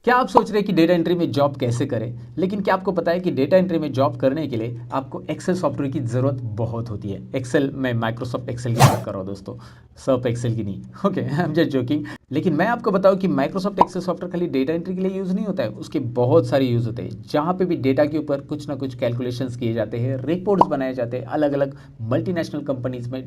क्या आप सोच रहे हैं कि डेटा एंट्री में जॉब कैसे करें? लेकिन क्या आपको पता है कि डेटा एंट्री में जॉब करने के लिए आपको एक्सेल सॉफ्टवेयर की ज़रूरत बहुत होती है। एक्सेल में माइक्रोसॉफ्ट एक्सेल की बात कर रहा हूँ दोस्तों, सर्फ एक्सेल की नहीं। Okay, I am just joking. लेकिन मैं आपको बताऊं कि माइक्रोसॉफ्ट एक्सेल सॉफ्टवेयर खाली डेटा एंट्री के लिए यूज़ नहीं होता है, उसके बहुत सारे यूज़ होते हैं। जहाँ पे भी डेटा के ऊपर कुछ ना कुछ कैलकुलेशंस किए जाते हैं, रिपोर्ट्स बनाए जाते हैं, अलग अलग मल्टीनेशनल कंपनीज में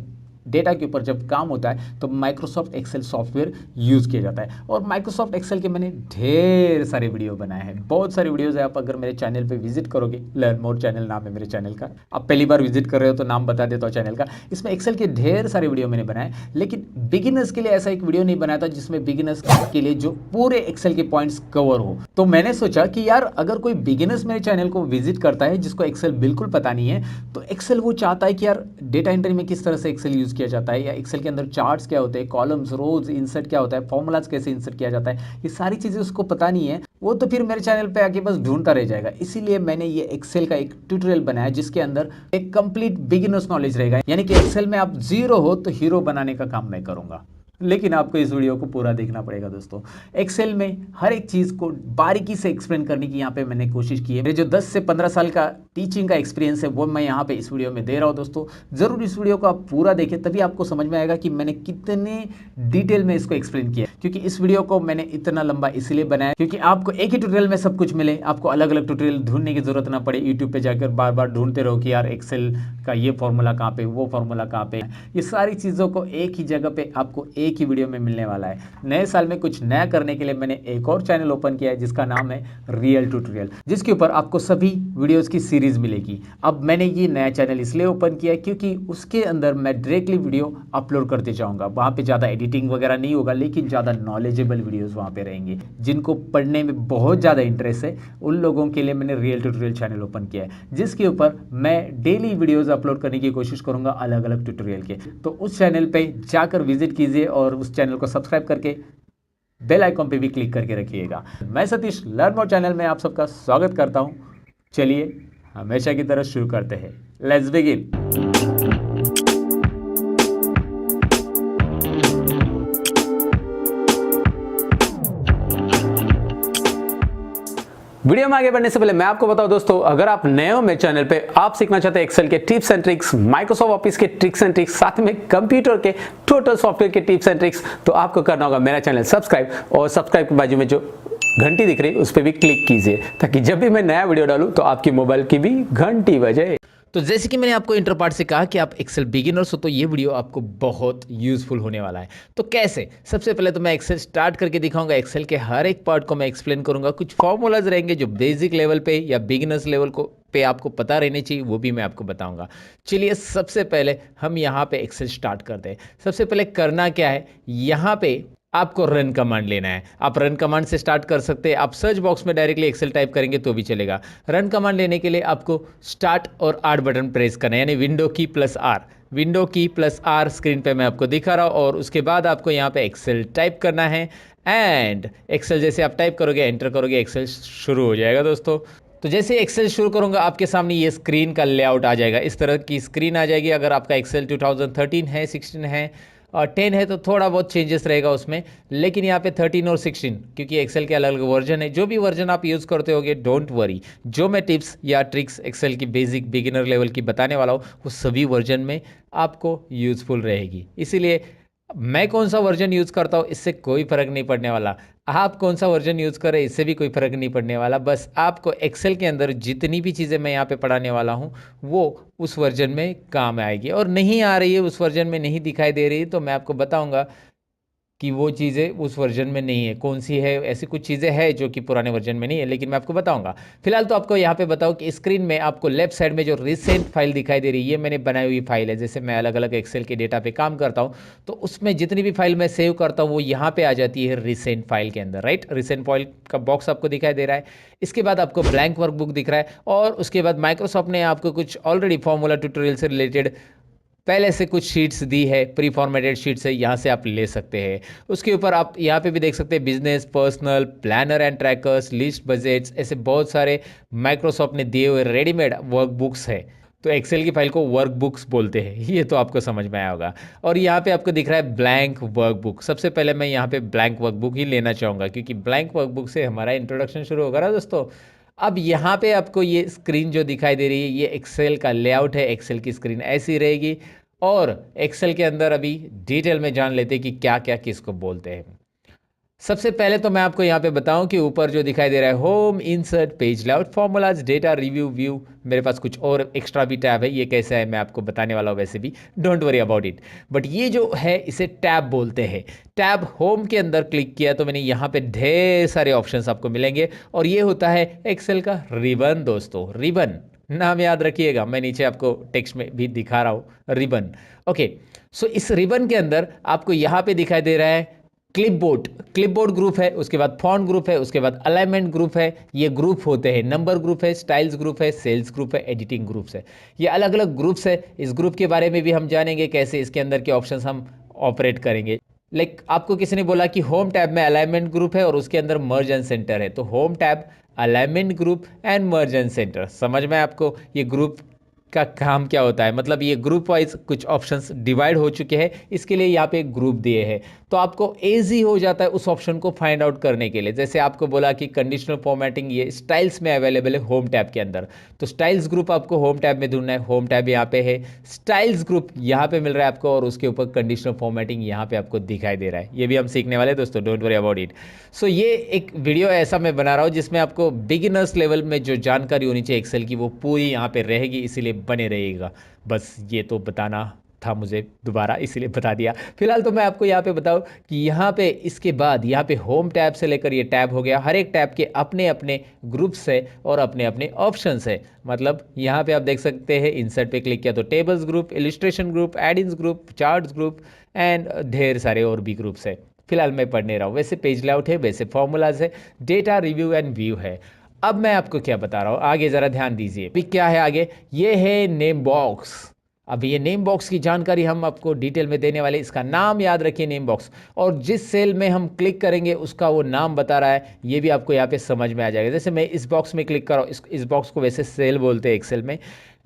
डेटा के ऊपर जब काम होता है तो माइक्रोसॉफ्ट एक्सेल सॉफ्टवेयर यूज़ किया जाता है। और माइक्रोसॉफ्ट एक्सेल के मैंने ढेर सारे वीडियो बनाए हैं, बहुत सारे वीडियोज़ है। आप अगर मेरे चैनल पे विजिट करोगे, लर्न मोर चैनल नाम है मेरे चैनल का, आप पहली बार विजिट कर रहे हो तो नाम बता देता हूँ चैनल का। इसमें एक्सेल के ढेर सारे वीडियो मैंने बनाए, लेकिन बिगिनर्स के लिए ऐसा एक वीडियो नहीं बनाया था जिसमें बिगिनर्स के लिए जो पूरे एक्सेल के पॉइंट्स कवर हो। तो मैंने सोचा कि यार अगर कोई बिगिनर्स मेरे चैनल को विजिट करता है जिसको एक्सेल बिल्कुल पता नहीं है, तो एक्सेल वो चाहता है कि यार डेटा एंट्री में किस तरह से एक्सेल यूज़ किया जाता है, या एक्सेल के अंदर चार्ट्स क्या होते हैं, कॉलम्स, रोज, इंसर्ट क्या होता है, फॉर्मूलाज कैसे इंसर्ट किया जाता है, ये सारी चीज़ें उसको पता नहीं है। वो तो फिर मेरे चैनल पे आके बस ढूंढता रह जाएगा। इसीलिए मैंने ये एक्सेल का एक ट्यूटोरियल बनाया जिसके अंदर एक कंप्लीट बिगिनर्स नॉलेज रहेगा, यानी कि एक्सेल में आप जीरो हो तो हीरो बनाने का काम मैं करूंगा। लेकिन आपको इस वीडियो को पूरा देखना पड़ेगा दोस्तों। एक्सेल में हर एक चीज़ को बारीकी से एक्सप्लेन करने की यहाँ पे मैंने कोशिश की है। मेरे जो 10 से 15 साल का टीचिंग का एक्सपीरियंस है वो मैं यहाँ पे इस वीडियो में दे रहा हूँ दोस्तों। ज़रूर इस वीडियो को आप पूरा देखें, तभी आपको समझ में आएगा कि मैंने कितने डिटेल में इसको एक्सप्लेन किया है। क्योंकि इस वीडियो को मैंने इतना लंबा इसलिए बनाया क्योंकि आपको एक ही ट्यूटोरियल में सब कुछ मिले, आपको अलग अलग ट्यूटोरियल ढूंढने की जरूरत ना पड़े, यूट्यूब पे जाकर बार बार ढूंढते रहो कि यार एक्सेल का ये फॉर्मूला कहाँ पे, वो फॉर्मूला कहाँ पे। ये सारी चीज़ों को एक ही जगह पे आपको एक ही वीडियो में मिलने वाला है। नए साल में कुछ नया करने के लिए मैंने एक और चैनल ओपन किया है जिसका नाम है रियल ट्यूटोरियल, जिसके ऊपर आपको सभी वीडियोस की सीरीज मिलेगी। अब मैंने ये नया चैनल इसलिए ओपन किया है क्योंकि उसके अंदर मैं डायरेक्टली वीडियो अपलोड करते जाऊंगा। वहाँ पे ज़्यादा एडिटिंग वगैरह नहीं होगा, लेकिन ज़्यादा नॉलेजेबल वीडियोज़ वहाँ पे रहेंगे। जिनको पढ़ने में बहुत ज़्यादा इंटरेस्ट है उन लोगों के लिए मैंने रियल ट्यूटोरियल चैनल ओपन किया है, जिसके ऊपर मैं डेली वीडियोज़ अपलोड करने की कोशिश करूँगा अलग अलग ट्यूटोरियल के। तो उस चैनल पर जाकर विजिट कीजिए और उस चैनल को सब्सक्राइब करके बेल आइकॉन पे भी क्लिक करके रखिएगा। मैं सतीश लर्न मोर चैनल में आप सबका स्वागत करता हूं। चलिए हमेशा की तरह शुरू करते हैं। Let's begin. वीडियो में आगे बढ़ने से पहले मैं आपको बताऊं दोस्तों, अगर आप नए हो मेरे चैनल पे, आप सीखना चाहते हैं एक्सेल के tips and tricks, Microsoft office के ट्रिक्स एंड ट्रिक्स, साथ में कंप्यूटर के टोटल सॉफ्टवेयर के टिप्स एंड ट्रिक्स, तो आपको करना होगा मेरा चैनल सब्सक्राइब, और सब्सक्राइब के बाजू में जो घंटी दिख रही है उस पर भी क्लिक कीजिए, ताकि जब भी मैं नया वीडियो डालूं तो आपकी मोबाइल की भी घंटी बजे। तो जैसे कि मैंने आपको इंटर पार्ट से कहा कि आप एक्सेल बिगिनर्स हो, तो ये वीडियो आपको बहुत यूजफुल होने वाला है। तो कैसे? सबसे पहले तो मैं एक्सेल स्टार्ट करके दिखाऊंगा। एक्सेल के हर एक पार्ट को मैं एक्सप्लेन करूंगा। कुछ फॉर्मूलाज रहेंगे जो बेसिक लेवल पे या बिगिनर्स लेवल को पे आपको पता रहने चाहिए, वो भी मैं आपको बताऊंगा। चलिए सबसे पहले हम यहाँ पे एक्सेल स्टार्ट करते हैं। सबसे पहले करना क्या है, यहाँ पे आपको रन कमांड लेना है। आप रन कमांड से स्टार्ट कर सकते हैं। आप सर्च बॉक्स में डायरेक्टली एक्सेल टाइप करेंगे तो भी चलेगा। रन कमांड लेने के लिए आपको स्टार्ट और आर बटन प्रेस करना है, यानी विंडो की प्लस आर। विंडो की प्लस आर स्क्रीन पे मैं आपको दिखा रहा हूँ, और उसके बाद आपको यहाँ पे एक्सेल टाइप करना है। एंड एक्सेल जैसे आप टाइप करोगे, एंटर करोगे, एक्सेल शुरू हो जाएगा दोस्तों। तो जैसे एक्सेल शुरू करूंगा, आपके सामने ये स्क्रीन का लेआउट आ जाएगा। इस तरह की स्क्रीन आ जाएगी। अगर आपका एक्सेल 2013 है, 16 है और 10 है तो थोड़ा बहुत चेंजेस रहेगा उसमें, लेकिन यहाँ पे 13 और 16 क्योंकि एक्सेल के अलग अलग वर्जन है। जो भी वर्जन आप यूज़ करते होगे, डोंट वरी, जो मैं टिप्स या ट्रिक्स एक्सेल की बेसिक बिगिनर लेवल की बताने वाला हूँ वो सभी वर्जन में आपको यूज़फुल रहेगी। इसीलिए मैं कौन सा वर्जन यूज़ करता हूँ इससे कोई फ़र्क नहीं पड़ने वाला, आप कौन सा वर्जन यूज़ करें इससे भी कोई फ़र्क नहीं पड़ने वाला। बस आपको एक्सेल के अंदर जितनी भी चीज़ें मैं यहाँ पे पढ़ाने वाला हूँ वो उस वर्जन में काम आएगी, और नहीं आ रही है, उस वर्जन में नहीं दिखाई दे रही है, तो मैं आपको बताऊँगा कि वो चीज़ें उस वर्जन में नहीं है। कौन सी है? ऐसी कुछ चीज़ें हैं जो कि पुराने वर्जन में नहीं है, लेकिन मैं आपको बताऊंगा। फिलहाल तो आपको यहाँ पे बताऊँ कि स्क्रीन में आपको लेफ्ट साइड में जो रिसेंट फाइल दिखाई दे रही है, ये मैंने बनाई हुई फाइल है। जैसे मैं अलग अलग एक्सेल के डेटा पे काम करता हूँ तो उसमें जितनी भी फाइल मैं सेव करता हूँ वो यहाँ पे आ जाती है रिसेंट फाइल के अंदर, राइट। रिसेंट फाइल का बॉक्स आपको दिखाई दे रहा है। इसके बाद आपको ब्लैंक वर्कबुक दिख रहा है, और उसके बाद माइक्रोसॉफ्ट ने आपको कुछ ऑलरेडी फॉर्मूला ट्यूटोरियल से रिलेटेड पहले से कुछ शीट्स दी है, प्री फॉर्मेटेड शीट्स है, यहाँ से आप ले सकते हैं। उसके ऊपर आप यहाँ पे भी देख सकते हैं business, personal, planner and trackers, list, budgets, ऐसे बहुत सारे माइक्रोसॉफ्ट ने दिए हुए रेडीमेड वर्कबुक्स है। तो एक्सेल की फाइल को वर्कबुक्स बोलते हैं, ये तो आपको समझ में आया होगा। और यहाँ पे आपको दिख रहा है ब्लैंक वर्कबुक। सबसे पहले मैं यहाँ पे ब्लैंक वर्कबुक ही लेना चाहूँगा, क्योंकि ब्लैंक वर्कबुक से हमारा इंट्रोडक्शन शुरू होगा ना दोस्तों। अब यहाँ पे आपको ये स्क्रीन जो दिखाई दे रही है, ये एक्सेल का लेआउट है। एक्सेल की स्क्रीन ऐसी रहेगी, और एक्सेल के अंदर अभी डिटेल में जान लेते हैं कि क्या क्या किसको बोलते हैं। सबसे पहले तो मैं आपको यहाँ पे बताऊं कि ऊपर जो दिखाई दे रहा है home, insert, page layout, formulas, data, review, view, मेरे पास कुछ और एक्स्ट्रा भी टैब है। ये कैसा है मैं आपको बताने वाला हूँ वैसे भी, don't worry about it. But ये जो है इसे टैब बोलते हैं। टैब होम के अंदर क्लिक किया तो मैंने यहाँ पे ढेर सारे ऑप्शंस आपको मिलेंगे, और ये होता है एक्सेल का रिबन दोस्तों। रिबन नाम याद रखिएगा, मैं नीचे आपको टेक्स्ट में भी दिखा रहा हूँ, रिबन। ओके, सो इस रिबन के अंदर आपको यहाँ पे दिखाई दे रहा है क्लिपबोर्ड। क्लिपबोर्ड ग्रुप है, उसके बाद फॉन्ट ग्रुप है, उसके बाद अलाइनमेंट ग्रुप है। ये ग्रुप होते हैं। नंबर ग्रुप है, स्टाइल्स ग्रुप है, सेल्स ग्रुप है, एडिटिंग ग्रुप्स है। ये अलग अलग ग्रुप्स है। इस ग्रुप के बारे में भी हम जानेंगे, कैसे इसके अंदर के ऑप्शंस हम ऑपरेट करेंगे। आपको किसी ने बोला कि होम टैब में अलाइनमेंट ग्रुप है और उसके अंदर मर्ज एंड सेंटर है, तो home tab, alignment group and merge and centre. समझ में आपको ये ग्रुप का काम क्या होता है? मतलब ये ग्रुप वाइज कुछ ऑप्शंस डिवाइड हो चुके हैं, इसके लिए यहाँ पे एक ग्रुप दिए हैं, तो आपको ईजी हो जाता है उस ऑप्शन को फाइंड आउट करने के लिए। जैसे आपको बोला कि कंडीशनल फॉर्मेटिंग ये स्टाइल्स में अवेलेबल है होम टैब के अंदर, तो स्टाइल्स ग्रुप आपको होम टैब में ढूंढना है। होम टैब यहाँ पे है, स्टाइल्स ग्रुप यहाँ पे मिल रहा है आपको, और उसके ऊपर कंडीशनल फॉर्मेटिंग यहाँ पे आपको दिखाई दे रहा है। ये भी हम सीखने वाले हैं दोस्तों, डोंट वरी अबाउट इट। सो ये एक वीडियो ऐसा मैं बना रहा हूँ जिसमें आपको बिगिनर्स लेवल में जो जानकारी होनी चाहिए एक्सेल की, वो पूरी यहाँ पे रहेगी, इसीलिए बने रहिएगा। बस ये तो बताना था मुझे दोबारा, इसीलिए बता दिया। फिलहाल तो मैं आपको यहाँ पे बताऊँ कि यहाँ पे इसके बाद यहाँ पे होम टैब से लेकर ये टैब हो गया, हर एक टैब के अपने अपने ग्रुप्स है और अपने अपने ऑप्शंस है। मतलब यहाँ पे आप देख सकते हैं, इंसर्ट पे क्लिक किया तो tables group, illustration group, add ins group, charts group and ढेर सारे और भी ग्रुप्स है। फिलहाल मैं पढ़ नहीं रहा हूँ। वैसे पेज लेआउट है, वैसे फॉर्मूलाज है, डेटा, रिव्यू एंड व्यू है। अब मैं आपको क्या बता रहा हूँ, आगे ज़रा ध्यान दीजिए। अभी क्या है आगे, ये है नेम बॉक्स। अब ये नेम बॉक्स की जानकारी हम आपको डिटेल में देने वाले। इसका नाम याद रखिए, नेम बॉक्स, और जिस सेल में हम क्लिक करेंगे उसका वो नाम बता रहा है, ये भी आपको यहाँ पे समझ में आ जाएगा। जैसे मैं इस बॉक्स में क्लिक कर रहा हूँ, इस बॉक्स को वैसे सेल बोलते हैं एक्सेल में।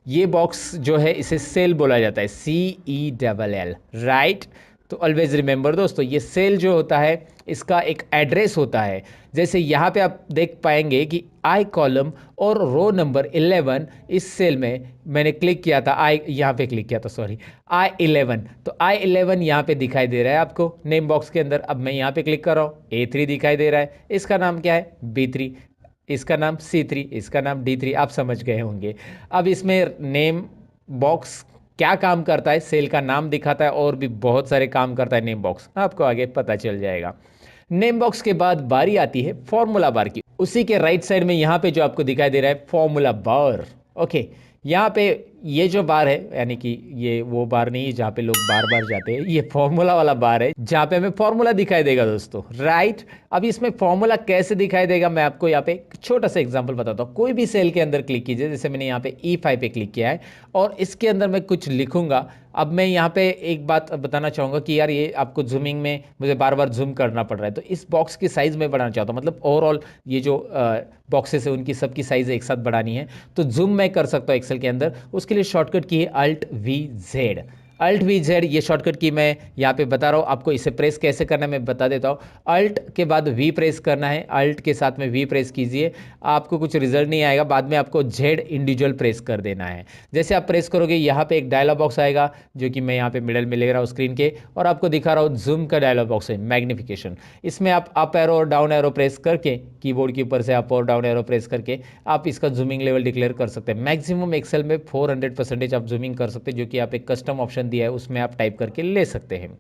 ये बॉक्स जो है इसे सेल बोला जाता है, CELL, राइट। तो ऑलवेज रिमेंबर दोस्तों, ये सेल जो होता है इसका एक एड्रेस होता है। जैसे यहाँ पे आप देख पाएंगे कि आई कॉलम और रो नंबर 11, इस सेल में मैंने क्लिक किया था, आई यहाँ पे क्लिक किया था, सॉरी, I11, तो I11 यहाँ पे दिखाई दे रहा है आपको नेम बॉक्स के अंदर। अब मैं यहाँ पे क्लिक कर रहा हूँ, A3 दिखाई दे रहा है, इसका नाम क्या है, B3, इसका नाम C3, इसका नाम D3, आप समझ गए होंगे। अब इसमें नेम बॉक्स क्या काम करता है, सेल का नाम दिखाता है, और भी बहुत सारे काम करता है नेम बॉक्स, आपको आगे पता चल जाएगा। नेम बॉक्स के बाद बारी आती है फॉर्मूला बार की। उसी के राइट साइड में यहाँ पे जो आपको दिखाई दे रहा है फॉर्मूला बार, ओके। यहाँ पे ये जो बार है, यानी कि ये वो बार नहीं है जहाँ पे लोग बार बार जाते हैं, ये फॉर्मूला वाला बार है जहाँ पे हमें फॉर्मूला दिखाई देगा दोस्तों, राइट। अब इसमें फॉर्मूला कैसे दिखाई देगा मैं आपको यहाँ पे एक छोटा सा एग्जांपल बताता हूँ। कोई भी सेल के अंदर क्लिक कीजिए, जैसे मैंने यहाँ पे E5 पे क्लिक किया है और इसके अंदर मैं कुछ लिखूंगा। अब मैं यहाँ पे एक बात बताना चाहूँगा कि यार ये आपको जूमिंग में मुझे बार बार जूम करना पड़ रहा है, तो इस बॉक्स की साइज़ में बढ़ाना चाहता हूँ, मतलब ओवरऑल ये जो बॉक्सेस है उनकी सबकी साइज़ एक साथ बढ़ानी है, तो जूम मैं कर सकता हूँ एक्सेल के अंदर। उसके लिए शॉर्टकट की है Alt+V+Z। Alt+V+Z ये शॉर्टकट की मैं यहाँ पे बता रहा हूँ आपको। इसे प्रेस कैसे करना है मैं बता देता हूँ। अल्ट के बाद V प्रेस करना है, अल्ट के साथ में V प्रेस कीजिए, आपको कुछ रिजल्ट नहीं आएगा, बाद में आपको Z इंडिविजुअल प्रेस कर देना है। जैसे आप प्रेस करोगे यहाँ पे एक डायलॉग बॉक्स आएगा, जो कि मैं यहाँ पे मिडल में ले रहा हूँ स्क्रीन के, और आपको दिखा रहा हूँ जूम का डायलॉग बॉक्स है, मैग्निफिकेशन। इसमें आप अप एरो और डाउन एरो प्रेस करके, कीबोर्ड के ऊपर से अप और डाउन एरो प्रेस करके आप इसका जूमिंग लेवल डिक्लेयर कर सकते हैं। मैक्सिमम एक्सेल में 400% आप जूमिंग कर सकते हैं, जो कि आप एक कस्टम ऑप्शन दिया है उसमें आप टाइप करके ले सकते हैं।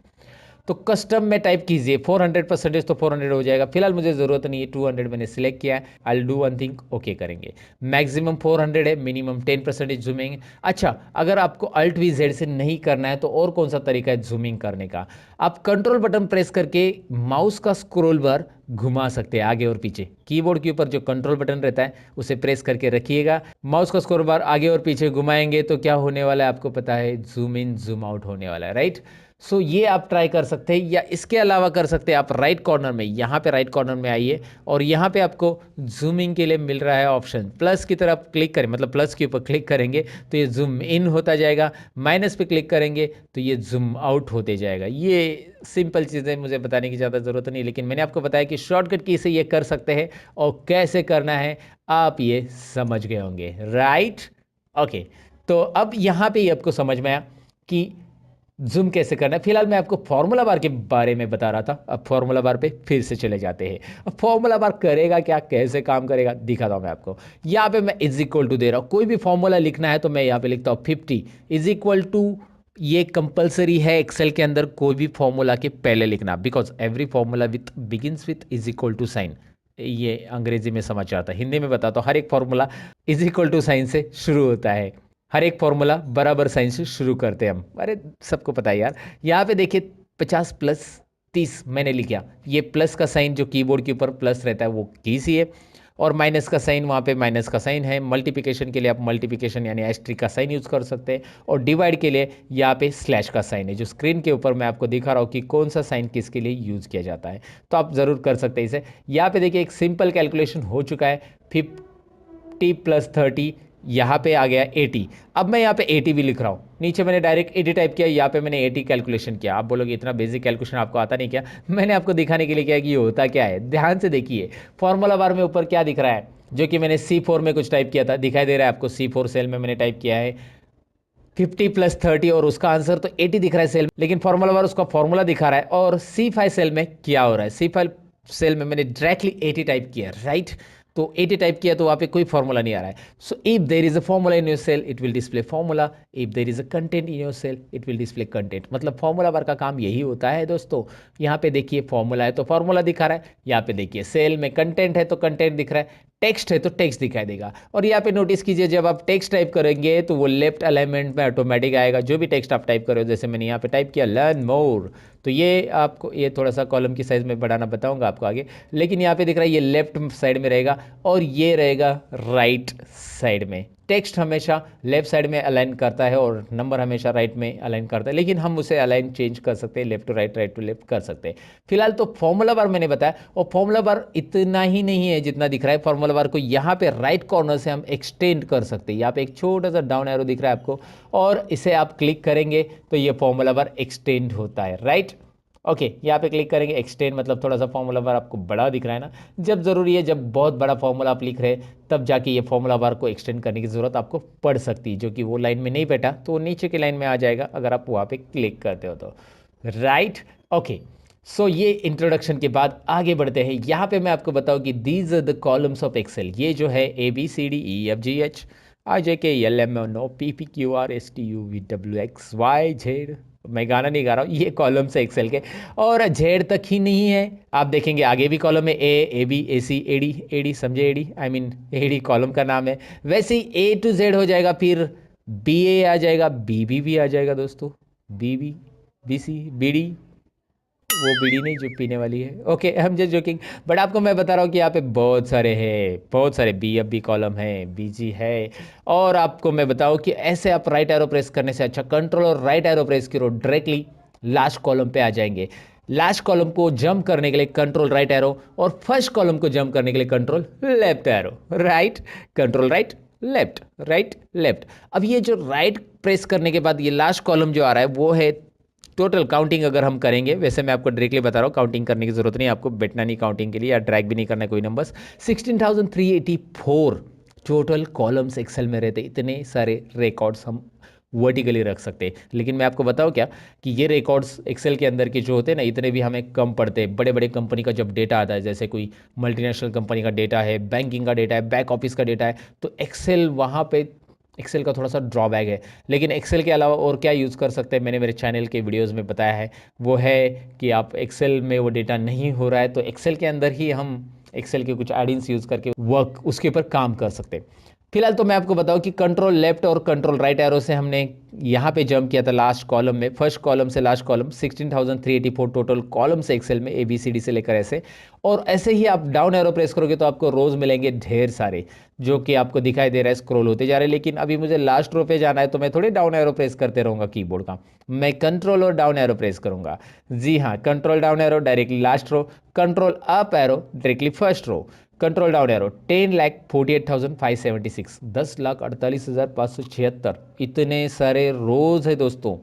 तो कस्टम में टाइप कीजिए 400%, तो 400 हो जाएगा। फिलहाल मुझे ज़रूरत नहीं है, 200 मैंने सिलेक्ट किया है। I will do one thing, okay करेंगे। मैक्सिमम 400 है, मिनिमम 10% जूमिंग। अच्छा, अगर आपको Alt+V+Z से नहीं करना है तो और कौन सा तरीका है जूमिंग करने का, आप कंट्रोल बटन प्रेस करके माउस का स्क्रॉल बार घुमा सकते हैं आगे और पीछे। कीबोर्ड के ऊपर जो कंट्रोल बटन रहता है उसे प्रेस करके रखिएगा, माउस का स्क्रॉल बार आगे और पीछे घुमाएंगे तो क्या होने वाला है आपको पता है, जूम इन जूम आउट होने वाला है, राइट। सो ये आप ट्राई कर सकते हैं, या इसके अलावा कर सकते हैं आप राइट कॉर्नर में, यहाँ पे राइट कॉर्नर में आइए और यहाँ पे आपको जूमिंग के लिए मिल रहा है ऑप्शन, प्लस की तरफ क्लिक करें, मतलब प्लस के ऊपर क्लिक करेंगे तो ये जूम इन होता जाएगा, माइनस पे क्लिक करेंगे तो ये जूम आउट होते जाएगा। ये सिंपल चीज़ें मुझे बताने की ज़्यादा ज़रूरत नहीं, लेकिन मैंने आपको बताया कि शॉर्टकट की से ये कर सकते हैं और कैसे करना है आप ये समझ गए होंगे, राइट। ओके, तो अब यहाँ पे ही आपको समझ में आया कि जूम कैसे करना है। फिलहाल मैं आपको फॉर्मूला बार के बारे में बता रहा था, अब फॉर्मूला बार पे फिर से चले जाते हैं। अब फॉर्मूला बार करेगा क्या, कैसे काम करेगा दिखाता हूँ मैं आपको। यहाँ पे मैं इज इक्वल टू दे रहा हूँ, कोई भी फॉर्मूला लिखना है तो मैं यहाँ पे लिखता हूँ 50 इज इक्वल टू, ये कंपलसरी है एक्सेल के अंदर कोई भी फॉर्मूला के पहले लिखना, because every formula with begins with is equal to sign. ये अंग्रेजी में समझ आता है, हिंदी में बताता हूँ, हर एक formula is equal to sign से शुरू होता है, हर एक फॉर्मूला बराबर साइन से शुरू करते हैं हम, अरे सबको पता है यार। यहाँ पे देखिए 50 प्लस 30 मैंने लिखा, ये प्लस का साइन जो कीबोर्ड के ऊपर प्लस रहता है वो कीज ही है, और माइनस का साइन वहाँ पे माइनस का साइन है। मल्टीप्लिकेशन के लिए आप मल्टीप्लिकेशन यानी एस्ट्रिक का साइन यूज़ कर सकते हैं, और डिवाइड के लिए यहाँ पे स्लैश का साइन है, जो स्क्रीन के ऊपर मैं आपको दिखा रहा हूँ कि कौन सा साइन किसके लिए यूज़ किया जाता है, तो आप ज़रूर कर सकते हैं इसे। यहाँ पे देखिए एक सिंपल कैलकुलेशन हो चुका है, 50 प्लस 30 यहाँ पे आ गया 80। अब मैं यहाँ पे 80 भी लिख रहा हूँ, नीचे मैंने डायरेक्ट 80 टाइप किया, यहाँ पे मैंने 80 कैलकुलेशन किया। आप बोलोगे इतना बेसिक कैलकुलेशन आपको आता नहीं क्या? मैंने आपको दिखाने के लिए किया कि ये होता क्या है। ध्यान से देखिए, फॉर्मूला बार में ऊपर क्या दिख रहा है, जो कि मैंने C4 में कुछ टाइप किया था, दिखाई दे रहा है आपको, C4 सेल में मैंने टाइप किया है 50 प्लस 30, और उसका आंसर तो 80 दिख रहा है सेल में, लेकिन फॉर्मूला बार उसका फॉर्मूला दिखा रहा है। और C5 सेल में क्या हो रहा है, C5 सेल में मैंने डायरेक्टली 80 टाइप किया, राइट। तो 80 टाइप किया तो वहाँ पे कोई फॉर्मूला नहीं आ रहा है। So if there is a formula in your cell it will display formula, if there is a content in your cell it will display content. मतलब फॉर्मूला बार का काम यही होता है दोस्तों। यहाँ पे देखिए फॉर्मूला है तो फॉर्मूला दिखा रहा है, यहाँ पे देखिए सेल में कंटेंट है तो कंटेंट दिख रहा है, टेक्स्ट है तो टेक्स्ट दिखाई देगा। और यहाँ पे नोटिस कीजिए, जब आप टेक्स्ट टाइप करेंगे तो वो लेफ्ट अलाइनमेंट में ऑटोमेटिक आएगा, जो भी टेक्स्ट आप टाइप करो, जैसे मैंने यहाँ पे टाइप किया लर्न मोर, तो ये आपको, ये थोड़ा सा कॉलम की साइज में बढ़ाना बताऊंगा आपको आगे, लेकिन यहाँ पे दिख रहा है ये लेफ्ट साइड में रहेगा और ये रहेगा राइट साइड में। टेक्स्ट हमेशा लेफ्ट साइड में अलाइन करता है और नंबर हमेशा राइट में अलाइन करता है, लेकिन हम उसे अलाइन चेंज कर सकते हैं, left to right, right to left कर सकते हैं। फिलहाल तो फॉर्मूला बार मैंने बताया, और फॉर्मूला बार इतना ही नहीं है जितना दिख रहा है, फॉर्मूला बार को यहाँ पे राइट कॉर्नर से हम एक्सटेंड कर सकते हैं। यहाँ पे एक छोटा सा डाउन एरो दिख रहा है आपको, और इसे आप क्लिक करेंगे तो ये फॉर्मूला बार एक्सटेंड होता है, राइट। ओके, यहाँ पे क्लिक करेंगे, एक्सटेंड मतलब थोड़ा सा फॉर्मूला बार आपको बड़ा दिख रहा है ना, जब ज़रूरी है, जब बहुत बड़ा फॉर्मूला आप लिख रहे हैं तब जाके ये फॉर्मूला बार को एक्सटेंड करने की ज़रूरत आपको पड़ सकती है, जो कि वो लाइन में नहीं बैठा तो वो नीचे की लाइन में आ जाएगा अगर आप वहाँ पे क्लिक करते हो तो, राइट। ओके, सो ये इंट्रोडक्शन के बाद आगे बढ़ते हैं। यहाँ पे मैं आपको बताऊँ कि these are the columns of Excel, ये जो है ABCDEFGHIJKLMNOPPQRSTUVWXYZ, मैं गाना नहीं गा रहा हूँ, ये कॉलम से एक्सेल के, और जेड तक ही नहीं है, आप देखेंगे आगे भी कॉलम है, AB AC AD समझे, AD I mean AD column का नाम है, वैसे ही A to Z हो जाएगा, फिर BA आ जाएगा, BB भी आ जाएगा दोस्तों, BB BC BD, वो बीड़ी नहीं जो पीने वाली है, okay I am just joking, but आपको मैं बता रहा हूँ कि यहाँ पे बहुत सारे हैं, बहुत सारे BF भी कॉलम है, BG है। और आपको मैं बताऊँ कि ऐसे आप राइट एरो प्रेस करने से अच्छा कंट्रोल और राइट एरो प्रेस करो, डायरेक्टली लास्ट कॉलम पे आ जाएंगे। लास्ट कॉलम को जंप करने के लिए कंट्रोल राइट एरो, और फर्स्ट कॉलम को जंप करने के लिए control left arrow, right, control right left, right left. अब ये जो राइट प्रेस करने के बाद ये लास्ट कॉलम जो आ रहा है वो है टोटल काउंटिंग। अगर हम करेंगे, वैसे मैं आपको डायरेक्टली बता रहा हूँ, काउंटिंग करने की जरूरत नहीं, आपको बैठना नहीं काउंटिंग के लिए, या ड्रैग भी नहीं करना कोई नंबर्स। 16,384 टोटल कॉलम्स एक्सेल में रहते, इतने सारे रिकॉर्ड्स हम वर्टिकली रख सकते हैं। लेकिन मैं आपको बताऊँ क्या कि ये रिकॉर्ड्स एक्सेल के अंदर के जो होते हैं ना, इतने भी हमें कम पड़ते हैं। बड़े बड़े कंपनी का जब डेटा आता है, जैसे कोई मल्टीनेशनल कंपनी का डेटा है, बैंकिंग का डेटा है, बैक ऑफिस का डेटा है, तो एक्सेल वहाँ पे, एक्सेल का थोड़ा सा ड्रॉबैक है। लेकिन एक्सेल के अलावा और क्या यूज़ कर सकते हैं, मैंने मेरे चैनल के वीडियोस में बताया है, वो है कि आप एक्सेल में वो डेटा नहीं हो रहा है तो एक्सेल के अंदर ही हम एक्सेल के कुछ एडिंग्स यूज़ करके वर्क उसके ऊपर काम कर सकते हैं। फिलहाल तो मैं आपको बताऊं कि कंट्रोल लेफ्ट और कंट्रोल राइट एरो से हमने यहाँ पे जंप किया था लास्ट कॉलम में, फर्स्ट कॉलम से लास्ट कॉलम 16,384 टोटल कॉलम से एक्सेल में ABCD से लेकर ऐसे। और ऐसे ही आप डाउन एरो प्रेस करोगे तो आपको रोज मिलेंगे ढेर सारे, जो कि आपको दिखाई दे रहा है स्क्रॉल होते जा रहे हैं। लेकिन अभी मुझे लास्ट रो पे जाना है तो मैं थोड़ी डाउन एरो प्रेस करते रहूंगा कीबोर्ड का, मैं कंट्रोल और डाउन एरो प्रेस करूंगा। जी हाँ, control down arrow directly last row, control up arrow directly first row, control down arrow 10,48,576, 10,48,576। इतने सारे रोज है दोस्तों,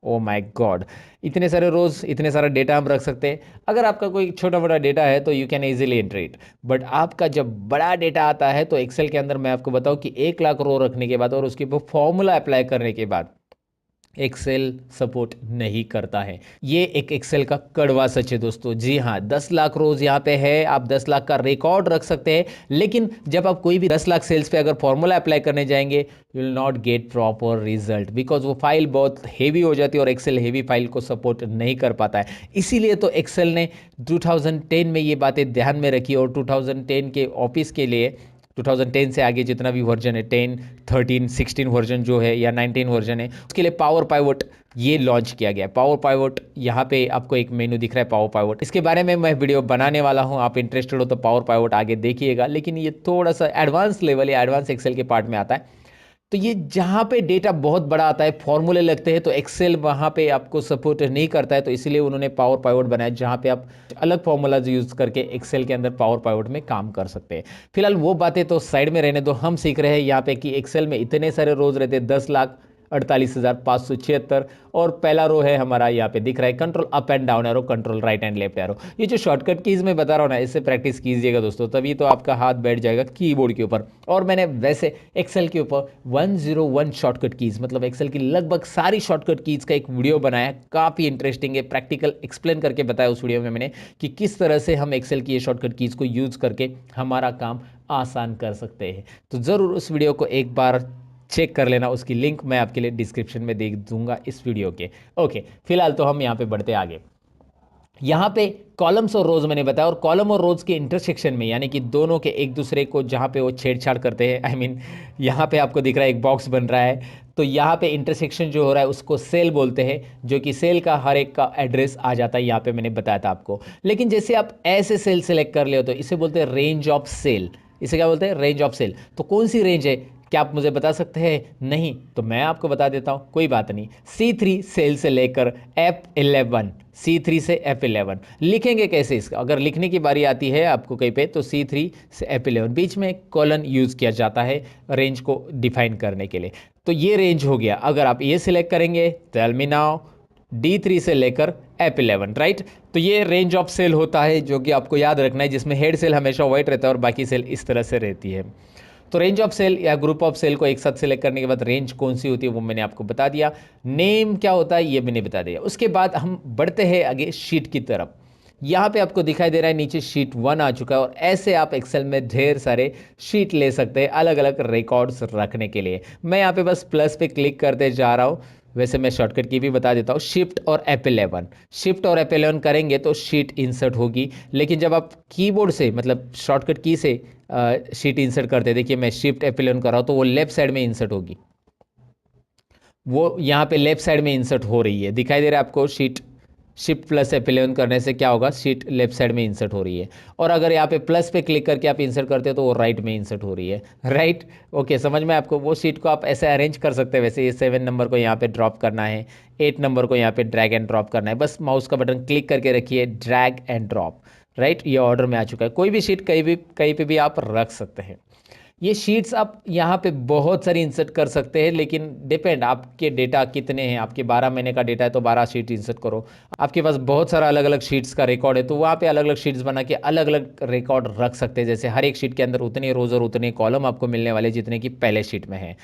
ओ माय गॉड, इतने सारे रोज, इतने सारा डेटा हम रख सकते हैं। अगर आपका कोई छोटा मोटा डेटा है तो you can easily enter it, but आपका जब बड़ा डेटा आता है तो एक्सेल के अंदर मैं आपको बताऊं कि 1 लाख रो रखने के बाद और उसके ऊपर फॉर्मूला अप्लाई करने के बाद एक्सेल सपोर्ट नहीं करता है। ये एक एक्सेल का कड़वा सच है दोस्तों। जी हाँ, 10 लाख रोज यहाँ पे है, आप 10 लाख का रिकॉर्ड रख सकते हैं, लेकिन जब आप कोई भी 10 लाख सेल्स पे अगर फॉर्मूला अप्लाई करने जाएंगे you will not get proper result, because वो फाइल बहुत हेवी हो जाती है और एक्सेल हेवी फाइल को सपोर्ट नहीं कर पाता है। इसीलिए तो एक्सेल ने 2010 में ये बातें ध्यान में रखी और 2010 के ऑफिस के लिए 2010 से आगे जितना भी वर्जन है, 10, 13, 16 वर्जन जो है या 19 वर्जन है, उसके लिए पावर पाइवट ये लॉन्च किया गया है। पावर पाइवट यहाँ पे आपको एक मेनू दिख रहा है, पावर पाइवट, इसके बारे में मैं वीडियो बनाने वाला हूँ, आप इंटरेस्टेड हो तो पावर पाइवट आगे देखिएगा। लेकिन ये थोड़ा सा एडवांस लेवल या एडवांस एक्सेल के पार्ट में आता है। तो ये जहाँ पे डेटा बहुत बड़ा आता है, फॉर्मूले लगते हैं, तो एक्सेल वहाँ पे आपको सपोर्ट नहीं करता है, तो इसीलिए उन्होंने पावर पाइवट बनाया जहाँ पे आप अलग फॉर्मूलाज यूज करके एक्सेल के अंदर पावर पाइवट में काम कर सकते हैं। फिलहाल वो बातें तो साइड में रहने दो, हम सीख रहे हैं यहाँ पे कि एक्सेल में इतने सारे रोज रहते हैं, 10,48,576, और पहला रो है हमारा यहाँ पे दिख रहा है control up and down arrow, control right and left arrow. ये जो शॉर्टकट कीज मैं बता रहा हूँ ना, इससे प्रैक्टिस कीजिएगा दोस्तों, तभी तो आपका हाथ बैठ जाएगा कीबोर्ड के ऊपर। और मैंने वैसे एक्सेल के ऊपर 101 शॉर्टकट कीज, मतलब एक्सेल की लगभग सारी शॉर्टकट कीज का एक वीडियो बनाया, काफ़ी इंटरेस्टिंग है, प्रैक्टिकल एक्सप्लेन करके बताया उस वीडियो में मैंने कि किस तरह से हम एक्सेल की ये शॉर्टकट कीज को यूज करके हमारा काम आसान कर सकते हैं। तो ज़रूर उस वीडियो को एक बार चेक कर लेना, उसकी लिंक मैं आपके लिए डिस्क्रिप्शन में दे दूंगा इस वीडियो के। ओके, फिलहाल तो हम यहाँ पे बढ़ते आगे। यहाँ पे कॉलम्स और रोज मैंने बताया, और कॉलम और रोज के इंटरसेक्शन में, यानी कि दोनों के एक दूसरे को जहाँ पे वो छेड़छाड़ करते हैं, आई मीन यहाँ पे आपको दिख रहा है एक बॉक्स बन रहा है, तो यहाँ पे इंटरसेक्शन जो हो रहा है उसको सेल बोलते हैं, जो कि सेल का हर एक का एड्रेस आ जाता है, यहाँ पे मैंने बताया था आपको। लेकिन जैसे आप ऐसे सेल सेलेक्ट कर ले हो तो इसे बोलते हैं रेंज ऑफ सेल। इसे क्या बोलते हैं? Range of cell. तो कौन सी रेंज है, क्या आप मुझे बता सकते हैं? नहीं, तो मैं आपको बता देता हूं, कोई बात नहीं। C3 सेल से लेकर F11, C3 से F11 लिखेंगे कैसे इसका? अगर लिखने की बारी आती है आपको कहीं पे, तो C3 से F11 बीच में कॉलन यूज किया जाता है रेंज को डिफाइन करने के लिए। तो ये रेंज हो गया। अगर आप ये सिलेक्ट करेंगे, टेल मी नाउ, D3 से लेकर F11, राइट? तो ये रेंज ऑफ सेल होता है, जो कि आपको याद रखना है, जिसमें हेड सेल हमेशा वाइट रहता है और बाकी सेल इस तरह से रहती है। तो रेंज ऑफ सेल या ग्रुप ऑफ सेल को एक साथ सेलेक्ट करने के बाद रेंज कौन सी होती है वो मैंने आपको बता दिया। नेम क्या होता है ये मैंने बता दिया। उसके बाद हम बढ़ते हैं आगे शीट की तरफ। यहाँ पे आपको दिखाई दे रहा है नीचे शीट 1 आ चुका है, और ऐसे आप एक्सेल में ढेर सारे शीट ले सकते हैं अलग अलग रिकॉर्ड्स रखने के लिए। मैं यहाँ पे बस प्लस पे क्लिक करते जा रहा हूँ। वैसे मैं शॉर्टकट की भी बता देता हूँ, शिफ्ट और F11, शिफ्ट और F11 करेंगे तो शीट इंसर्ट होगी। लेकिन जब आप कीबोर्ड से, मतलब शॉर्टकट की से शीट इंसर्ट करते, देखिए मैं शिफ्ट F11 कर रहा हूँ तो वो लेफ्ट साइड में इंसर्ट होगी, वो यहाँ पे लेफ्ट साइड में इंसर्ट हो रही है, दिखाई दे रहा है आपको? शीट शिफ्ट प्लस F11 करने से क्या होगा? शीट लेफ्ट साइड में इंसर्ट हो रही है। और अगर यहाँ पे प्लस पे क्लिक करके आप इंसर्ट करते हो तो वो राइट में इंसर्ट हो रही है, राइट? ओके, समझ में आपको? वो शीट को आप ऐसे अरेंज कर सकते हैं। वैसे ये 7 नंबर को यहाँ पे ड्रॉप करना है, 8 नंबर को यहाँ पे ड्रैग एंड ड्रॉप करना है, बस माउस का बटन क्लिक करके रखिए, ड्रैग एंड ड्रॉप, राइट? ये ऑर्डर में आ चुका है। कोई भी शीट कहीं पे भी आप रख सकते हैं। ये शीट्स आप यहाँ पे बहुत सारी इंसर्ट कर सकते हैं, लेकिन डिपेंड आपके डेटा कितने हैं। आपके 12 महीने का डेटा है तो 12 शीट इंसर्ट करो। आपके पास बहुत सारा अलग अलग शीट्स का रिकॉर्ड है तो वहाँ पे अलग अलग शीट्स बना के अलग अलग रिकॉर्ड रख सकते हैं। जैसे हर एक शीट के अंदर उतने रोज और उतने कॉलम आपको मिलने वाले जितने की पहले शीट में है।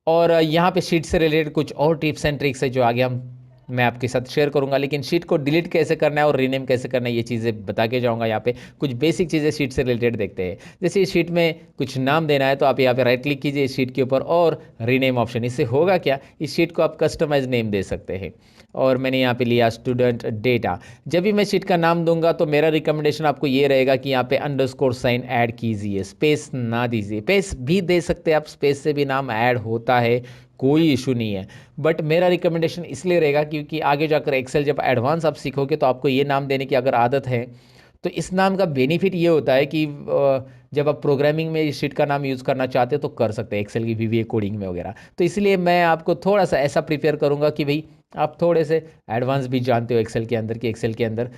और यहाँ पे शीट से रिलेटेड कुछ और टिप्स एंड ट्रिक्स है जो आगे हम मैं आपके साथ शेयर करूंगा, लेकिन शीट को डिलीट कैसे करना है और रीनेम कैसे करना है ये चीज़ें बता के जाऊंगा। यहाँ पे कुछ बेसिक चीज़ें शीट से रिलेटेड देखते हैं। जैसे इस शीट में कुछ नाम देना है तो आप यहाँ पे राइट क्लिक कीजिए इस शीट के ऊपर और रीनेम ऑप्शन। इससे होगा क्या, इस शीट को आप कस्टमाइज नेम दे सकते हैं। और मैंने यहाँ पे लिया स्टूडेंट डेटा। जब भी मैं शीट का नाम दूंगा तो मेरा रिकमेंडेशन आपको ये रहेगा कि यहाँ पे अंडरस्कोर साइन ऐड कीजिए, स्पेस ना दीजिए। स्पेस भी दे सकते हैं आप, स्पेस से भी नाम ऐड होता है, कोई इशू नहीं है। बट मेरा रिकमेंडेशन इसलिए रहेगा क्योंकि आगे जाकर एक्सेल जब एडवांस आप सीखोगे तो आपको ये नाम देने की अगर आदत है तो इस नाम का बेनिफिट ये होता है कि जब आप प्रोग्रामिंग में इस शीट का नाम यूज़ करना चाहते हो तो कर सकते हैं, एक्सेल की VBA कोडिंग में वगैरह। तो इसलिए मैं आपको थोड़ा सा ऐसा प्रिपेयर करूंगा कि भाई आप थोड़े से एडवांस भी जानते हो एक्सेल के अंदर कि एक्सेल के अंदर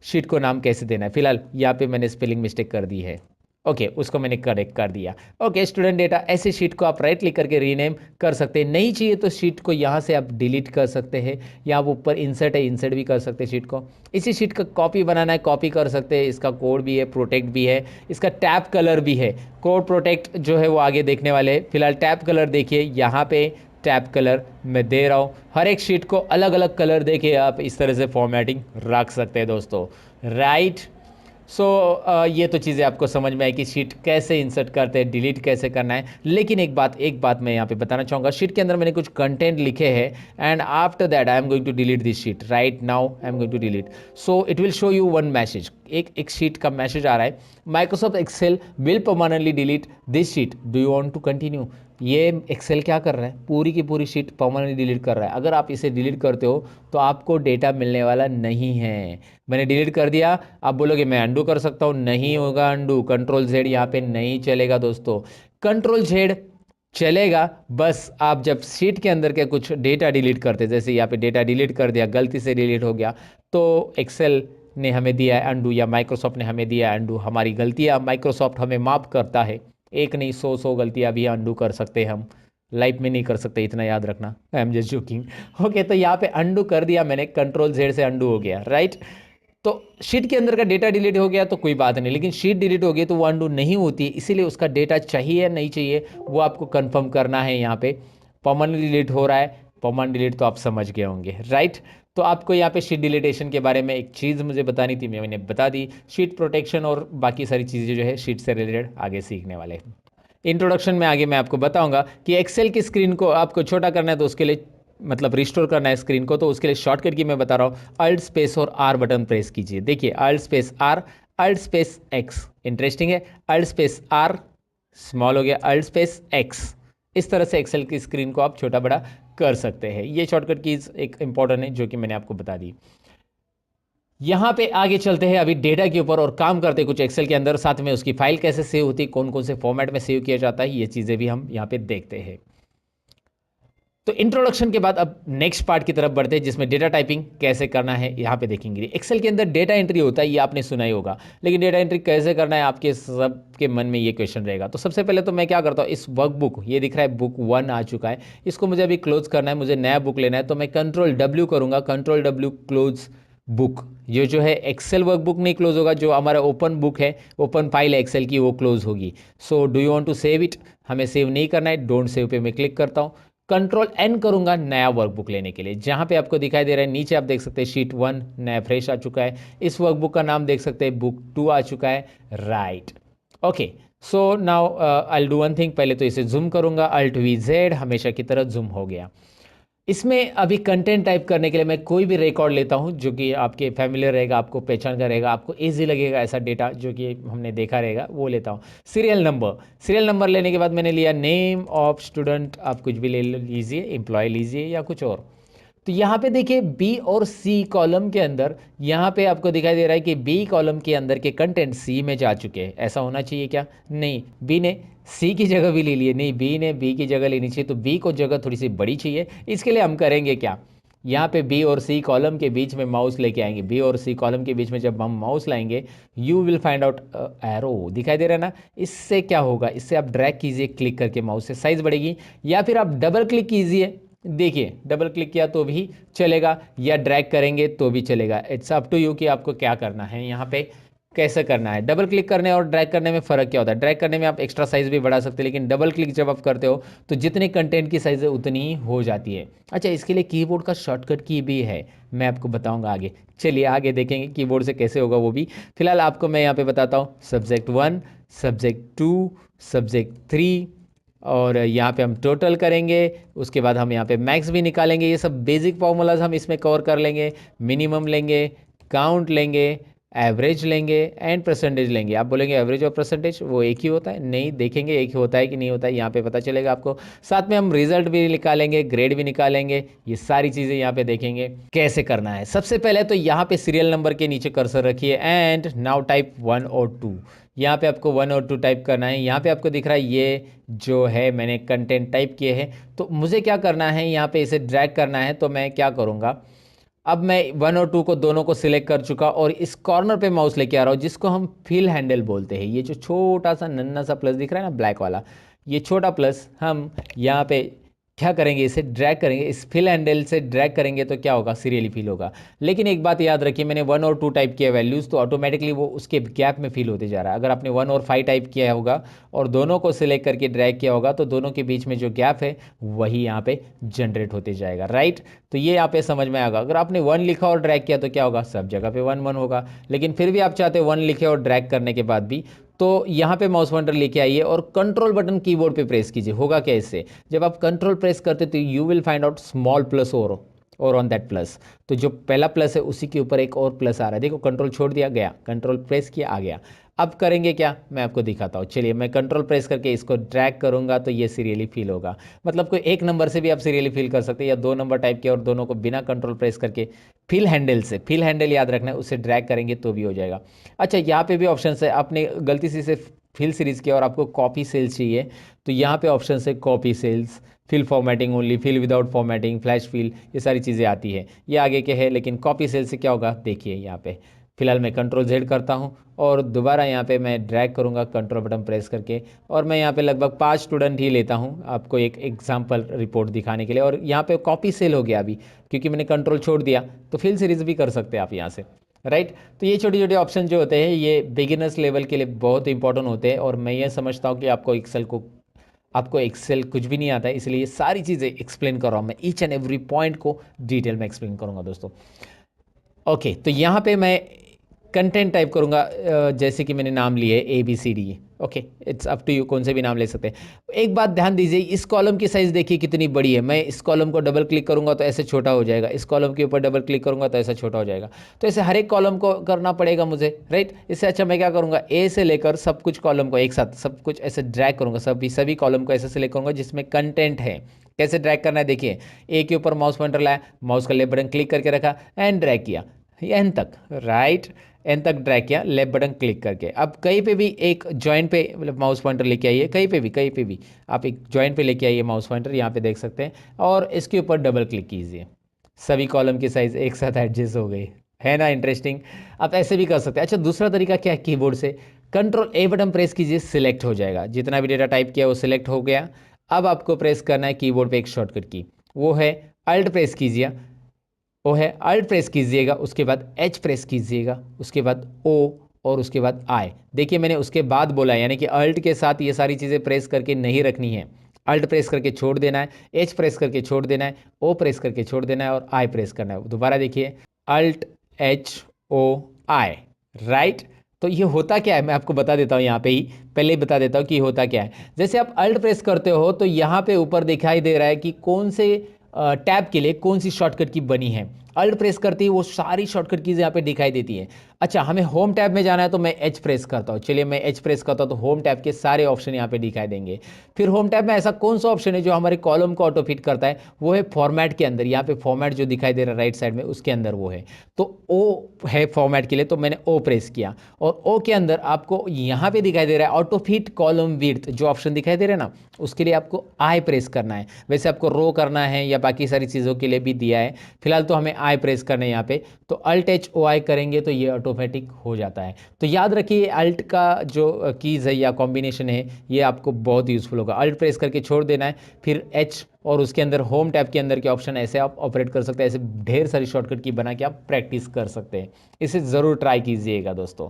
शीट को नाम कैसे देना है। फिलहाल यहाँ पे मैंने स्पेलिंग मिस्टेक कर दी है, ओके उसको मैंने करेक्ट कर दिया। ओके स्टूडेंट डेटा, ऐसे शीट को आप राइट क्लिक करके रीनेम कर सकते हैं। नहीं चाहिए तो शीट को यहाँ से आप डिलीट कर सकते हैं, या आप ऊपर इंसर्ट है इंसर्ट भी कर सकते हैं शीट को। इसी शीट का कॉपी बनाना है कॉपी कर सकते हैं, इसका कोड भी है, प्रोटेक्ट भी है, इसका टैब कलर भी है। कोड प्रोटेक्ट जो है वो आगे देखने वाले हैं। फिलहाल टैब कलर देखिए, यहाँ पे टैब कलर मैं दे रहा हूँ। हर एक शीट को अलग अलग कलर देके आप इस तरह से फॉर्मेटिंग रख सकते हैं दोस्तों, राइट। सो ये तो चीज़ें आपको समझ में आई कि शीट कैसे इंसर्ट करते हैं, डिलीट कैसे करना है। लेकिन एक बात मैं यहाँ पे बताना चाहूँगा, शीट के अंदर मैंने कुछ कंटेंट लिखे हैं and after that I am going to delete this sheet. Right now I am going to delete, so it will show you one message. एक शीट का मैसेज आ रहा है, Microsoft Excel will permanently delete this sheet, do you want to continue. ये Excel क्या कर रहा है, पूरी की पूरी शीट परमानेंटली डिलीट कर रहा है। अगर आप इसे डिलीट करते हो तो आपको डेटा मिलने वाला नहीं है। मैंने डिलीट कर दिया, आप बोलोगे मैं अंडू कर सकता हूँ, नहीं होगा अंडू। कंट्रोल Z यहाँ पे नहीं चलेगा दोस्तों, कंट्रोल Z चलेगा बस आप जब शीट के अंदर के कुछ डेटा डिलीट करते, जैसे यहाँ पे डेटा डिलीट कर दिया, गलती से डिलीट हो गया, तो एक्सेल ने हमें दिया है अंडू या माइक्रोसॉफ्ट ने हमें दिया है अंडू। हमारी गलतियाँ माइक्रोसॉफ्ट हमें माफ़ करता है, एक नहीं 100 गलतियाँ भी अंडू कर सकते हैं हम, लाइफ में नहीं कर सकते, इतना याद रखना। I am just joking. Okay तो यहाँ पे अंडू कर दिया मैंने, कंट्रोल Z से अंडू हो गया, राइट। तो शीट के अंदर का डेटा डिलीट हो गया तो कोई बात नहीं, लेकिन शीट डिलीट हो गई तो वो अंडू नहीं होती, इसीलिए उसका डेटा चाहिए या नहीं चाहिए वो आपको कंफर्म करना है। यहाँ पे परमानेंट डिलीट हो रहा है, परमानेंट डिलीट तो आप समझ गए होंगे, राइट। तो आपको यहाँ पे शीट डिलीटेशन के बारे में एक चीज़ मुझे बतानी थी, मैंने बता दी। शीट प्रोटेक्शन और बाकी सारी चीज़ें जो है शीट से रिलेटेड आगे सीखने वाले हैं। इंट्रोडक्शन में आगे मैं आपको बताऊंगा कि एक्सेल की स्क्रीन को आपको छोटा करना है तो उसके लिए मतलब रिस्टोर करना है स्क्रीन को, तो उसके लिए शॉर्टकट की मैं बता रहा हूँ, अल्ट स्पेस और R बटन प्रेस कीजिए। देखिए alt space R, alt space X, interesting है, अल्ट स्पेस R स्मॉल हो गया, अल्ट स्पेस X। इस तरह से एक्सेल की स्क्रीन को आप छोटा बड़ा कर सकते हैं। ये शॉर्टकट कीज एक इंपॉर्टेंट है जो कि मैंने आपको बता दी। यहाँ पे आगे चलते हैं अभी डेटा के ऊपर और काम करते हैं कुछ एक्सेल के अंदर, साथ में उसकी फाइल कैसे सेव होती है, कौन कौन से फॉर्मेट में सेव किया जाता है, ये चीज़ें भी हम यहाँ पे देखते हैं। तो इंट्रोडक्शन के बाद अब नेक्स्ट पार्ट की तरफ बढ़ते हैं जिसमें डेटा टाइपिंग कैसे करना है यहाँ पे देखेंगे। एक्सेल के अंदर डेटा एंट्री होता है, ये आपने सुना ही होगा, लेकिन डेटा एंट्री कैसे करना है आपके सबके मन में ये क्वेश्चन रहेगा। तो सबसे पहले तो मैं क्या करता हूँ, इस वर्कबुक, ये दिख रहा है बुक 1 आ चुका है, इसको मुझे अभी क्लोज करना है, मुझे नया बुक लेना है, तो मैं कंट्रोल W करूँगा, कंट्रोल W क्लोज बुक। ये जो है एक्सेल वर्कबुक नहीं क्लोज होगा, जो हमारा ओपन बुक है, ओपन फाइल है एक्सेल की, वो क्लोज होगी। So do you want to save it, हमें सेव नहीं करना है, डोंट सेव पे मैं क्लिक करता हूँ। कंट्रोल N करूंगा नया वर्कबुक लेने के लिए, जहां पे आपको दिखाई दे रहा है नीचे आप देख सकते हैं शीट 1 नया फ्रेश आ चुका है, इस वर्कबुक का नाम देख सकते हैं बुक 2 आ चुका है, right. Okay so now I will do one thing, पहले तो इसे जूम करूंगा, अल्ट V Z, हमेशा की तरह जूम हो गया। इसमें अभी कंटेंट टाइप करने के लिए मैं कोई भी रिकॉर्ड लेता हूं जो कि आपके फैमिलियर रहेगा, आपको पहचान का रहेगा, आपको इजी लगेगा, ऐसा डेटा जो कि हमने देखा रहेगा वो लेता हूं। सीरियल नंबर लेने के बाद मैंने लिया नेम ऑफ स्टूडेंट, आप कुछ भी ले लीजिए, एम्प्लॉय लीजिए या कुछ और। तो यहाँ पे देखिए बी और सी कॉलम के अंदर, यहाँ पे आपको दिखाई दे रहा है कि बी कॉलम के अंदर के कंटेंट सी में जा चुके हैं। ऐसा होना चाहिए क्या? नहीं, बी ने सी की जगह भी ले लिए, नहीं बी ने बी की जगह लेनी चाहिए, तो बी को जगह थोड़ी सी बड़ी चाहिए। इसके लिए हम करेंगे क्या, यहाँ पे बी और सी कॉलम के बीच में माउस लेके आएंगे, बी और सी कॉलम के बीच में जब हम माउस लाएंगे you will find out arrow, दिखाई दे रहा है ना। इससे क्या होगा, इससे आप ड्रैग कीजिए क्लिक करके, माउस से साइज बढ़ेगी, या फिर आप डबल क्लिक कीजिए, देखिए डबल क्लिक किया तो भी चलेगा, या ड्रैग करेंगे तो भी चलेगा, इट्स अप टू यू कि आपको क्या करना है। यहाँ पे कैसे करना है। डबल क्लिक करने और ड्रैग करने में फ़र्क क्या होता है? ड्रैग करने में आप एक्स्ट्रा साइज़ भी बढ़ा सकते हैं, लेकिन डबल क्लिक जब आप करते हो तो जितने कंटेंट की साइज़ है उतनी ही हो जाती है। अच्छा, इसके लिए कीबोर्ड का शॉर्टकट की भी है, मैं आपको बताऊंगा आगे। चलिए आगे देखेंगे कीबोर्ड से कैसे होगा वो भी। फिलहाल आपको मैं यहाँ पे बताता हूँ सब्जेक्ट 1, सब्जेक्ट 2, सब्जेक्ट 3, और यहाँ पे हम टोटल करेंगे। उसके बाद हम यहाँ पे मैक्स भी निकालेंगे। ये सब बेसिक फार्मूलाज हम इसमें कवर कर लेंगे। मिनिमम लेंगे, काउंट लेंगे, एवरेज लेंगे एंड परसेंटेज लेंगे। आप बोलेंगे एवरेज और परसेंटेज वो एक ही होता है? नहीं, देखेंगे एक ही होता है कि नहीं होता है, यहाँ पे पता चलेगा आपको। साथ में हम रिजल्ट भी निकालेंगे, ग्रेड भी निकालेंगे। ये सारी चीज़ें यहाँ पे देखेंगे कैसे करना है। सबसे पहले तो यहाँ पे सीरियल नंबर के नीचे कर्सर रखिए एंड नाउ टाइप 1 और 2। यहाँ पे आपको 1 और 2 टाइप करना है। यहाँ पे आपको दिख रहा है ये जो है मैंने कंटेंट टाइप किए हैं। तो मुझे क्या करना है, यहाँ पे इसे ड्रैग करना है। तो मैं क्या करूँगा, अब मैं 1 और 2 को दोनों को सिलेक्ट कर चुका और इस कॉर्नर पे माउस लेके आ रहा हूँ, जिसको हम फिल हैंडल बोलते हैं। ये जो छोटा सा नन्ना सा प्लस दिख रहा है ना, ब्लैक वाला, ये छोटा प्लस हम यहाँ पे क्या करेंगे, इसे ड्रैग करेंगे। इस फिल हैंडल से ड्रैग करेंगे तो क्या होगा, सीरियली फिल होगा। लेकिन एक बात याद रखिए, मैंने 1 और 2 टाइप किया वैल्यूज़, तो ऑटोमेटिकली वो उसके गैप में फिल होते जा रहा है। अगर आपने 1 और 5 टाइप किया होगा और दोनों को सिलेक्ट करके ड्रैग किया होगा तो दोनों के बीच में जो गैप है वही यहाँ पे जनरेट होते जाएगा, राइट। तो ये यहाँ पे समझ में आएगा। अगर आपने 1 लिखा और ड्रैग किया तो क्या होगा, सब जगह पे 1 1 होगा। लेकिन फिर भी आप चाहते 1 लिखे और ड्रैग करने के बाद भी, तो यहाँ पे माउस पॉइंटर लेके आइए और कंट्रोल बटन कीबोर्ड पे प्रेस कीजिए। होगा क्या इससे, जब आप कंट्रोल प्रेस करते तो you will find out small plus और ऑन दैट प्लस। तो जो पहला प्लस है उसी के ऊपर एक और प्लस आ रहा है। देखो कंट्रोल छोड़ दिया, गया, कंट्रोल प्रेस किया, आ गया। अब करेंगे क्या, मैं आपको दिखाता हूँ। चलिए मैं कंट्रोल प्रेस करके इसको ड्रैग करूँगा तो ये सीरियली फिल होगा। मतलब कोई एक नंबर से भी आप सीरियली फिल कर सकते हैं, या 2 नंबर टाइप किया और दोनों को बिना कंट्रोल प्रेस करके फिल हैंडल से, फिल हैंडल याद रखना है, उससे ड्रैग करेंगे तो भी हो जाएगा। अच्छा, यहाँ पे भी ऑप्शन है। आपने गलती से इसे फिल सीरीज किया और आपको कॉपी सेल्स चाहिए, तो यहाँ पे ऑप्शन है copy cells, fill formatting only, fill without formatting, flash fill, ये सारी चीज़ें आती है। ये आगे के है, लेकिन कॉपी सेल से क्या होगा देखिए यहाँ पे। फिलहाल मैं कंट्रोल जेड करता हूँ और दोबारा यहाँ पे मैं ड्रैग करूँगा कंट्रोल बटन प्रेस करके, और मैं यहाँ पे लगभग 5 स्टूडेंट ही लेता हूँ आपको एक एग्जाम्पल रिपोर्ट दिखाने के लिए। और यहाँ पे कॉपी सेल हो गया अभी, क्योंकि मैंने कंट्रोल छोड़ दिया। तो फिल सीरीज भी कर सकते हैं आप यहाँ से, राइट। तो ये छोटे छोटे ऑप्शन जो होते हैं ये बिगिनर्स लेवल के लिए बहुत इंपॉर्टेंट होते हैं। और मैं ये समझता हूँ कि आपको एक्सेल कुछ भी नहीं आता है, इसलिए ये सारी चीज़ें एक्सप्लेन कर रहा हूँ मैं। ईच एंड एवरी पॉइंट को डिटेल में एक्सप्लेन करूँगा दोस्तों। ओके, तो यहाँ पे मैं कंटेंट टाइप करूँगा, जैसे कि मैंने नाम लिए ABCD। Okay, it's up to you, कौन से भी नाम ले सकते हैं। एक बात ध्यान दीजिए, इस कॉलम की साइज़ देखिए कितनी बड़ी है। मैं इस कॉलम को डबल क्लिक करूँगा तो ऐसे छोटा हो जाएगा, इस कॉलम के ऊपर डबल क्लिक करूँगा तो ऐसा छोटा हो जाएगा। तो ऐसे हर एक कॉलम को करना पड़ेगा मुझे, राइट। इससे अच्छा मैं क्या करूँगा, ए से लेकर सब कुछ कॉलम को एक साथ सब कुछ ऐसे ड्रैग करूँगा, सभी कॉलम को ऐसे सेलेक्ट करूँगा जिसमें कंटेंट है। कैसे ड्रैग करना है देखिए, ए के ऊपर माउस पॉइंटर लाया, माउस का लेफ्ट बटन क्लिक करके रखा एंड ड्रैग किया एन तक, राइट, एन तक ड्रैग किया लेफ्ट बटन क्लिक करके। अब कहीं पे भी एक जॉइंट पे मतलब माउस पॉइंटर लेके आइए, कहीं पे भी आप एक जॉइंट पे लेके आइए माउस पॉइंटर, यहाँ पे देख सकते हैं, और इसके ऊपर डबल क्लिक कीजिए। सभी कॉलम की साइज़ एक साथ एडजस्ट हो गई, है ना इंटरेस्टिंग। आप ऐसे भी कर सकते हैं। अच्छा, दूसरा तरीका क्या है, कीबोर्ड से कंट्रोल A बटन प्रेस कीजिए, सिलेक्ट हो जाएगा। जितना भी डेटा टाइप किया वो सिलेक्ट हो गया। अब आपको प्रेस करना है कीबोर्ड पे एक शॉर्टकट की, वो है अल्ट प्रेस कीजिए, वो है अल्ट प्रेस कीजिएगा, उसके बाद H प्रेस कीजिएगा, उसके बाद O, और उसके बाद I। देखिए मैंने उसके बाद बोला, यानी कि अल्ट के साथ ये सारी चीज़ें प्रेस करके नहीं रखनी है। अल्ट प्रेस करके छोड़ देना है, H प्रेस करके छोड़ देना है, O प्रेस करके छोड़ देना है और I प्रेस करना है। दोबारा देखिए, अल्ट HOI, राइट। तो ये होता क्या है मैं आपको बता देता हूँ, यहाँ पे ही पहले ही बता देता हूँ कि ये होता क्या है। जैसे आप अल्ट प्रेस करते हो तो यहाँ पे ऊपर दिखाई दे रहा है कि कौन से टैब के लिए कौन सी शॉर्टकट की बनी है। अल्ट प्रेस करते ही वो सारी शॉर्टकट कीज़ यहाँ पे दिखाई देती है। अच्छा, हमें होम टैब में जाना है तो मैं H प्रेस करता हूँ। चलिए मैं H प्रेस करता हूँ तो होम टैब के सारे ऑप्शन यहाँ पे दिखाई देंगे। फिर होम टैब में ऐसा कौन सा ऑप्शन है जो हमारे कॉलम को ऑटो फिट करता है, वो है फॉर्मेट के अंदर। यहाँ पे फॉर्मेट जो दिखाई दे रहा है राइट साइड में, उसके अंदर वो है। तो O है फॉर्मेट के लिए, तो मैंने O प्रेस किया, और O के अंदर आपको यहाँ पे दिखाई दे रहा है ऑटो फिट कॉलम विड्थ, जो ऑप्शन दिखाई दे रहा है ना, उसके लिए आपको I प्रेस करना है। वैसे आपको रो करना है या बाकी सारी चीज़ों के लिए भी दिया है, फिलहाल तो हमें I प्रेस करना है यहाँ पे। तो अल्ट HOI करेंगे तो ये ऑटोमेटिक हो जाता है। तो याद रखिए अल्ट का जो कीज़ है या कॉम्बिनेशन है ये आपको बहुत यूज़फुल होगा। अल्ट प्रेस करके छोड़ देना है, फिर H, और उसके अंदर होम टैब के अंदर के ऑप्शन, ऐसे आप ऑपरेट कर सकते हैं। ऐसे ढेर सारी शॉर्टकट की बना के आप प्रैक्टिस कर सकते हैं। इसे ज़रूर ट्राई कीजिएगा दोस्तों।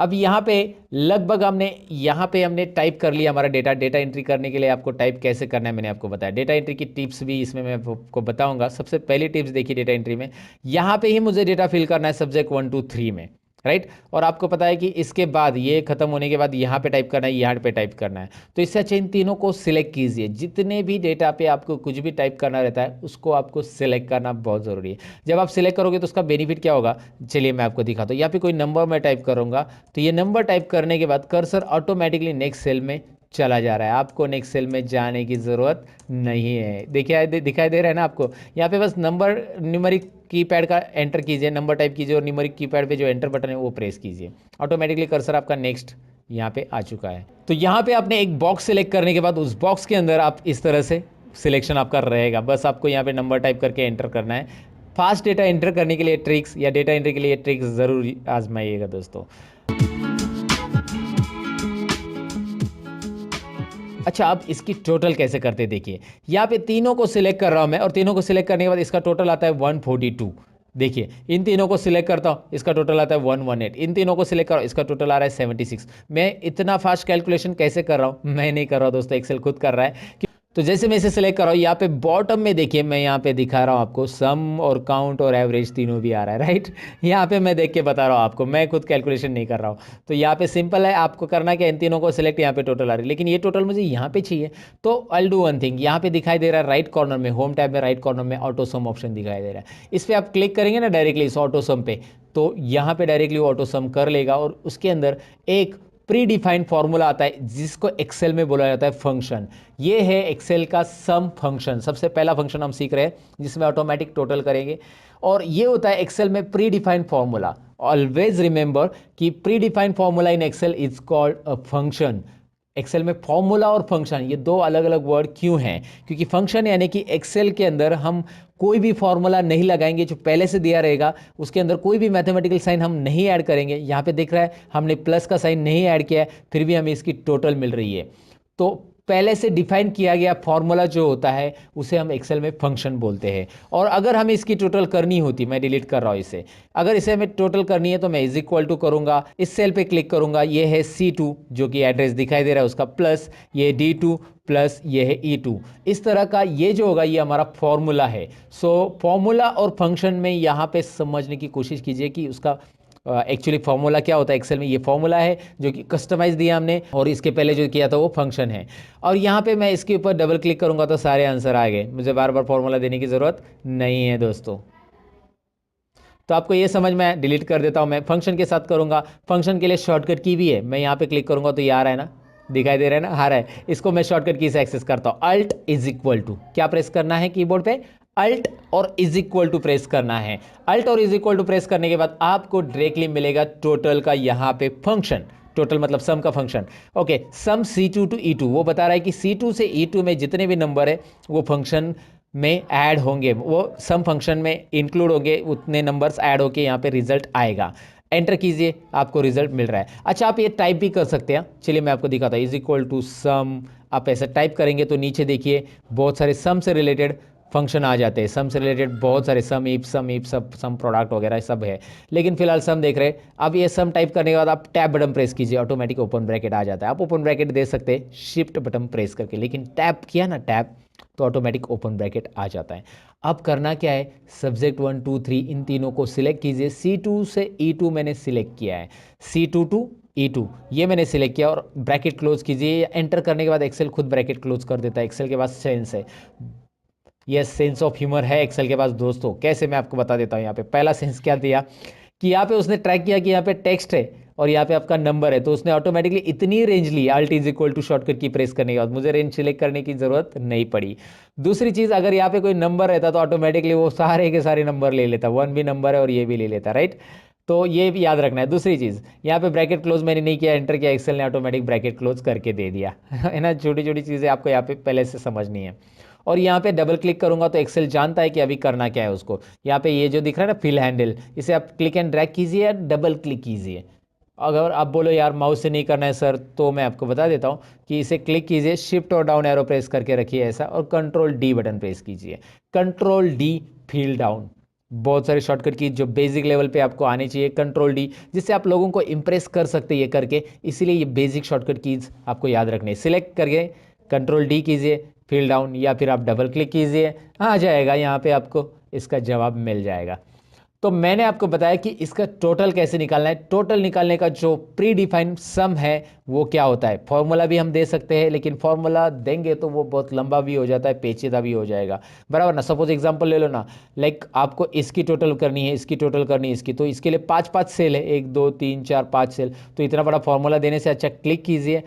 अब यहाँ पे लगभग हमने टाइप कर लिया हमारा डेटा एंट्री करने के लिए आपको टाइप कैसे करना है मैंने आपको बताया। डेटा एंट्री की टिप्स भी इसमें मैं आपको बताऊंगा। सबसे पहली टिप्स देखिए डेटा एंट्री में, यहाँ पे ही मुझे डेटा फिल करना है सब्जेक्ट 1 2 3 में, राइट। और आपको पता है कि इसके बाद ये खत्म होने के बाद यहाँ पे टाइप करना है, यहाँ पे टाइप करना है। तो इससे अच्छा इन तीनों को सिलेक्ट कीजिए। जितने भी डेटा पे आपको कुछ भी टाइप करना रहता है उसको आपको सिलेक्ट करना बहुत ज़रूरी है। जब आप सिलेक्ट करोगे तो उसका बेनिफिट क्या होगा, चलिए मैं आपको दिखाता हूँ। यहाँ पे कोई नंबर मैं टाइप करूँगा तो ये नंबर टाइप करने के बाद कर्सर ऑटोमेटिकली नेक्स्ट सेल में चला जा रहा है। आपको नेक्स्ट सेल में जाने की ज़रूरत नहीं है। देखिए दिखाई दे रहा है ना आपको, यहाँ पे बस नंबर न्यूमेरिक कीपैड का एंटर कीजिए, नंबर टाइप कीजिए और न्यूमेरिक कीपैड पे जो एंटर बटन है वो प्रेस कीजिए। ऑटोमेटिकली कर्सर आपका नेक्स्ट यहाँ पे आ चुका है। तो यहाँ पे आपने एक बॉक्स सेलेक्ट करने के बाद उस बॉक्स के अंदर आप इस तरह से सिलेक्शन आपका रहेगा। बस आपको यहाँ पे नंबर टाइप करके एंटर करना है। फास्ट डेटा एंटर करने के लिए ट्रिक्स या डेटा एंट्री के लिए ट्रिक्स ज़रूर आजमाइएगा दोस्तों। अच्छा, अब इसकी टोटल कैसे करते देखिए। यहाँ पे तीनों को सिलेक्ट कर रहा हूँ मैं और तीनों को सिलेक्ट करने के बाद इसका टोटल आता है 142। देखिए इन तीनों को सिलेक्ट करता हूँ, इसका टोटल आता है 118। इन तीनों को सिलेक्ट करो, इसका टोटल आ रहा है 76। मैं इतना फास्ट कैलकुलेशन कैसे कर रहा हूँ, मैं नहीं कर रहा हूँ दोस्तों, एक्सेल खुद कर रहा है। तो जैसे मैं इसे सिलेक्ट कर रहा हूँ, यहाँ पे बॉटम में देखिए मैं यहाँ पे दिखा रहा हूँ आपको सम और काउंट और एवरेज तीनों भी आ रहा है, राइट। यहाँ पे मैं देख के बता रहा हूँ आपको, मैं खुद कैलकुलेशन नहीं कर रहा हूँ। तो यहाँ पे सिंपल है, आपको करना क्या, इन तीनों को सिलेक्ट, यहाँ पे टोटल आ रही है, लेकिन ये टोटल मुझे यहाँ पे चाहिए। तो आई डू वन थिंग, यहाँ पे दिखाई दे रहा है राइट कॉर्नर में, होम टैब में राइट कॉर्नर में ऑटो सम ऑप्शन दिखाई दे रहा है। इस पर आप क्लिक करेंगे ना डायरेक्टली इस ऑटो सम पे, तो यहाँ पे डायरेक्टली ऑटो सम कर लेगा और उसके अंदर एक प्री डिफाइंड फॉर्मूला आता है जिसको एक्सेल में बोला जाता है फंक्शन। ये है एक्सेल का सम फंक्शन। सबसे पहला फंक्शन हम सीख रहे हैं जिसमें ऑटोमेटिक टोटल करेंगे, और ये होता है एक्सेल में predefined formula. Always remember कि predefined formula in Excel is called a function. Excel में फॉर्मूला और फंक्शन ये दो अलग अलग वर्ड क्यों हैं, क्योंकि फंक्शन यानी कि एक्सेल के अंदर हम कोई भी फॉर्मूला नहीं लगाएंगे, जो पहले से दिया रहेगा उसके अंदर कोई भी मैथमेटिकल साइन हम नहीं ऐड करेंगे। यहाँ पे दिख रहा है हमने प्लस का साइन नहीं ऐड किया है, फिर भी हमें इसकी टोटल मिल रही है। तो पहले से डिफाइन किया गया फॉर्मूला जो होता है उसे हम एक्सेल में फंक्शन बोलते हैं। और अगर हमें इसकी टोटल करनी होती, मैं डिलीट कर रहा हूँ इसे, अगर इसे हमें टोटल करनी है तो मैं इज इक्वल टू करूँगा, इस सेल पे क्लिक करूँगा, ये है C2 जो कि एड्रेस दिखाई दे रहा है उसका, प्लस ये D2 प्लस ये है E2। इस तरह का ये जो होगा ये हमारा फॉर्मूला है। सो फॉर्मूला और फंक्शन में यहाँ पे समझने की कोशिश कीजिए कि उसका एक्चुअली फॉर्मूला क्या होता है। एक्सेल में ये फॉर्मूला है जो कि कस्टमाइज दिया हमने, और इसके पहले जो किया था वो फंक्शन है। और यहाँ पे मैं इसके ऊपर डबल क्लिक करूँगा तो सारे आंसर आ गए, मुझे बार बार फॉर्मूला देने की ज़रूरत नहीं है दोस्तों। तो आपको ये समझ में, डिलीट कर देता हूँ मैं, फंक्शन के साथ करूँगा। फंक्शन के लिए शॉर्टकट की भी है, मैं यहाँ पे क्लिक करूँगा तो ये आ रहा है ना, दिखाई दे रहा है ना, आ रहा है। इसको मैं शॉर्टकट की से एक्सेस करता हूँ। अल्ट इज इक्वल टू क्या प्रेस करना है कीबोर्ड पे, अल्ट और इज इक्वल टू प्रेस करना है। अल्ट और इज इक्वल टू प्रेस करने के बाद आपको डायरेक्टली मिलेगा टोटल का यहाँ पे फंक्शन। टोटल मतलब सम का function. Okay, some C2 to E2, वो बता रहा है कि C2 से E2 में जितने भी नंबर है वो फंक्शन में ऐड होंगे, वो सम फंक्शन में इंक्लूड होंगे, उतने नंबर्स ऐड होके यहाँ पे रिजल्ट आएगा। एंटर कीजिए, आपको रिजल्ट मिल रहा है। अच्छा, आप ये टाइप भी कर सकते हैं, चलिए मैं आपको दिखाता हूँ। इज इक्वल टू सम, आप ऐसा टाइप करेंगे तो नीचे देखिए बहुत सारे सम से रिलेटेड फंक्शन आ जाते हैं। सम से रिलेटेड बहुत सारे सम इफ सब सम प्रोडक्ट वगैरह सब है, लेकिन फिलहाल सम देख रहे हैं। अब ये सम टाइप करने के बाद आप टैब बटन प्रेस कीजिए, ऑटोमेटिक ओपन ब्रैकेट आ जाता है। आप ओपन ब्रैकेट दे सकते हैं शिफ्ट बटन प्रेस करके, लेकिन टैप किया ना टैप तो ऑटोमेटिक ओपन ब्रैकेट आ जाता है। अब करना क्या है, सब्जेक्ट 1 2 3 इन तीनों को सिलेक्ट कीजिए। C2 से E2 मैंने सिलेक्ट किया है, C2 टू E2 ये मैंने सिलेक्ट किया, और ब्रैकेट क्लोज कीजिए। एंटर करने के बाद एक्सेल खुद ब्रैकेट क्लोज कर देता है। एक्सेल के पास सेंस है, यस सेंस ऑफ ह्यूमर है एक्सेल के पास दोस्तों। कैसे, मैं आपको बता देता हूँ। यहाँ पे पहला सेंस क्या दिया कि यहाँ पे उसने ट्रैक किया कि यहाँ पे टेक्स्ट है और यहाँ पे आपका नंबर है, तो उसने ऑटोमेटिकली इतनी रेंज ली। Alt is equal to shortcut की प्रेस करने के बाद मुझे रेंज सिलेक्ट करने की जरूरत नहीं पड़ी। दूसरी चीज़, अगर यहाँ पे कोई नंबर रहता तो ऑटोमेटिकली वो सारे के सारे नंबर ले लेता, 1 भी नंबर है और ये भी ले लेता, राइट। तो ये भी याद रखना है। दूसरी चीज़, यहाँ पे ब्रैकेट क्लोज मैंने नहीं किया, एंटर किया, एक्सेल ने ऑटोमेटिक ब्रैकेट क्लोज करके दे दिया है ना। छोटी छोटी चीज़ें आपको यहाँ पे पहले से समझनी है। और यहाँ पे डबल क्लिक करूंगा तो एक्सेल जानता है कि अभी करना क्या है उसको। यहाँ पे ये जो दिख रहा है ना फिल हैंडल, इसे आप क्लिक एंड ड्रैग कीजिए या डबल क्लिक कीजिए। अगर आप बोलो यार माउस से नहीं करना है सर, तो मैं आपको बता देता हूँ कि इसे क्लिक कीजिए, शिफ्ट और डाउन एरो प्रेस करके रखिए ऐसा, और कंट्रोल D बटन प्रेस कीजिए। कंट्रोल D फील डाउन, बहुत सारे शॉर्टकट की जो बेसिक लेवल पे आपको आनी चाहिए, कंट्रोल डी, जिससे आप लोगों को इंप्रेस कर सकते हैं ये करके, इसीलिए ये बेसिक शॉर्टकट कीज आपको याद रखने। सिलेक्ट करके कंट्रोल डी कीजिए, फिल डाउन, या फिर आप डबल क्लिक कीजिए, आ जाएगा यहाँ पे आपको इसका जवाब मिल जाएगा। तो मैंने आपको बताया कि इसका टोटल कैसे निकालना है। टोटल निकालने का जो प्री डिफाइंड सम है वो क्या होता है, फॉर्मूला भी हम दे सकते हैं, लेकिन फॉर्मूला देंगे तो वो बहुत लंबा भी हो जाता है, पेचीदा भी हो जाएगा, बराबर ना। सपोज एग्जांपल ले लो ना, लाइक आपको इसकी टोटल करनी है, इसकी टोटल करनी है, इसकी, तो इसके लिए 5 सेल है, 1 2 3 4 5 सेल, तो इतना बड़ा फॉर्मूला देने से अच्छा क्लिक कीजिए,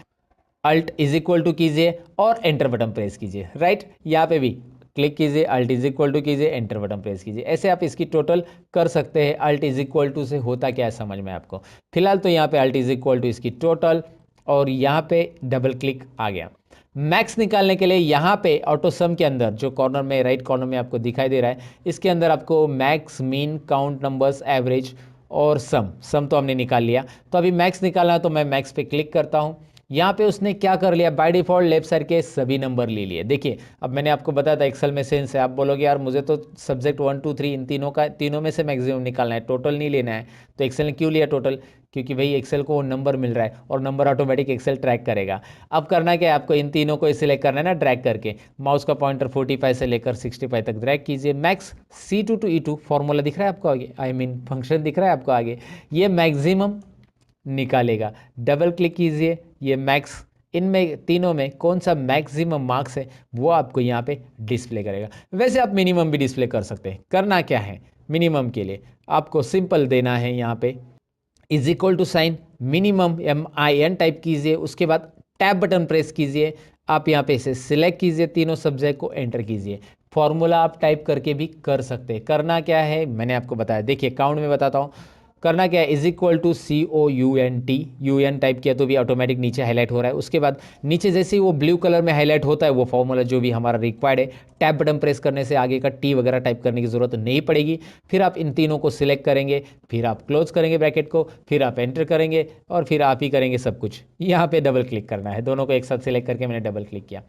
अल्ट इज इक्वल टू कीजिए और एंटर बटन प्रेस कीजिए, राइट। यहाँ पे भी क्लिक कीजिए, अल्ट इज इक्वल टू कीजिए, एंटर बटन प्रेस कीजिए, ऐसे आप इसकी टोटल कर सकते हैं। अल्ट इज इक्वल टू से होता क्या है समझ में आपको। फिलहाल तो यहाँ पे अल्ट इज इक्वल टू इसकी टोटल, और यहाँ पे डबल क्लिक आ गया। मैक्स निकालने के लिए यहाँ पे ऑटो सम के अंदर जो कॉर्नर में, राइट कॉर्नर में आपको दिखाई दे रहा है, इसके अंदर आपको max, mean, count numbers, average और सम तो हमने निकाल लिया। तो अभी मैक्स निकालना है, तो मैं मैक्स पे क्लिक करता हूँ। यहाँ पे उसने क्या कर लिया, बाय डिफॉल्ट लेफ्ट साइड के सभी नंबर ले लिए। देखिए अब मैंने आपको बताया था एक्सेल में सेंस है, आप बोलोगे यार मुझे तो सब्जेक्ट 1 2 3 इन तीनों में से मैक्सिमम निकालना है, टोटल नहीं लेना है। तो एक्सेल ने क्यों लिया टोटल, क्योंकि भाई एक्सेल को नंबर मिल रहा है और नंबर ऑटोमेटिक एक्सेल ट्रैक करेगा। अब करना क्या है, आपको इन तीनों को सिलेक्ट करना है ना, ड्रैग करके माउस का पॉइंटर 45 से लेकर 65 तक ड्रैग कीजिए। Max C2 to E2 formula दिख रहा है आपको आगे, आई मीन फंक्शन दिख रहा है आपको आगे, ये मैक्सिमम निकालेगा। डबल क्लिक कीजिए, ये मैक्स, इनमें तीनों में कौन सा मैक्सिमम मार्क्स है वो आपको यहाँ पे डिस्प्ले करेगा। वैसे आप मिनिमम भी डिस्प्ले कर सकते हैं। करना क्या है, मिनिमम के लिए आपको सिंपल देना है, यहाँ पे is equal to sign minimum MIN type कीजिए, उसके बाद टैब बटन प्रेस कीजिए, आप यहाँ पे इसे सिलेक्ट कीजिए, तीनों सब्जेक्ट को एंटर कीजिए। फॉर्मूला आप टाइप करके भी कर सकते हैं। करना क्या है मैंने आपको बताया, देखिए काउंट में बताता हूँ। करना क्या है, is equal to COUNT, UN type किया तो भी ऑटोमेटिक नीचे हाईलाइट हो रहा है। उसके बाद नीचे जैसे ही वो ब्लू कलर में हाईलाइट होता है वो फॉर्मूला जो भी हमारा रिक्वायर्ड है, टैब बटन प्रेस करने से आगे का T वगैरह टाइप करने की जरूरत नहीं पड़ेगी। फिर आप इन तीनों को सिलेक्ट करेंगे, फिर आप क्लोज करेंगे ब्रैकेट को, फिर आप एंटर करेंगे और फिर आप ही करेंगे सब कुछ। यहाँ पे डबल क्लिक करना है, दोनों को एक साथ सिलेक्ट करके मैंने डबल क्लिक किया।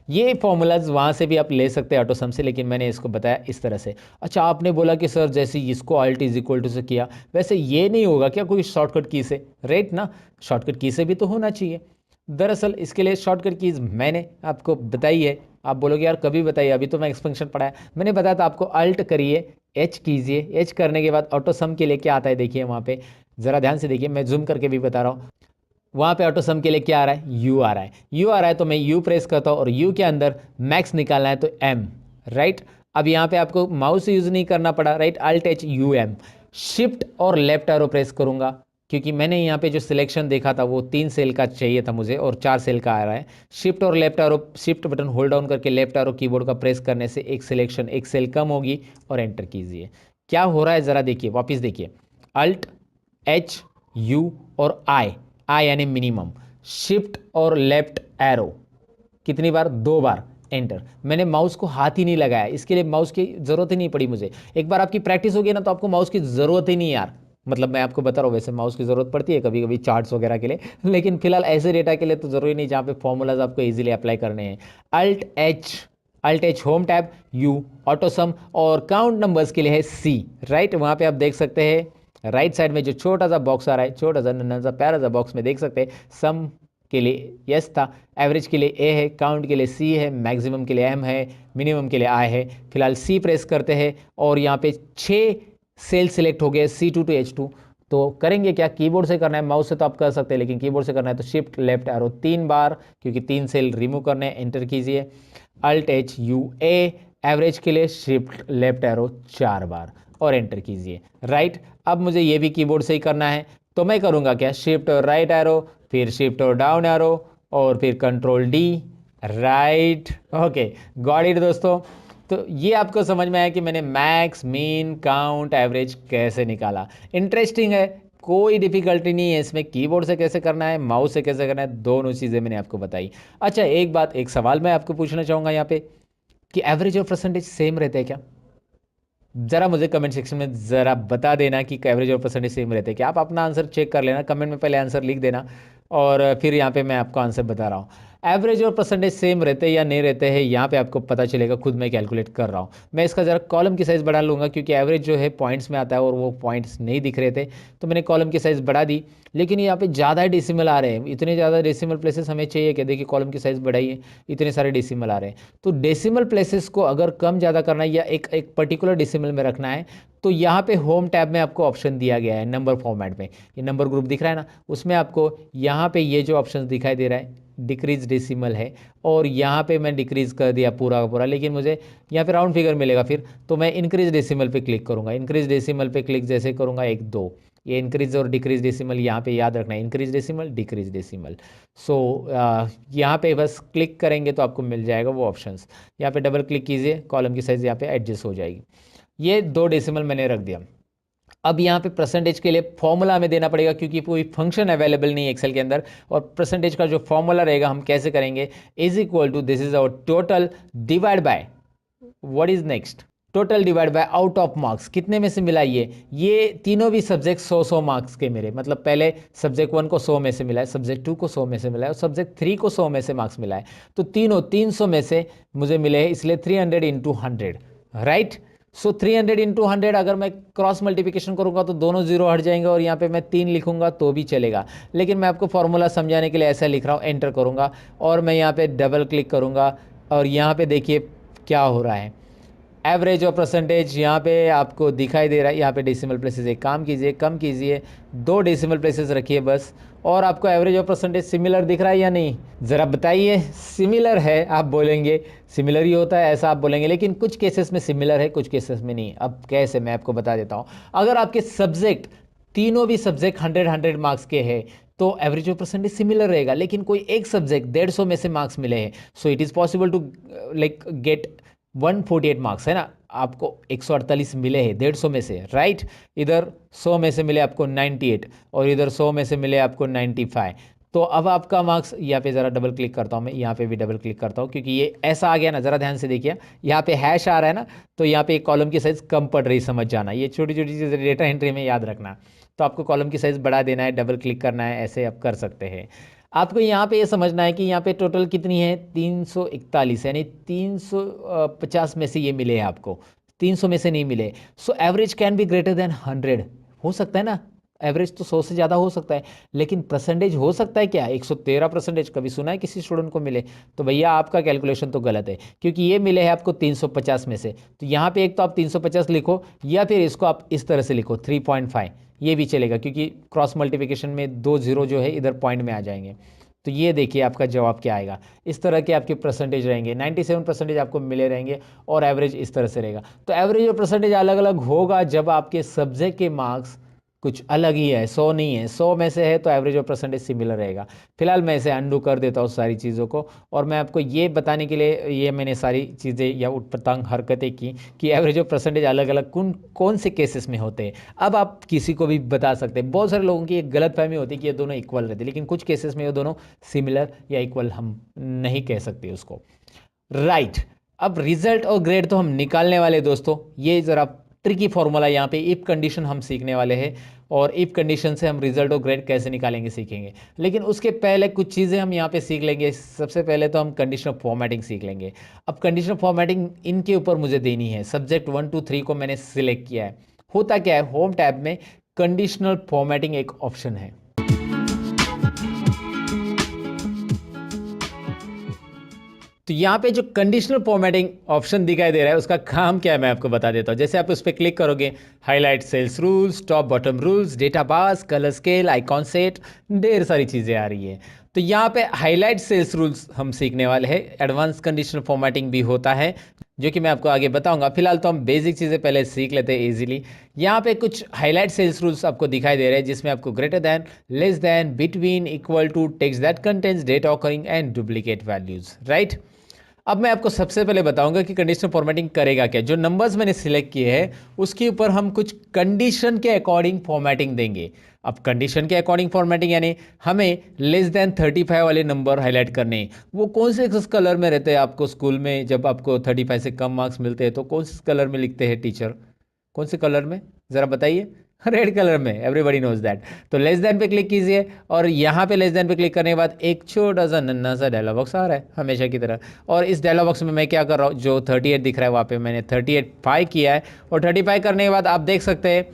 ये फॉर्मूलाज वहाँ से भी आप ले सकते हैं ऑटो सम से, लेकिन मैंने इसको बताया इस तरह से। अच्छा आपने बोला कि सर जैसे इसको अल्ट इज इक्वल टू से किया, वैसे ये नहीं होगा क्या कोई शॉर्टकट की से, राइट ना, शॉर्टकट की से भी तो होना चाहिए। दरअसल इसके लिए शॉर्टकट कीज मैंने आपको बताई है। आप बोलोगे यार कभी बताइए, अभी तो मैं एक्सपेंशन पढ़ाया, मैंने बताया था आपको अल्ट करिए, H कीजिए, H करने के बाद ऑटो सम के लिए क्या आता है देखिए वहाँ पे, ज़रा ध्यान से देखिए, मैं जूम करके भी बता रहा हूँ। वहाँ पे ऑटो सम के लिए क्या आ रहा है, U आ रहा है, U आ रहा है तो मैं U प्रेस करता हूँ और U के अंदर मैक्स निकालना है तो M, राइट। अब यहाँ पे आपको माउस यूज़ नहीं करना पड़ा, right, alt H U M, shift और लेफ्ट एरो प्रेस करूँगा क्योंकि मैंने यहाँ पे जो सिलेक्शन देखा था वो 3 सेल का चाहिए था मुझे और 4 सेल का आ रहा है। शिफ्ट और left arrow, shift button hold down करके लेफ्ट एरो कीबोर्ड का प्रेस करने से एक सिलेक्शन, एक सेल कम होगी और एंटर कीजिए। क्या हो रहा है ज़रा देखिए, वापस देखिए, अल्ट H U और I यानी मिनिमम, शिफ्ट और लेफ्ट एरो कितनी बार, 2 बार, एंटर। मैंने माउस को हाथ ही नहीं लगाया, इसके लिए माउस की ज़रूरत ही नहीं पड़ी मुझे। एक बार आपकी प्रैक्टिस होगी ना तो आपको माउस की ज़रूरत ही नहीं यार, मतलब मैं आपको बता रहा हूँ, वैसे माउस की ज़रूरत पड़ती है कभी कभी चार्ट्स वगैरह के लिए, लेकिन फिलहाल ऐसे डेटा के लिए तो ज़रूरी नहीं जहाँ पे फॉर्मूलाज आपको ईजिली अप्लाई करने हैं। Alt H home tab, U auto sum और काउंट नंबर्स के लिए है C, राइट। वहाँ पे आप देख सकते हैं राइट साइड में जो छोटा सा बॉक्स आ रहा है, छोटा सा नन्हा सा प्यारा सा बॉक्स में देख सकते हैं, सम के लिए यस था, एवरेज के लिए A है, काउंट के लिए C है, मैक्सिमम के लिए M है, मिनिमम के लिए I है। फिलहाल C प्रेस करते हैं और यहाँ पे 6 सेल सिलेक्ट हो गए C2 to H2। तो करेंगे क्या, कीबोर्ड से करना है, माउस से तो आप कर सकते हैं लेकिन कीबोर्ड से करना है तो शिफ्ट लेफ्ट एरो 3 बार, क्योंकि 3 सेल रिमूव करने हैं, एंटर कीजिए। Alt H U A, average के लिए शिफ्ट लेफ्ट एरो 4 बार और एंटर कीजिए, राइट। अब मुझे ये भी कीबोर्ड से ही करना है तो मैं करूँगा क्या, शिफ्ट और राइट एरो, फिर शिफ्ट और डाउन एरो और फिर control D, right. Okay, got it दोस्तों। तो ये आपको समझ में आया कि मैंने मैक्स, मीन, काउंट, एवरेज कैसे निकाला। इंटरेस्टिंग है, कोई डिफिकल्टी नहीं है इसमें, कीबोर्ड से कैसे करना है, माउस से कैसे करना है, दोनों चीज़ें मैंने आपको बताई। अच्छा एक बात, एक सवाल मैं आपको पूछना चाहूँगा यहाँ पे कि एवरेज और परसेंटेज सेम रहते हैं क्या? ज़रा मुझे कमेंट सेक्शन में ज़रा बता देना कि एवरेज और परसेंटेज सेम रहते हैं क्या। आप अपना आंसर चेक कर लेना, कमेंट में पहले आंसर लिख देना और फिर यहाँ पे मैं आपको आंसर बता रहा हूँ। एवरेज और परसेंटेज सेम रहते हैं या नहीं रहते हैं, यहाँ पे आपको पता चलेगा, खुद मैं कैलकुलेट कर रहा हूँ। मैं इसका ज़रा कॉलम की साइज़ बढ़ा लूँगा क्योंकि एवरेज जो है पॉइंट्स में आता है और वो पॉइंट्स नहीं दिख रहे थे, तो मैंने कॉलम की साइज़ बढ़ा दी। लेकिन यहाँ पे ज़्यादा डेसिमल आ रहे हैं, इतने ज़्यादा डेसिमल प्लेसेस हमें चाहिए कि देखिए कॉलम की साइज़ बढ़ाइए, इतने सारे डेसिमल आ रहे हैं। तो डेसिमल प्लेसेस को अगर कम ज़्यादा करना है या एक एक पर्टिकुलर डेसिमल में रखना है, तो यहाँ पे होम टैब में आपको ऑप्शन दिया गया है नंबर फॉर्मेट में, ये नंबर ग्रुप दिख रहा है ना, उसमें आपको यहाँ पे ये जो ऑप्शन दिखाई दे रहा है डिक्रीज डेसिमल है, और यहाँ पे मैं डिक्रीज कर दिया पूरा का पूरा, लेकिन मुझे यहाँ पे राउंड फिगर मिलेगा फिर, तो मैं इंक्रीज डेसिमल पे क्लिक करूँगा। इंक्रीज डेसिमल पे क्लिक जैसे करूँगा 1 2, ये इंक्रीज और डिक्रीज डेसिमल यहाँ पे याद रखना है, इंक्रीज डेसिमल डिक्रीज डेसिमल। सो यहाँ पे बस क्लिक करेंगे तो आपको मिल जाएगा वो ऑप्शंस। यहाँ पे डबल क्लिक कीजिए, कॉलम की साइज़ यहाँ पे एडजस्ट हो जाएगी। ये 2 डेसिमल मैंने रख दिया। अब यहाँ पे परसेंटेज के लिए फॉर्मूला हमें देना पड़ेगा क्योंकि कोई फंक्शन अवेलेबल नहीं है एक्सेल के अंदर, और परसेंटेज का जो फॉर्मूला रहेगा हम कैसे करेंगे, is equal to this is our total divide by what is next, total divide by out of marks, कितने में से मिला ये तीनों भी सब्जेक्ट 100 मार्क्स के मेरे, मतलब पहले सब्जेक्ट 1 को 100 में से मिला है, सब्जेक्ट 2 को 100 में से मिला है और सब्जेक्ट 3 को 100 में से मार्क्स मिला है, तो तीनों 300 में से मुझे मिले हैं, इसलिए 300 इंटू 100, राइट। सो 300 इंटू 100 अगर मैं क्रॉस मल्टीप्लिकेशन करूंगा तो दोनों जीरो हट जाएंगे और यहाँ पे मैं 3 लिखूंगा तो भी चलेगा, लेकिन मैं आपको फॉर्मूला समझाने के लिए ऐसा लिख रहा हूँ, एंटर करूंगा और मैं यहाँ पे डबल क्लिक करूंगा और यहाँ पे देखिए क्या हो रहा है, एवरेज और परसेंटेज यहाँ पे आपको दिखाई दे रहा है। यहाँ पे डेसिमल प्लेसेस एक काम कीजिए, कम कीजिए, 2 डेसिमल प्लेसेस रखिए बस, और आपको एवरेज और परसेंटेज सिमिलर दिख रहा है या नहीं, ज़रा बताइए। सिमिलर है आप बोलेंगे, सिमिलर ही होता है ऐसा आप बोलेंगे, लेकिन कुछ केसेस में सिमिलर है, कुछ केसेस में नहीं। अब कैसे, मैं आपको बता देता हूँ। अगर आपके सब्जेक्ट तीनों भी सब्जेक्ट 100 मार्क्स के हैं तो एवरेज और परसेंटेज सिमिलर रहेगा, लेकिन कोई एक सब्जेक्ट 150 में से मार्क्स मिले हैं, so it is possible to like get 148 marks, है ना, आपको 148 मिले हैं 150 में से, राइट। इधर 100 में से मिले आपको 98 और इधर 100 में से मिले आपको 95। तो अब आपका मार्क्स, यहाँ पे ज़रा डबल क्लिक करता हूँ मैं, यहाँ पे भी डबल क्लिक करता हूँ क्योंकि ये ऐसा आ गया ना, ज़रा ध्यान से देखिए, यहाँ पे हैश आ रहा है ना, तो यहाँ पे एक कॉलम की साइज़ कम पड़ रही, समझ जाना, ये छोटी छोटी चीज़ें डेटा एंट्री में याद रखना। तो आपको कॉलम की साइज़ बढ़ा देना है, डबल क्लिक करना है, ऐसे आप कर सकते हैं। आपको यहाँ पे ये समझना है कि यहाँ पे टोटल कितनी है, 341, यानी 350 में से ये मिले हैं आपको, 300 में से नहीं मिले। So average can be greater then 100, हो सकता है ना, एवरेज तो 100 से ज़्यादा हो सकता है, लेकिन परसेंटेज हो सकता है क्या, 113%, कभी सुना है किसी स्टूडेंट को मिले? तो भैया आपका कैलकुलेशन तो गलत है, क्योंकि ये मिले हैं आपको 350 में से, तो यहाँ पे एक तो आप 350 लिखो या फिर इसको आप इस तरह से लिखो 3.5, ये भी चलेगा क्योंकि क्रॉस मल्टीप्लिकेशन में 2 जीरो जो है इधर पॉइंट में आ जाएंगे। तो ये देखिए आपका जवाब क्या आएगा, इस तरह के आपके परसेंटेज रहेंगे, 97% आपको मिले रहेंगे और एवरेज इस तरह से रहेगा। तो एवरेज और परसेंटेज अलग अलग होगा जब आपके सब्जेक्ट के मार्क्स कुछ अलग ही है, 100 नहीं है, 100 में से है तो एवरेज और परसेंटेज सिमिलर रहेगा। फिलहाल मैं इसे अंडू कर देता हूँ सारी चीज़ों को, और मैं आपको ये बताने के लिए ये मैंने सारी चीज़ें या उटपटांग हरकतें की कि एवरेज और परसेंटेज अलग अलग कौन से केसेस में होते हैं। अब आप किसी को भी बता सकते हैं, बहुत सारे लोगों की एक गलतफहमी होती है कि ये दोनों इक्वल रहते हैं, लेकिन कुछ केसेस में ये दोनों सिमिलर या इक्वल हम नहीं कह सकते उसको, राइट। अब रिजल्ट और ग्रेड तो हम निकालने वाले दोस्तों, ये ज़रा ट्रिकी फॉर्मूला, यहाँ पे इफ कंडीशन हम सीखने वाले हैं और इफ कंडीशन से हम रिजल्ट और ग्रेड कैसे निकालेंगे सीखेंगे। लेकिन उसके पहले कुछ चीज़ें हम यहाँ पे सीख लेंगे। सबसे पहले तो हम कंडीशनल फॉर्मेटिंग सीख लेंगे। अब कंडीशनल फॉर्मेटिंग इनके ऊपर मुझे देनी है, सब्जेक्ट 1 2 3 को मैंने सिलेक्ट किया है। होता क्या है, होम टैब में कंडीशनल फॉर्मेटिंग एक ऑप्शन है। तो यहाँ पे जो कंडीशनल फॉर्मेटिंग ऑप्शन दिखाई दे रहा है उसका काम क्या है मैं आपको बता देता हूँ। जैसे आप उस पर क्लिक करोगे, highlight cells rules, top bottom rules, data bars, colour scale, icon set, ढेर सारी चीज़ें आ रही है। तो यहाँ पे हाईलाइट सेल्स रूल्स हम सीखने वाले हैं। एडवांस कंडीशनल फॉर्मेटिंग भी होता है जो कि मैं आपको आगे बताऊंगा। फिलहाल तो हम बेसिक चीज़ें पहले सीख लेते हैं इजीली। यहाँ पे कुछ हाईलाइट सेल्स रूल्स आपको दिखाई दे रहे हैं जिसमें आपको greater than, less than, between, equal to, text that contains data occurring and duplicate values, right. अब मैं आपको सबसे पहले बताऊंगा कि कंडीशनल फॉर्मेटिंग करेगा क्या। जो नंबर्स मैंने सिलेक्ट किए हैं उसके ऊपर हम कुछ कंडीशन के अकॉर्डिंग फॉर्मेटिंग देंगे। अब कंडीशन के अकॉर्डिंग फॉर्मेटिंग यानी हमें लेस देन 35 वाले नंबर हाईलाइट करने हैं। वो कौन से कलर में रहते हैं आपको स्कूल में, जब आपको 35 से कम मार्क्स मिलते हैं तो कौन से कलर में लिखते हैं टीचर, कौन से कलर में, ज़रा बताइए। रेड कलर में, एवरीबडी नोज दैट। तो लेस देन पे क्लिक कीजिए और यहाँ पे लेस देन पे क्लिक करने के बाद एक छोटा सा नन्ना सा डायलॉग बॉक्स आ रहा है हमेशा की तरह। और इस डायलॉग बॉक्स में मैं क्या कर रहा हूँ, जो 38 दिख रहा है वहाँ पे मैंने 38 किया है। और 35 करने के बाद आप देख सकते हैं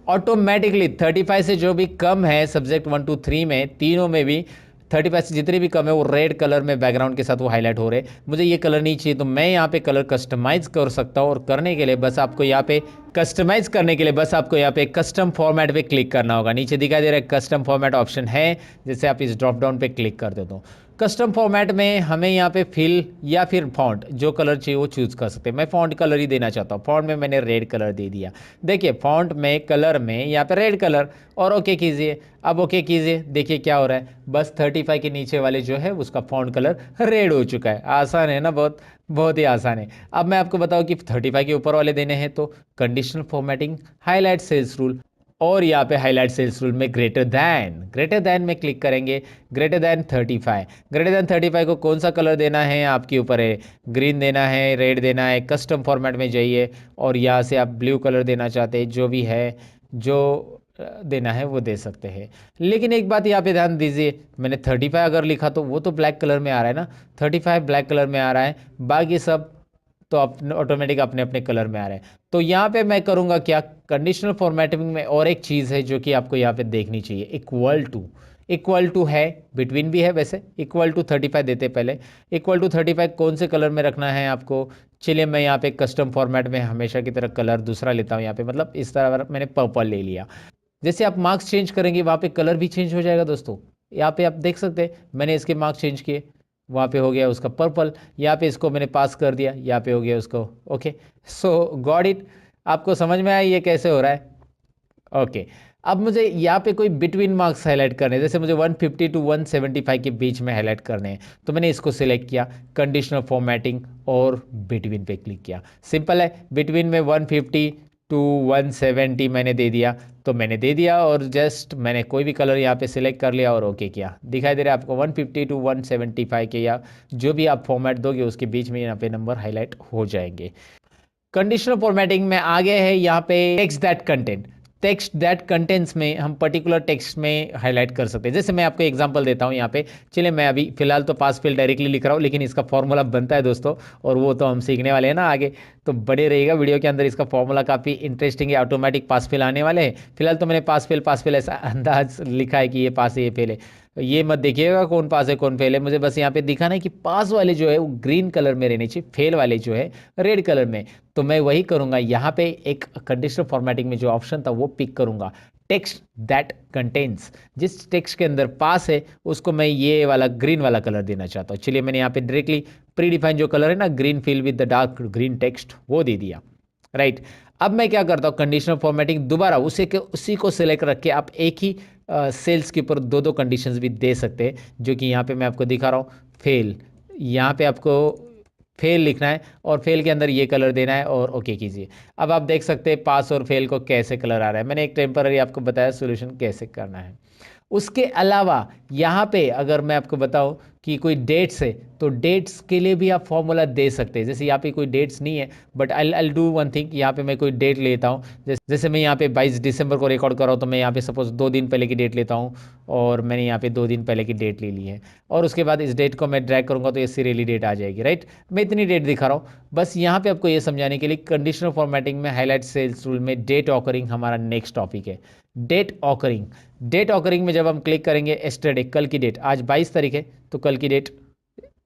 ऑटोमेटिकली 35 से जो भी कम है सब्जेक्ट 1 2 3 में, तीनों में भी 35 से जितने भी कम है वो रेड कलर में बैकग्राउंड के साथ वो हाईलाइट हो रहे हैं। मुझे ये कलर नहीं चाहिए तो मैं यहाँ पे कलर कस्टमाइज कर सकता हूँ। और करने के लिए बस आपको यहाँ पे कस्टमाइज करने के लिए बस आपको यहाँ पे कस्टम फॉर्मेट पे क्लिक करना होगा। नीचे दिखाई दे रहा है कस्टम फॉर्मेट ऑप्शन है, जैसे आप इस ड्रॉप डाउन पे क्लिक कर देते हो। कस्टम फॉर्मेट में हमें यहाँ पे फिल या फिर फॉन्ट जो कलर चाहिए वो चूज़ कर सकते हैं। मैं फॉन्ट कलर ही देना चाहता हूँ, फॉन्ट में मैंने रेड कलर दे दिया। देखिए फॉन्ट में कलर में यहाँ पे रेड कलर, और ओके कीजिए। अब ओके कीजिए, देखिए क्या हो रहा है, बस 35 के नीचे वाले जो है उसका फॉन्ट कलर रेड हो चुका है। आसान है ना, बहुत बहुत ही आसान है। अब मैं आपको बताऊं कि 35 के ऊपर वाले देने हैं तो conditional formatting, highlight cells rule, और यहाँ पे हाईलाइट सेल्स रूल में ग्रेटर दैन में क्लिक करेंगे। ग्रेटर दैन 35 को कौन सा कलर देना है आपके ऊपर है, ग्रीन देना है, रेड देना है। कस्टम फॉर्मेट में जाइए और यहाँ से आप ब्लू कलर देना चाहते हैं, जो भी है जो देना है वो दे सकते हैं। लेकिन एक बात यहाँ पे ध्यान दीजिए, मैंने 35 अगर लिखा तो वो तो ब्लैक कलर में आ रहा है ना, 35 ब्लैक कलर में आ रहा है, बाकी सब तो अपने ऑटोमेटिक अपने अपने कलर में आ रहे हैं। तो यहाँ पे मैं करूँगा क्या, कंडीशनल फॉर्मेटिंग में और एक चीज़ है जो कि आपको यहाँ पे देखनी चाहिए, इक्वल टू है, बिटवीन भी है वैसे। इक्वल टू 35 देते पहले, इक्वल टू 35 कौन से कलर में रखना है आपको। चलिए मैं यहाँ पे कस्टम फॉर्मेट में हमेशा की तरह कलर दूसरा लेता हूँ। यहाँ पे मतलब इस तरह मैंने पर्पल ले लिया। जैसे आप मार्क्स चेंज करेंगे वहाँ पे कलर भी चेंज हो जाएगा दोस्तों। यहाँ पे आप देख सकते हैं मैंने इसके मार्क्स चेंज किए, वहाँ पे हो गया उसका पर्पल। यहाँ पे इसको मैंने पास कर दिया, यहाँ पे हो गया उसको ओके। सो गॉट इट, आपको समझ में आया ये कैसे हो रहा है। ओके अब मुझे यहाँ पे कोई बिटवीन मार्क्स हाईलाइट करने हैं, जैसे मुझे 150 टू 175 के बीच में हाईलाइट करने हैं, तो मैंने इसको सिलेक्ट किया, कंडीशनल फॉर्मेटिंग और बिटवीन पे क्लिक किया। सिंपल है, बिटवीन में 150 टू 170 मैंने दे दिया, तो मैंने दे दिया और जस्ट मैंने कोई भी कलर यहाँ पे सिलेक्ट कर लिया और ओके किया। दिखाई दे रहा है आपको 150 टू 175 के या जो भी आप फॉर्मेट दोगे उसके बीच में यहाँ पे नंबर हाईलाइट हो जाएंगे। कंडीशनल फॉर्मेटिंग में आगे है यहाँ पे टेक्स्ट दैट कंटेंट्स में हम पर्टिकुलर टेक्स्ट में हाईलाइट कर सकते हैं। जैसे मैं आपको एग्जांपल देता हूँ यहाँ पे, चलिए मैं अभी फिलहाल तो पास फेल डायरेक्टली लिख रहा हूँ, लेकिन इसका फॉर्मूला बनता है दोस्तों, और वो तो हम सीखने वाले हैं ना आगे, तो बड़े रहेगा वीडियो के अंदर। इसका फॉर्मूला काफ़ी इंटरेस्टिंग है, ऑटोमेटिक पास फेल आने वाले हैं। फिलहाल तो मैंने पास फेल ऐसा अंदाज लिखा है कि ये पास है ये फेल है, ये मत देखिएगा कौन पास है कौन फेल है। मुझे बस यहाँ पे दिखाना है कि पास वाले जो है वो ग्रीन कलर में रहने चाहिए, फेल वाले जो है रेड कलर में। तो मैं वही करूँगा, यहाँ पे एक कंडीशनल फॉर्मेटिंग में जो ऑप्शन था वो पिक करूँगा, टेक्स्ट दैट कंटेन्स। जिस टेक्स्ट के अंदर पास है उसको मैं ये वाला ग्रीन वाला कलर देना चाहता हूँ। चलिए मैंने यहाँ पे डायरेक्टली प्री डिफाइन जो कलर है ना, green fill with the dark green text, वो दे दिया। राइट, अब मैं क्या करता हूँ, कंडीशनल फॉर्मेटिंग दोबारा उसी को सिलेक्ट रख के आप एक ही सेल्स के ऊपर दो कंडीशंस भी दे सकते हैं, जो कि यहाँ पे मैं आपको दिखा रहा हूँ। फेल, यहाँ पे आपको फेल लिखना है और फेल के अंदर ये कलर देना है और ओके कीजिए। अब आप देख सकते हैं पास और फेल को कैसे कलर आ रहा है। मैंने एक टेम्पररी आपको बताया सोल्यूशन कैसे करना है। उसके अलावा यहाँ पे अगर मैं आपको बताऊं कि कोई डेट्स है तो डेट्स के लिए भी आप फॉर्मूला दे सकते हैं। जैसे यहाँ पे कोई डेट्स नहीं है, but I do one thing, यहाँ पे मैं कोई डेट लेता हूँ। जैसे मैं यहाँ पे 22 दिसंबर को रिकॉर्ड कर रहा हूँ, तो मैं यहाँ पे सपोज 2 दिन पहले की डेट लेता हूँ और मैंने यहाँ पे 2 दिन पहले की डेट ले ली है, और उसके बाद इस डेट को मैं ड्रैग करूँगा तो ये सीरियली डेट आ जाएगी। राइट, मैं इतनी डेट दिखा रहा हूँ बस यहाँ पे आपको ये समझाने के लिए। कंडीशनल फॉर्मेटिंग में हाईलाइट सेल्स रूल में डेट ऑकरिंग हमारा नेक्स्ट टॉपिक है। डेट ऑकरिंग में जब हम क्लिक करेंगे, एस्टरडे कल की डेट, आज 22 तारीख है तो कल की डेट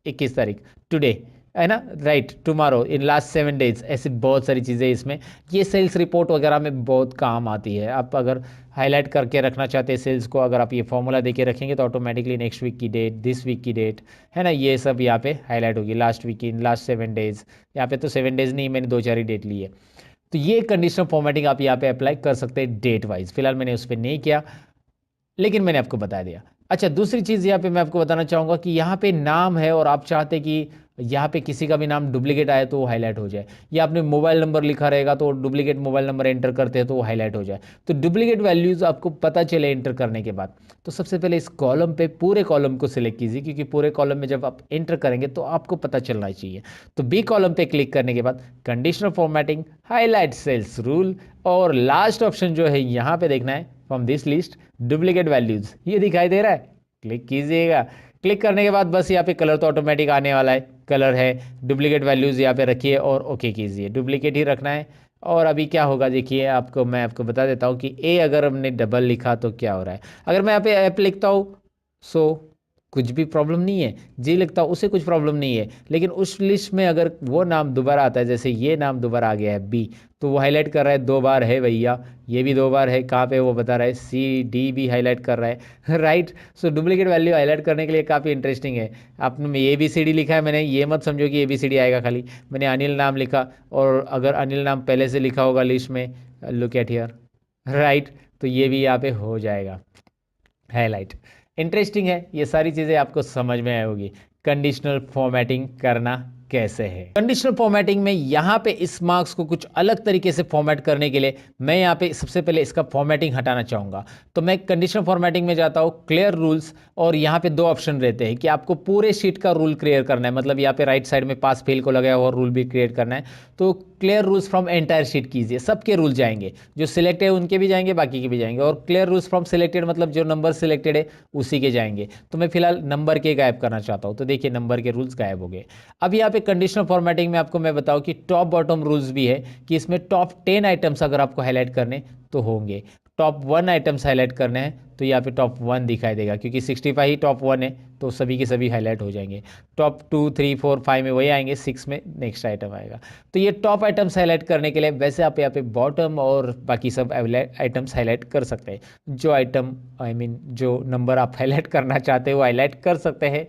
21 तारीख, टुडे है ना, right, tomorrow, in last 7 days, ऐसी बहुत सारी चीज़ें इसमें। ये सेल्स रिपोर्ट वगैरह में बहुत काम आती है। आप अगर हाईलाइट करके रखना चाहते हैं सेल्स को, अगर आप ये फॉर्मूला देके रखेंगे तो ऑटोमेटिकली नेक्स्ट वीक की डेट, दिस वीक की डेट है ना, ये सब यहाँ पे हाईलाइट होगी। लास्ट वीक की, लास्ट 7 डेज, यहाँ पे तो 7 डेज नहीं, मैंने 2-4 ही डेट ली है। तो ये कंडीशनल फॉर्मेटिंग आप यहाँ पे अप्लाई कर सकते हैं डेट वाइज। फिलहाल मैंने उस पर नहीं किया, लेकिन मैंने आपको बता दिया। अच्छा, दूसरी चीज़ यहाँ पे मैं आपको बताना चाहूँगा कि यहाँ पे नाम है और आप चाहते कि यहाँ पे किसी का भी नाम डुप्लीकेट आए तो वो हाईलाइट हो जाए, या आपने मोबाइल नंबर लिखा रहेगा तो डुप्लीकेट मोबाइल नंबर एंटर करते हैं तो वो हाईलाइट हो जाए। तो डुप्लीकेट वैल्यूज़ आपको पता चले एंटर करने के बाद, तो सबसे पहले इस कॉलम पे पूरे कॉलम को सिलेक्ट कीजिए, क्योंकि पूरे कॉलम में जब आप एंटर करेंगे तो आपको पता चलना चाहिए। तो बी कॉलम पे क्लिक करने के बाद conditional formatting, highlight cells rule, और लास्ट ऑप्शन जो है यहाँ पे देखना है from this list duplicate values, ये दिखाई दे रहा है, क्लिक कीजिएगा। क्लिक करने के बाद बस यहाँ पे कलर तो ऑटोमेटिक आने वाला है, कलर है, डुप्लीकेट वैल्यूज यहाँ पे रखिए और ओके कीजिए, डुप्लीकेट ही रखना है। और अभी क्या होगा देखिए, मैं आपको बता देता हूँ कि ए अगर हमने डबल लिखा तो क्या हो रहा है। अगर मैं यहाँ पे ऐप लिखता हूँ सो कुछ भी प्रॉब्लम नहीं है, जी लिखता हूँ उसे कुछ प्रॉब्लम नहीं है, लेकिन उस लिस्ट में अगर वो नाम दोबारा आता है, जैसे ये नाम दोबारा आ गया है बी, तो वो हाईलाइट कर रहा है 2 बार है भैया, ये भी 2 बार है, कहाँ पे वो बता रहा है, सी डी भी हाईलाइट कर रहा है राइट। सो डुप्लीकेट वैल्यू हाईलाइट करने के लिए काफ़ी इंटरेस्टिंग है। आपने ए बी सी डी लिखा है, मैंने ये मत समझो कि ए बी सी डी आएगा खाली, मैंने अनिल नाम लिखा, और अगर अनिल नाम पहले से लिखा होगा लिस्ट में, लुक एट हियर राइट, तो ये भी यहाँ पे हो जाएगा हाईलाइट। इंटरेस्टिंग है, ये सारी चीज़ें आपको समझ में आई होगी। कंडीशनल फॉर्मेटिंग करना कैसे है। कंडीशनल फॉर्मेटिंग में यहाँ पे इस मार्क्स को कुछ अलग तरीके से फॉर्मेट करने के लिए मैं यहाँ पे सबसे पहले इसका फॉर्मेटिंग हटाना चाहूँगा। तो मैं कंडीशनल फॉर्मेटिंग में जाता हूँ, क्लियर रूल्स, और यहाँ पे 2 ऑप्शन रहते हैं कि आपको पूरे शीट का रूल क्लियर करना है, मतलब यहाँ पे राइट साइड में पास फेल को लगाया हुआ रूल भी क्रिएट करना है। तो clear rules from entire sheet कीजिए, सबके रूल जाएंगे, जो सिलेक्टेड है उनके भी जाएंगे, बाकी के भी जाएंगे, और क्लियर रूल्स फ्रॉम सिलेक्टेड मतलब जो नंबर सिलेक्टेड है उसी के जाएंगे। तो मैं फिलहाल नंबर के गायब करना चाहता हूँ, तो देखिए नंबर के रूल्स गायब हो गए। अब यहाँ पे कंडीशनल फॉर्मेटिंग में आपको मैं बताऊँ कि टॉप बॉटम रूल्स भी है, कि इसमें टॉप 10 आइटम्स अगर आपको हाईलाइट करने तो होंगे, टॉप 1 आइटम्स हाईलाइट करने हैं तो यहाँ पे टॉप 1 दिखाई देगा, क्योंकि 65 ही टॉप 1 है तो सभी के सभी हाईलाइट हो जाएंगे। टॉप 2 3 4 5 में वही आएंगे, 6 में नेक्स्ट आइटम आएगा। तो ये टॉप आइटम्स हाईलाइट करने के लिए वैसे आप यहाँ पे बॉटम और बाकी सब आइटम्स हाईलाइट कर सकते हैं। जो आइटम जो नंबर आप हाईलाइट करना चाहते हो वो हाईलाइट कर सकते हैं।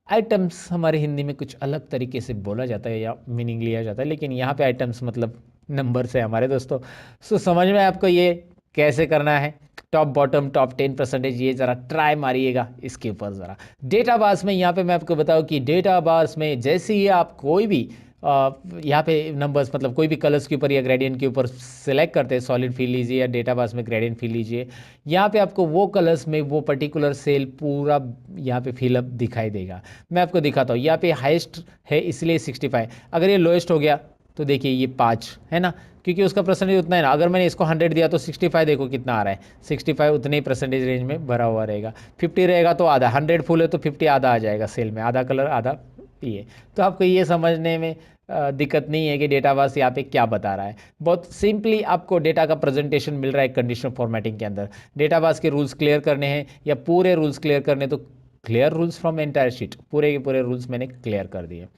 आइटम्स हमारे हिंदी में कुछ अलग तरीके से बोला जाता है या मीनिंग लिया जाता है, लेकिन यहाँ पे आइटम्स मतलब नंबर से हमारे दोस्तों। सो समझ में आपको ये कैसे करना है, टॉप बॉटम टॉप 10%, ये ज़रा ट्राई मारिएगा इसके ऊपर ज़रा। डेटा बार्स में यहाँ पे मैं आपको बताऊँ कि डेटा बार्स में जैसे ही आप कोई भी यहाँ पे नंबर्स मतलब कोई भी कलर्स के ऊपर या ग्रेडियंट के ऊपर सेलेक्ट करते हैं, सॉलिड फिल लीजिए या डेटा बार्स में ग्रेडियंट फिल लीजिए, यहाँ पे आपको वो कलर्स में वो पर्टिकुलर सेल पूरा यहाँ पे फिलअप दिखाई देगा। मैं आपको दिखाता हूँ, यहाँ पे हाईएस्ट है इसलिए 65, अगर ये लोएस्ट हो गया तो देखिए ये 5 है ना, क्योंकि उसका परसेंटेज उतना है ना। अगर मैंने इसको 100 दिया तो 65 देखो कितना आ रहा है, 65 उतने ही परसेंटेज रेंज में भरा हुआ रहेगा। 50 रहेगा तो आधा, 100 फुल है तो 50 आधा आ जाएगा सेल में, आधा कलर आधा ये। तो आपको ये समझने में दिक्कत नहीं है कि डेटाबेस यहाँ पे क्या बता रहा है। बहुत सिंपली आपको डेटा का प्रेजेंटेशन मिल रहा है कंडीशनल फॉर्मेटिंग के अंदर। डेटाबेस के रूल्स क्लियर करने हैं या पूरे रूल्स क्लियर करने, तो clear rules from entire sheet, पूरे के पूरे रूल्स मैंने क्लियर कर दिए।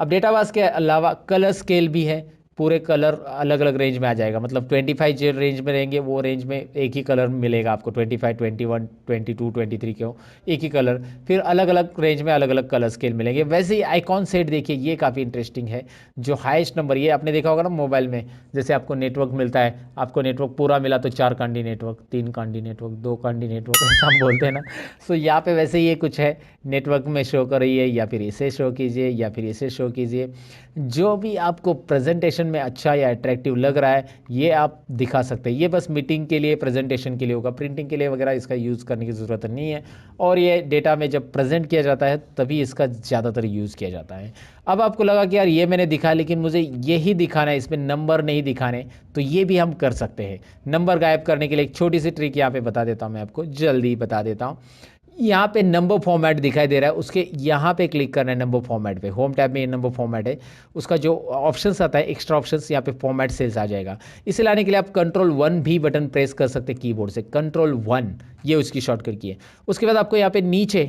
अब डेटाबेस के अलावा कलर स्केल भी है, पूरे कलर अलग अलग रेंज में आ जाएगा, मतलब 25 जो रेंज में रहेंगे वो रेंज में एक ही कलर मिलेगा आपको, 25 21 22 23 क्यों एक ही कलर, फिर अलग अलग रेंज में अलग अलग कलर स्केल मिलेंगे। वैसे ही आइकॉन सेट देखिए, ये काफ़ी इंटरेस्टिंग है। जो हाईएस्ट नंबर, ये आपने देखा होगा ना मोबाइल में, जैसे आपको नेटवर्क मिलता है, आपको नेटवर्क पूरा मिला तो 4 Kandi network, 3 Kandi network, 2 Kandi network, ऐसा हम बोलते हैं ना। सो यहाँ पे वैसे ये कुछ है, नेटवर्क में शो करिए या फिर इसे शो कीजिए या फिर इसे शो कीजिए, जो भी आपको प्रेजेंटेशन में अच्छा या अट्रैक्टिव लग रहा है ये आप दिखा सकते हैं। ये बस मीटिंग के लिए प्रेजेंटेशन के लिए होगा, प्रिंटिंग के लिए वगैरह इसका यूज़ करने की ज़रूरत नहीं है। और ये डेटा में जब प्रेजेंट किया जाता है तभी इसका ज़्यादातर यूज़ किया जाता है। अब आपको लगा कि यार ये मैंने दिखा लेकिन मुझे यही दिखाना है, इसमें नंबर नहीं दिखाने, तो ये भी हम कर सकते हैं। नंबर गायब करने के लिए एक छोटी सी ट्रिक यहाँ पे बता देता हूँ, मैं आपको जल्दी बता देता हूँ। यहाँ पे नंबर फॉर्मेट दिखाई दे रहा है, उसके यहाँ पे क्लिक करना है नंबर फॉर्मेट पे। होम टैब में ये नंबर फॉर्मेट है, उसका जो ऑप्शंस आता है एक्स्ट्रा ऑप्शंस, यहाँ पे फॉर्मेट सेल्स आ जाएगा। इसे लाने के लिए आप Ctrl+1 भी बटन प्रेस कर सकते हैं कीबोर्ड से, Ctrl+1 ये उसकी शॉर्टकट की है। उसके बाद आपको यहाँ पे नीचे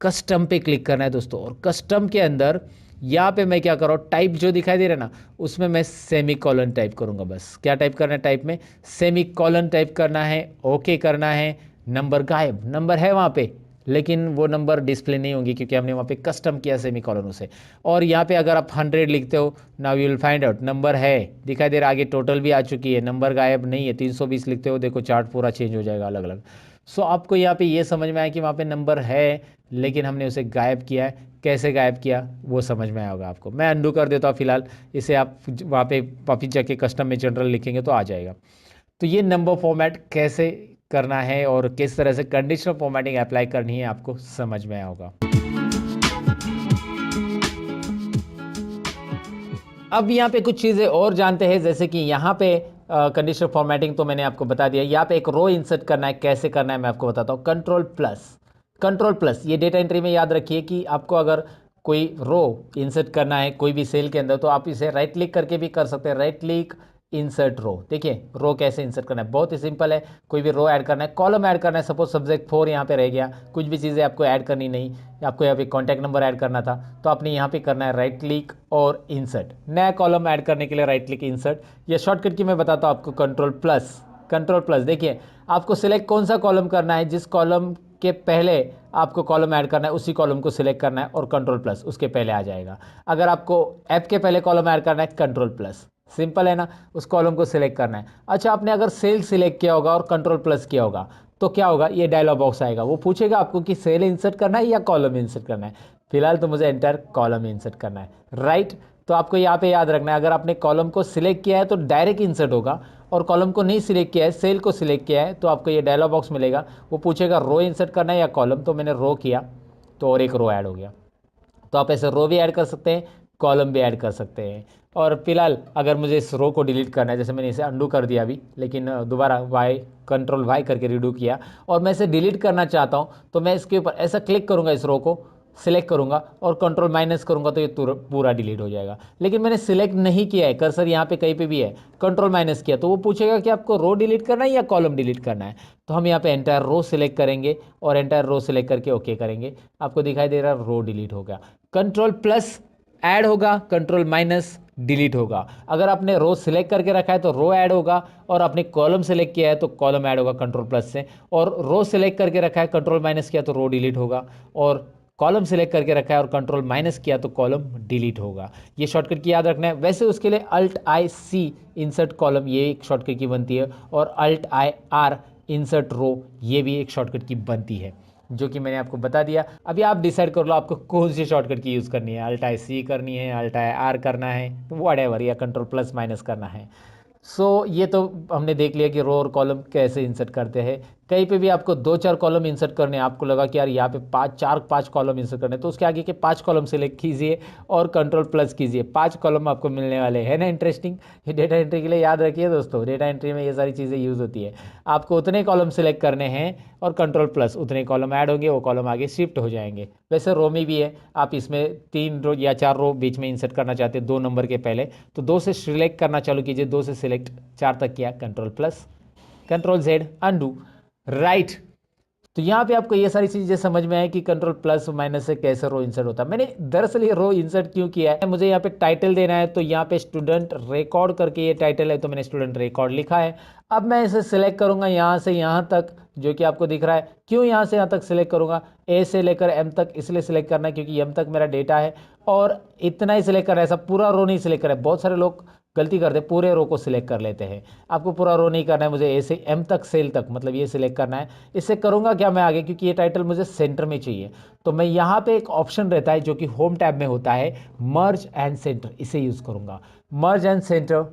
कस्टम पे क्लिक करना है दोस्तों, और कस्टम के अंदर यहाँ पे मैं क्या कर रहा हूँ, टाइप जो दिखाई दे रहा है ना, उसमें मैं सेमीकोलन टाइप करूँगा। बस क्या टाइप करना है, टाइप में सेमीकोलन टाइप करना है, ओके करना है। नंबर गायब, नंबर है वहाँ पे लेकिन वो नंबर डिस्प्ले नहीं होंगी क्योंकि हमने वहाँ पे कस्टम किया सेमीकोलन उसे। और यहाँ पे अगर आप 100 लिखते हो, now you will find out number है दिखाई दे रहा, आगे टोटल भी आ चुकी है, नंबर गायब नहीं है। 320 लिखते हो, देखो चार्ट पूरा चेंज हो जाएगा अलग अलग। सो आपको यहाँ पे ये समझ में आया कि वहाँ पे नंबर है लेकिन हमने उसे गायब किया है। कैसे गायब किया वो समझ में आया होगा आपको। मैं अंडू कर देता हूँ फिलहाल, इसे आप वहाँ पे वापिस जाके कस्टम में जनरल लिखेंगे तो आ जाएगा। तो ये नंबर फॉर्मेट कैसे करना है और किस तरह से कंडीशनल फॉर्मेटिंग अप्लाई करनी है आपको समझ में आया होगा। अब यहाँ पे कुछ चीज़ें और जानते हैं, जैसे कि यहाँ पे कंडीशनल फॉर्मेटिंग तो मैंने आपको बता दिया। यहाँ पे एक रो इंसर्ट करना है, कैसे करना है मैं आपको बताता हूँ। कंट्रोल प्लस ये डेटा एंट्री में याद रखिए कि आपको अगर कोई रो इंसर्ट करना है कोई भी सेल के अंदर तो आप इसे राइट क्लिक करके भी कर सकते हैं। राइट क्लिक इंसर्ट रो, देखिए रो कैसे इंसर्ट करना है, बहुत ही सिंपल है। कोई भी रो ऐड करना है, कॉलम ऐड करना है, सपोज सब्जेक्ट 4 यहाँ पे रह गया, कुछ भी चीज़ें आपको ऐड करनी नहीं, आपको यहाँ पे कॉन्टैक्ट नंबर ऐड करना था तो आपने यहाँ पे करना है राइट क्लिक और इंसर्ट। नया कॉलम ऐड करने के लिए राइट क्लिक इंसर्ट, या शॉर्टकट की मैं बताता हूँ आपको कंट्रोल प्लस। देखिए आपको सिलेक्ट कौन सा कॉलम करना है, जिस कॉलम के पहले आपको कॉलम ऐड करना है उसी कॉलम को सिलेक्ट करना है और कंट्रोल प्लस उसके पहले आ जाएगा। अगर आपको ऐप के पहले कॉलम ऐड करना है कंट्रोल प्लस, सिंपल है ना, उस कॉलम को सिलेक्ट करना है। अच्छा, आपने अगर सेल सिलेक्ट किया होगा और कंट्रोल प्लस किया होगा तो क्या होगा, ये डायलॉग बॉक्स आएगा, वो पूछेगा आपको कि सेल इंसर्ट करना है या कॉलम इंसर्ट करना है। फिलहाल तो मुझे एंटायर कॉलम इंसर्ट करना है, राइट। तो आपको यहाँ पे याद रखना है, अगर आपने कॉलम को सिलेक्ट किया है तो डायरेक्ट इंसर्ट होगा, और कॉलम को नहीं सिलेक्ट किया है, सेल को सिलेक्ट किया है, तो आपको ये डायलॉग बॉक्स मिलेगा, वो पूछेगा रो इंसर्ट करना है या कॉलम। तो मैंने रो किया तो और एक रो ऐड हो गया। तो आप ऐसे रो भी ऐड कर सकते हैं, कॉलम भी ऐड कर सकते हैं। और फिलहाल अगर मुझे इस रो को डिलीट करना है, जैसे मैंने इसे अंडू कर दिया अभी, लेकिन दोबारा कंट्रोल वाई करके रीडू किया और मैं इसे डिलीट करना चाहता हूँ, तो मैं इसके ऊपर ऐसा क्लिक करूँगा, इस रो को सिलेक्ट करूँगा और कंट्रोल माइनस करूँगा तो ये पूरा डिलीट हो जाएगा। लेकिन मैंने सिलेक्ट नहीं किया है, कर्सर यहाँ पे कहीं पे भी है, कंट्रोल माइनस किया तो वो पूछेगा कि आपको रो डिलीट करना है या कॉलम डिलीट करना है। तो हम यहाँ पे एंटायर रो सिलेक्ट करेंगे और एंटायर रो सिलेक्ट करके ओके करेंगे। आपको दिखाई दे रहा है रो डिलीट हो गया। कंट्रोल प्लस ऐड होगा, कंट्रोल माइनस डिलीट होगा। अगर आपने रो सिलेक्ट करके रखा है तो रो ऐड होगा, और आपने कॉलम सेलेक्ट किया है तो कॉलम ऐड होगा कंट्रोल प्लस से, और रो सिलेक्ट करके रखा है कंट्रोल माइनस किया तो रो डिलीट होगा, और कॉलम सिलेक्ट करके रखा है और कंट्रोल माइनस किया तो कॉलम डिलीट होगा। ये शॉर्टकट की याद रखना है। वैसे उसके लिए alt I C insert column ये एक शॉर्टकट की बनती है, और alt I R insert row ये भी एक शॉर्टकट की बनती है, जो कि मैंने आपको बता दिया। अभी आप डिसाइड कर लो आपको कौन सी शॉर्टकट की यूज़ करनी है, अल्ट आई सी करनी है, अल्ट आई आर करना है, व्हाटएवर, या कंट्रोल प्लस माइनस करना है। ये तो हमने देख लिया कि रो और कॉलम कैसे इंसर्ट करते हैं। कहीं पे भी आपको 2-4 कॉलम इंसर्ट करने हैं, आपको लगा कि यार यहाँ पे 5 कॉलम इंसर्ट करने, तो उसके आगे के 5 कॉलम सेलेक्ट कीजिए और कंट्रोल प्लस कीजिए, 5 कॉलम आपको मिलने वाले हैं ना। इंटरेस्टिंग, ये डेटा एंट्री के लिए याद रखिए दोस्तों, डेटा एंट्री में ये सारी चीज़ें यूज़ होती है। आपको उतने कॉलम सेलेक्ट करने हैं और कंट्रोल प्लस, उतने कॉलम ऐड होंगे, वो कॉलम आगे शिफ्ट हो जाएंगे। वैसे रो में भी है, आप इसमें 3 रो या 4 रो बीच में इंसर्ट करना चाहते हैं 2 नंबर के पहले, तो 2 से सिलेक्ट करना चालू कीजिए, 2 से सिलेक्ट 4 तक किया, control plus, control Z undo, right. तो यहाँ पे आपको ये सारी चीज़ें समझ में आए कि कंट्रोल प्लस माइनस से कैसे रो इंसर्ट होता है। मैंने दरअसल ये रो इंसर्ट क्यों किया है, मुझे यहाँ पे टाइटल देना है, तो यहाँ पे स्टूडेंट रिकॉर्ड करके ये टाइटल है, तो मैंने स्टूडेंट रिकॉर्ड लिखा है। अब मैं इसे सिलेक्ट करूँगा यहाँ से यहाँ तक, जो कि आपको दिख रहा है। क्यों यहाँ से यहाँ तक सिलेक्ट करूँगा, ए से लेकर एम तक इसलिए सिलेक्ट करना है क्योंकि एम तक मेरा डेटा है, और इतना ही सिलेक्ट करना है, ऐसा पूरा रो नहीं सिलेक्ट करना है। बहुत सारे लोग गलती करते हैं, पूरे रो को सिलेक्ट कर लेते हैं। आपको पूरा रो नहीं करना है, मुझे ए से एम तक सेल तक मतलब ये सिलेक्ट करना है। इससे करूँगा क्या मैं आगे, क्योंकि ये टाइटल मुझे सेंटर में चाहिए, तो मैं यहाँ पे एक ऑप्शन रहता है जो कि होम टैब में होता है, मर्ज एंड सेंटर, इसे यूज़ करूँगा। मर्ज एंड सेंटर,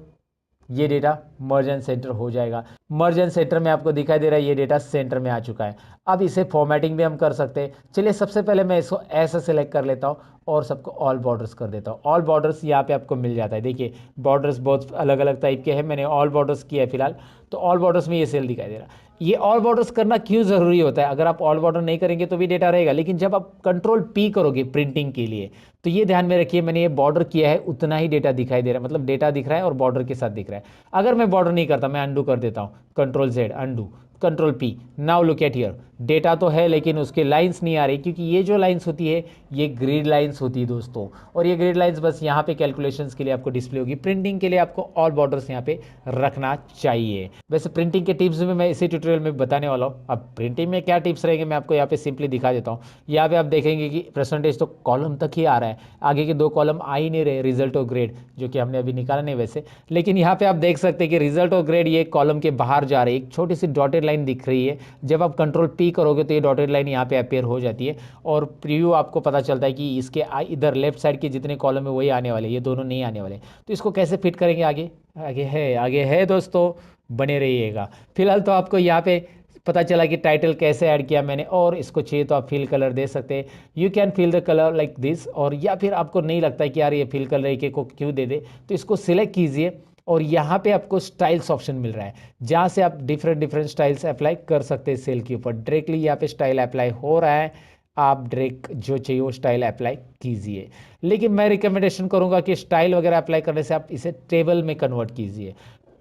ये डेटा मर्ज एंड सेंटर हो जाएगा। मर्ज एंड सेंटर में आपको दिखाई दे रहा है ये डेटा सेंटर में आ चुका है। अब इसे फॉर्मेटिंग भी हम कर सकते हैं। चलिए सबसे पहले मैं इसको ऐसा सेलेक्ट कर लेता हूँ और सबको ऑल बॉर्डर्स कर देता हूँ। ऑल बॉर्डर्स यहाँ पे आपको मिल जाता है, देखिए बॉर्डर्स बहुत अलग अलग टाइप के हैं, मैंने ऑल बॉर्डर्स किया है फिलहाल। तो ऑल बॉर्डर्स में ये सेल दिखाई दे रहा है। ये ऑल बॉर्डर्स करना क्यों ज़रूरी होता है, अगर आप ऑल बॉर्डर नहीं करेंगे तो भी डेटा रहेगा, लेकिन जब आप कंट्रोल पी करोगे प्रिंटिंग के लिए तो ये ध्यान में रखिए, मैंने ये बॉर्डर किया है उतना ही डेटा दिखाई दे रहा है, मतलब डेटा दिख रहा है और बॉर्डर के साथ दिख रहा है। अगर मैं बॉर्डर नहीं करता, मैं अंडू कर देता हूँ, control Z undo, control P, now look at here, data तो है लेकिन उसके लाइंस नहीं आ रही, क्योंकि ये जो लाइंस होती है ये ग्रिड लाइंस होती है दोस्तों, और ये ग्रिड लाइंस बस यहाँ पे कैलकुलेशंस के लिए आपको डिस्प्ले होगी। प्रिंटिंग के लिए आपको ऑल बॉर्डर्स यहाँ पे रखना चाहिए। वैसे प्रिंटिंग के टिप्स में मैं इसी ट्यूटोरियल में बताने वाला हूँ। अब प्रिंटिंग में क्या टिप्स रहेंगे मैं आपको यहाँ पे सिंपली दिखा देता हूँ। यहाँ पे आप देखेंगे कि परसेंटेज तो कॉलम तक ही आ रहा है, आगे के 2 कॉलम आ ही नहीं रहे, रिजल्ट और ग्रेड, जो कि हमने अभी निकाला नहीं वैसे, लेकिन यहाँ पे आप देख सकते हैं कि रिजल्ट और ग्रेड ये कॉलम के बाहर जा रहे हैं, एक छोटी सी डॉटेड लाइन दिख रही है। जब आप कंट्रोल पी करोगे तो ये डॉटेड लाइन यहाँ पे अपेयर हो जाती है और प्रीव्यू आपको पता चलता है कि इसके इधर लेफ्ट साइड के जितने कॉलम है वही आने वाले, ये दोनों नहीं आने वाले। तो इसको कैसे फिट करेंगे आगे, आगे है दोस्तों, बने रहिएगा। फिलहाल तो आपको यहाँ पे पता चला कि टाइटल कैसे ऐड किया मैंने, और इसको चाहिए तो आप फिल कलर दे सकते हैं। You can fill the colour like this, और या फिर आपको नहीं लगता है कि यार ये फिल कलर एक एक को क्यों दे दे, तो इसको सिलेक्ट कीजिए और यहाँ पे आपको स्टाइल्स ऑप्शन मिल रहा है, जहाँ से आप डिफरेंट स्टाइल्स अप्लाई कर सकते हैं सेल के ऊपर। डायरेक्टली यहाँ पे स्टाइल अप्लाई हो रहा है, आप डायरेक्ट जो चाहिए वो स्टाइल अप्लाई कीजिए। लेकिन मैं रिकमेंडेशन करूँगा कि स्टाइल वगैरह अप्लाई करने से आप इसे टेबल में कन्वर्ट कीजिए।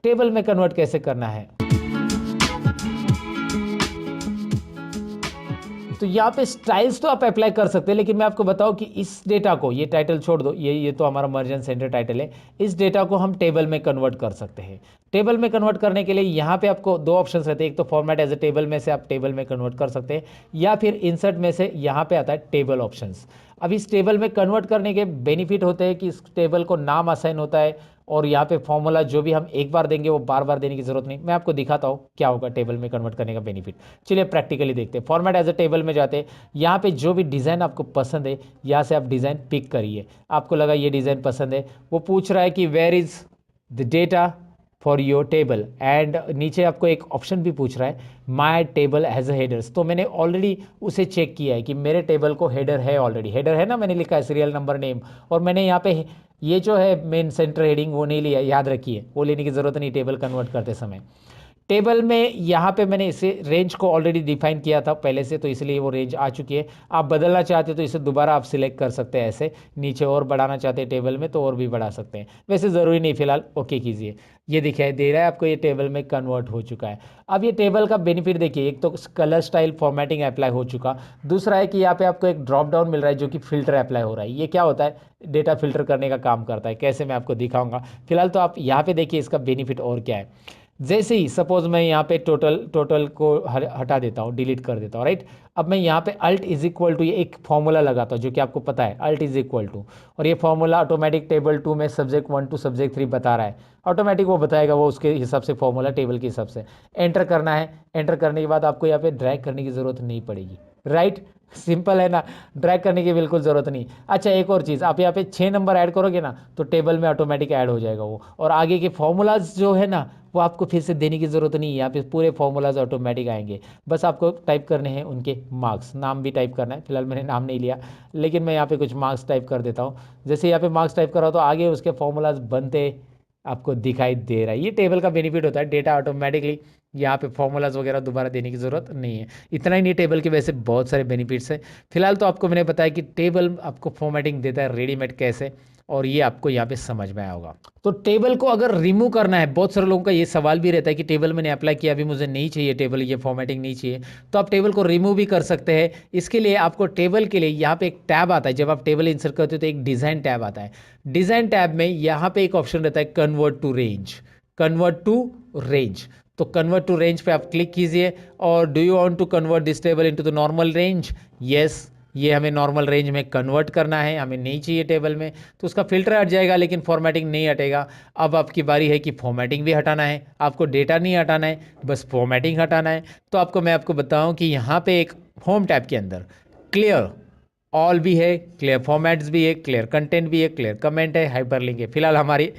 टेबल में कन्वर्ट कैसे करना है, तो यहाँ पे स्टाइल्स तो आप अप्लाई कर सकते हैं, लेकिन मैं आपको बताऊं कि इस डेटा को, ये टाइटल छोड़ दो, ये तो हमारा मर्जन सेंटर टाइटल है, इस डेटा को हम टेबल में कन्वर्ट कर सकते हैं। टेबल में कन्वर्ट करने के लिए यहाँ पे आपको दो ऑप्शंस रहते हैं, एक तो फॉर्मेट एज ए टेबल में से आप टेबल में कन्वर्ट कर सकते हैं, या फिर इंसर्ट में से यहाँ पे आता है टेबल ऑप्शंस। अब इस टेबल में कन्वर्ट करने के बेनिफिट होते हैं कि इस टेबल को नाम असाइन होता है, और यहाँ पे फॉर्मूला जो भी हम एक बार देंगे वो बार बार देने की जरूरत नहीं। मैं आपको दिखाता हूँ क्या होगा टेबल में कन्वर्ट करने का बेनिफिट। चलिए प्रैक्टिकली देखते हैं। फॉर्मेट एज अ टेबल में जाते हैं, यहाँ पे जो भी डिज़ाइन आपको पसंद है यहाँ से आप डिज़ाइन पिक करिए। आपको लगा ये डिज़ाइन पसंद है, वो पूछ रहा है कि where is the data for your table, and नीचे आपको एक ऑप्शन भी पूछ रहा है my table has a headers. तो मैंने ऑलरेडी उसे चेक किया है कि मेरे टेबल को हेडर है, ऑलरेडी हेडर है ना, मैंने लिखा है सीरियल नंबर नेम, और मैंने यहाँ पे ये जो है मेन सेंटर हेडिंग वो नहीं लिया, याद रखिए वो लेने की ज़रूरत नहीं टेबल कन्वर्ट करते समय। टेबल में यहाँ पे मैंने इसे रेंज को ऑलरेडी डिफाइन किया था पहले से, तो इसलिए वो रेंज आ चुकी है। आप बदलना चाहते हो तो इसे दोबारा आप सिलेक्ट कर सकते हैं, ऐसे नीचे और बढ़ाना चाहते हैं टेबल में तो और भी बढ़ा सकते हैं, वैसे ज़रूरी नहीं। फिलहाल ओके कीजिए, ये दिखाई दे रहा है आपको, ये टेबल में कन्वर्ट हो चुका है। अब ये टेबल का बेनिफिट देखिए, एक तो कलर स्टाइल फॉर्मेटिंग अप्लाई हो चुका, दूसरा है कि यहाँ पे आपको एक ड्रॉप डाउन मिल रहा है जो कि फिल्टर अप्लाई हो रहा है। ये क्या होता है, डेटा फिल्टर करने का काम करता है। कैसे, मैं आपको दिखाऊंगा। फिलहाल तो आप यहाँ पे देखिए इसका बेनिफिट और क्या है। जैसे ही सपोज मैं यहाँ पे टोटल को हटा देता हूँ, डिलीट कर देता हूँ, राइट। अब मैं यहाँ पे अल्ट इज इक्वल टू, ये एक फॉर्मूला लगाता हूँ जो कि आपको पता है, अल्ट इज इक्वल टू, और ये फॉर्मूला ऑटोमेटिक टेबल 2 में सब्जेक्ट 1 टू सब्जेक्ट 3 बता रहा है, ऑटोमेटिक वो बताएगा, वो उसके हिसाब से फॉर्मूला टेबल के हिसाब से एंटर करना है। एंटर करने के बाद आपको यहाँ पे ड्रैग करने की ज़रूरत नहीं पड़ेगी, राइट। सिंपल है ना, ड्रैग करने की बिल्कुल ज़रूरत नहीं। अच्छा एक और चीज़, आप यहाँ पे 6 नंबर ऐड करोगे ना तो टेबल में ऑटोमेटिक ऐड हो जाएगा वो, और आगे के फॉर्मूलाज जो है ना वो आपको फिर से देने की ज़रूरत नहीं है। यहाँ पे पूरे फॉर्मूलाज ऑटोमेटिक आएंगे, बस आपको टाइप करने हैं उनके मार्क्स, नाम भी टाइप करना है। फिलहाल मैंने नाम नहीं लिया, लेकिन मैं यहाँ पे कुछ मार्क्स टाइप कर देता हूँ। जैसे यहाँ पे मार्क्स टाइप करा तो आगे उसके फॉर्मूलाज बनते आपको दिखाई दे रहा है। ये टेबल का बेनिफिट होता है, डेटा ऑटोमेटिकली, यहाँ पे फॉर्मूलाज वगैरह दोबारा देने की ज़रूरत नहीं है। इतना ही नहीं, टेबल के वैसे बहुत सारे बेनिफिट्स हैं। फिलहाल तो आपको मैंने बताया कि टेबल आपको फॉर्मेटिंग देता है रेडीमेड कैसे, और ये आपको यहाँ पे समझ में आया होगा। तो टेबल को अगर रिमूव करना है, बहुत सारे लोगों का ये सवाल भी रहता है कि टेबल मैंने अप्लाई किया, अभी मुझे नहीं चाहिए टेबल, ये फॉर्मेटिंग नहीं चाहिए, तो आप टेबल को रिमूव भी कर सकते हैं। इसके लिए आपको टेबल के लिए यहाँ पे एक टैब आता है, जब आप टेबल इंसर्ट करते हो तो एक डिज़ाइन टैब आता है। डिज़ाइन टैब में यहाँ पे एक ऑप्शन रहता है convert to range, convert to range. तो कन्वर्ट टू रेंज पे आप क्लिक कीजिए, और do you want to convert this table into the normal range, yes, ये हमें नॉर्मल रेंज में कन्वर्ट करना है, हमें नहीं चाहिए टेबल में, तो उसका फिल्टर हट जाएगा लेकिन फॉर्मेटिंग नहीं हटेगा। अब आपकी बारी है कि फॉर्मेटिंग भी हटाना है, आपको डेटा नहीं हटाना है, बस फॉर्मेटिंग हटाना है। तो मैं आपको बताऊं कि यहाँ पे एक होम टैब के अंदर क्लियर ऑल भी है, क्लियर फॉर्मेट्स भी है, क्लियर कंटेंट भी है, क्लियर कमेंट है, हाइपरलिंक है। फिलहाल हमारी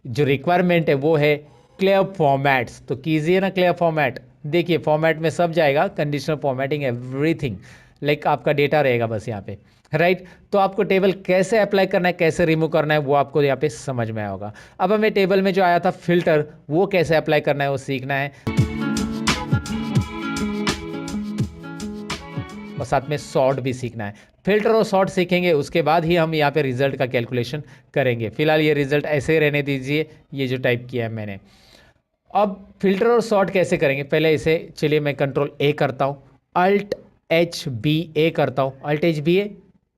जो रिक्वायरमेंट है वो है क्लियर फॉर्मेट्स, तो कीजिए ना क्लियर फॉर्मेट। देखिए फॉर्मेट में सब जाएगा, कंडीशनल फॉर्मेटिंग एवरीथिंग, लाइक आपका डेटा रहेगा बस यहाँ पे, राइट। तो आपको टेबल कैसे अप्लाई करना है, कैसे रिमूव करना है, वो आपको यहाँ पे समझ में आया होगा। अब हमें टेबल में जो आया था फिल्टर, वो कैसे अप्लाई करना है वो सीखना है, और साथ में सॉर्ट भी सीखना है। फिल्टर और सॉर्ट सीखेंगे उसके बाद ही हम यहाँ पे रिजल्ट का कैलकुलेशन करेंगे। फिलहाल ये रिजल्ट ऐसे रहने दीजिए, ये जो टाइप किया है मैंने। अब फिल्टर और सॉर्ट कैसे करेंगे, पहले इसे चलिए मैं कंट्रोल ए करता हूँ, अल्ट एच बी ए करता हूँ, अल्ट एच बी ए,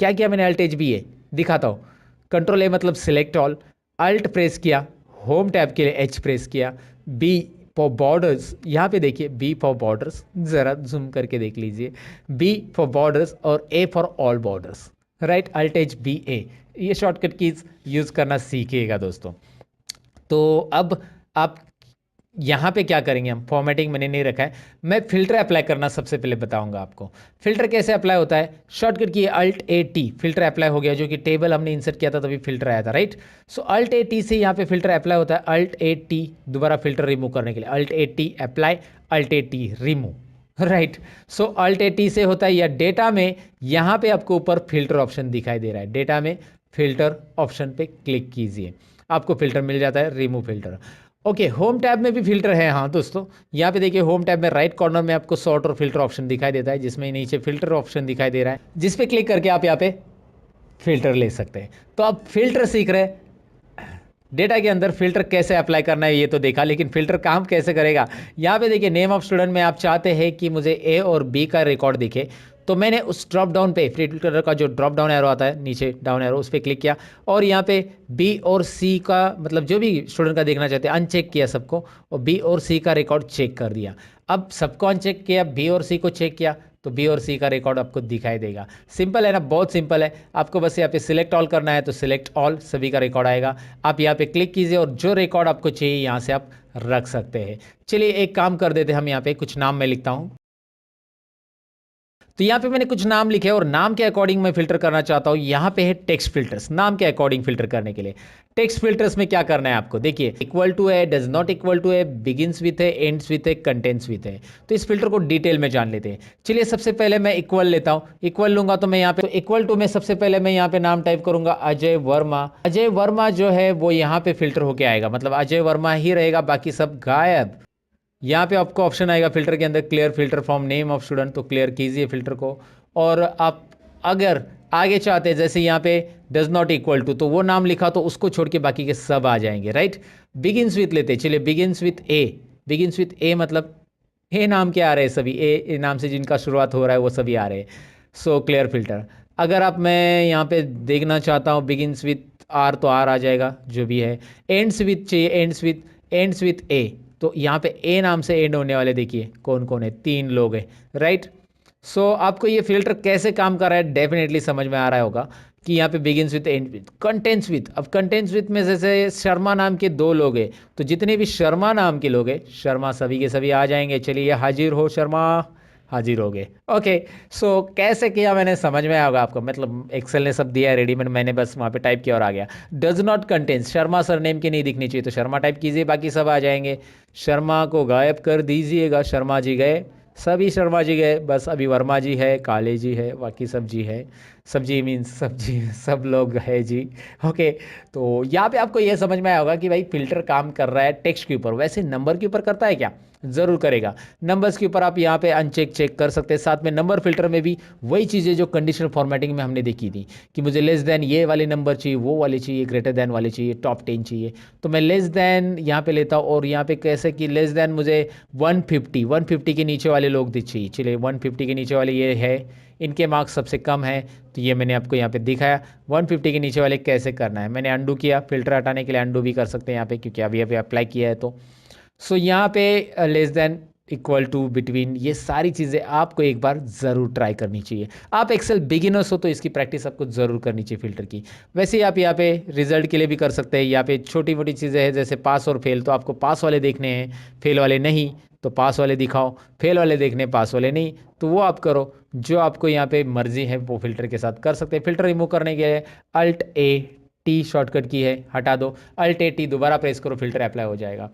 क्या किया मैंने, अल्ट एच बी ए दिखाता हूँ। कंट्रोल ए मतलब सिलेक्ट ऑल, अल्ट प्रेस किया, होम टैब के लिए एच प्रेस किया, बी फॉर बॉर्डर्स, यहाँ पे देखिए बी फॉर बॉर्डर्स, ज़रा जूम करके देख लीजिए, बी फॉर बॉर्डर्स और A for all borders, right, alt H B A. ये शॉर्टकट कीज यूज़ करना सीखिएगा दोस्तों। तो अब आप यहाँ पे क्या करेंगे हम, फॉर्मेटिंग मैंने नहीं रखा है, मैं फिल्टर अप्लाई करना सबसे पहले बताऊंगा आपको। फिल्टर कैसे अप्लाई होता है, शॉर्टकट की Alt+A+T, फिल्टर अप्लाई हो गया, जो कि टेबल हमने इंसर्ट किया था तभी फिल्टर आया था, राइट। सो Alt+A+T से यहाँ पे फिल्टर अप्लाई होता है, Alt+A+T दोबारा फिल्टर रिमूव करने के लिए, Alt+A+T apply, Alt+A+T remove, right. सो Alt+A+T से होता है, या डेटा में यहाँ पे आपको ऊपर फिल्टर ऑप्शन दिखाई दे रहा है, डेटा में फिल्टर ऑप्शन पे क्लिक कीजिए, आपको फिल्टर मिल जाता है, remove filter. Okay, home tab में भी फिल्टर है, हाँ दोस्तों, यहाँ पे देखिए होम टैब में राइट कॉर्नर में आपको सॉर्ट और फिल्टर ऑप्शन दिखाई देता है, जिसमें नीचे फिल्टर ऑप्शन दिखाई दे रहा है, जिस पे क्लिक करके आप यहाँ पे फिल्टर ले सकते हैं। तो आप फिल्टर सीख रहे हैं, डेटा के अंदर फिल्टर कैसे अप्लाई करना है ये तो देखा, लेकिन फिल्टर काम कैसे करेगा, यहाँ पे देखिए नेम ऑफ स्टूडेंट में आप चाहते हैं कि मुझे ए और बी का रिकॉर्ड दिखे, तो मैंने उस ड्रॉप डाउन पे फिल्टर का जो ड्रॉप डाउन एरो आता है नीचे, डाउन एरो, उस पर क्लिक किया और यहाँ पे बी और सी का, मतलब जो भी स्टूडेंट का देखना चाहते हैं, अनचेक किया सबको, और बी और सी का रिकॉर्ड चेक कर दिया। अब सबको अनचेक किया, बी और सी को चेक किया, तो बी और सी का रिकॉर्ड आपको दिखाई देगा। सिंपल है ना, बहुत सिंपल है, आपको बस यहाँ पे सिलेक्ट ऑल करना है, तो सिलेक्ट ऑल, सभी का रिकॉर्ड आएगा, आप यहाँ पे क्लिक कीजिए और जो रिकॉर्ड आपको चाहिए यहाँ से आप रख सकते हैं। चलिए एक काम कर देते हैं, हम यहाँ पे कुछ नाम मैं लिखता हूँ, तो यहाँ पे मैंने कुछ नाम लिखे और नाम के अकॉर्डिंग मैं फिल्टर करना चाहता हूँ। यहाँ पे है टेक्स्ट फिल्टर्स, नाम के अकॉर्डिंग फिल्टर करने के लिए। टेक्स्ट फिल्टर्स में क्या करना है आपको, देखिए इक्वल टू है, डज नॉट इक्वल टू है, बिगिंस विथ है, एंड्स विथ है, कंटेंट्स विथ है। तो इस फिल्टर को डिटेल में जान लेते हैं। चलिए सबसे पहले मैं इक्वल लेता हूँ, इक्वल लूंगा तो मैं यहाँ पे, तो इक्वल टू में सबसे पहले मैं यहाँ पे नाम टाइप करूंगा अजय वर्मा। अजय वर्मा जो है वो यहाँ पे फिल्टर होके आएगा, मतलब अजय वर्मा ही रहेगा, बाकी सब गायब। यहाँ पे आपको ऑप्शन आएगा फिल्टर के अंदर, clear filter from name of student, तो क्लियर कीजिए फिल्टर को। और आप अगर आगे चाहते हैं, जैसे यहाँ पे डज नॉट इक्वल टू, तो वो नाम लिखा तो उसको छोड़ के बाकी के सब आ जाएंगे, राइट। बिगिंस विथ लेते, चलिए begins with A, begins with A मतलब ए नाम के आ रहे हैं सभी, ए नाम से जिनका शुरुआत हो रहा है वो सभी आ रहे हैं, सो क्लियर फिल्टर। अगर आप, मैं यहाँ पे देखना चाहता हूँ बिगिंस विथ आर, तो आर आ जाएगा जो भी है। एंड्स विथ चाहिए, एंड्स विथ ए, तो यहाँ पे ए नाम से एंड होने वाले देखिए कौन कौन है, 3 लोग हैं, राइट। सो आपको ये फिल्टर कैसे काम कर रहा है डेफिनेटली समझ में आ रहा होगा कि यहाँ पे begins with, and with, contents with. अब कंटेंट्स विथ में जैसे शर्मा नाम के 2 लोग हैं, तो जितने भी शर्मा नाम के लोग हैं, शर्मा सभी के सभी आ जाएंगे। चलिए हाजिर हो शर्मा, हाजिर हो गए। ओके, सो कैसे किया मैंने समझ में आएगा आपको, मतलब एक्सेल ने सब दिया है रेडीमेड, मैंने बस वहाँ पे टाइप किया और आ गया। Does not contains, Sharma sir name की नहीं दिखनी चाहिए, तो शर्मा टाइप कीजिए, बाकी सब आ जाएंगे। शर्मा को गायब कर दीजिएगा, शर्मा जी गए, सभी शर्मा जी गए, बस अभी वर्मा जी है, काले जी है, बाकी सब जी है, सब्जी मीन्स सब्जी, सब लोग है जी। ओके, तो यहाँ पे आपको ये समझ में आया होगा कि भाई फिल्टर काम कर रहा है टेक्स्ट के ऊपर, वैसे नंबर के ऊपर करता है क्या, ज़रूर करेगा। नंबर्स के ऊपर आप यहाँ पे अनचेक चेक कर सकते हैं। साथ में नंबर फिल्टर में भी वही चीज़ें जो कंडीशनल फॉर्मेटिंग में हमने देखी थी कि मुझे लेस देन ये वाले नंबर चाहिए, वो वाले चाहिए, ग्रेटर देन वाले चाहिए, टॉप 10 चाहिए, तो मैं लेस देन यहाँ पे लेता हूँ। और यहाँ पे कैसे कि लेस देन मुझे 150 के नीचे वाले लोग चाहिए। चलिए 150 के नीचे वाले ये है, इनके मार्क्स सबसे कम है, तो ये मैंने आपको यहाँ पे दिखाया। 150 के नीचे वाले कैसे करना है, मैंने अंडू किया, फिल्टर हटाने के लिए अंडू भी कर सकते हैं यहाँ पे, क्योंकि अभी अभी अप्लाई किया है। तो सो यहाँ पे less than, equal to, between, ये सारी चीज़ें आपको एक बार ज़रूर ट्राई करनी चाहिए। आप एक्सेल बिगिनर्स हो तो इसकी प्रैक्टिस आपको ज़रूर करनी चाहिए फिल्टर की। वैसे ही आप यहाँ पे रिजल्ट के लिए भी कर सकते हैं। यहाँ पे छोटी मोटी चीज़ें हैं जैसे पास और फेल, तो आपको पास वाले देखने हैं, फेल वाले नहीं, तो पास वाले दिखाओ, फेल वाले देखने, पास वाले नहीं, तो वो आप करो, जो आपको यहाँ पे मर्जी है वो फिल्टर के साथ कर सकते हैं। फिल्टर रिमूव करने के लिए Alt+A+T शॉर्टकट की है, हटा दो, Alt+A+T दोबारा प्रेस करो, फिल्टर अप्लाई हो जाएगा।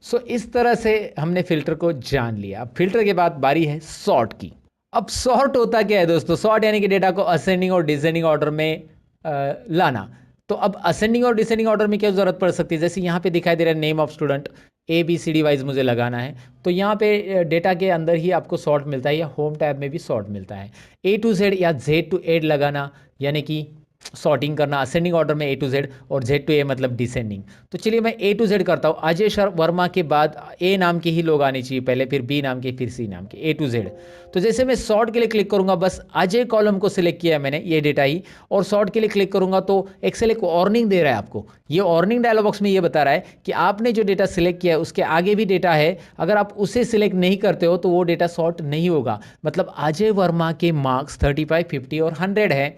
सो इस तरह से हमने फिल्टर को जान लिया। अब फिल्टर के बाद बारी है सॉर्ट की। अब सॉर्ट होता क्या है दोस्तों, सॉर्ट यानी कि डेटा को असेंडिंग और डिसेंडिंग ऑर्डर में लाना। तो अब असेंडिंग और डिसेंडिंग ऑर्डर में क्या ज़रूरत पड़ सकती है, जैसे यहाँ पे दिखाई दे रहा है name of student, ABCD wise मुझे लगाना है, तो यहाँ पे डेटा के अंदर ही आपको सॉर्ट मिलता है, या होम टैब में भी सॉर्ट मिलता है। A to Z या Z to A लगाना, यानी कि सॉर्टिंग करना, असेंडिंग ऑर्डर में A to Z, और Z to A मतलब डिसेंडिंग। तो चलिए मैं A to Z करता हूँ। अजय वर्मा के बाद A नाम के ही लोग आने चाहिए पहले, फिर B नाम के, फिर C नाम के, A to Z। तो जैसे मैं सॉर्ट के लिए क्लिक करूंगा, बस अजय कॉलम को सिलेक्ट किया है मैंने, ये डेटा ही, और सॉर्ट के लिए क्लिक करूंगा तो एक्सेल एक वार्निंग दे रहा है आपको। ये वार्निंग डायलॉग बॉक्स में ये बता रहा है कि आपने जो डेटा सिलेक्ट किया है उसके आगे भी डेटा है, अगर आप उसे सिलेक्ट नहीं करते हो तो वो डेटा सॉर्ट नहीं होगा। मतलब अजय वर्मा के मार्क्स 35, 50 और 100 है,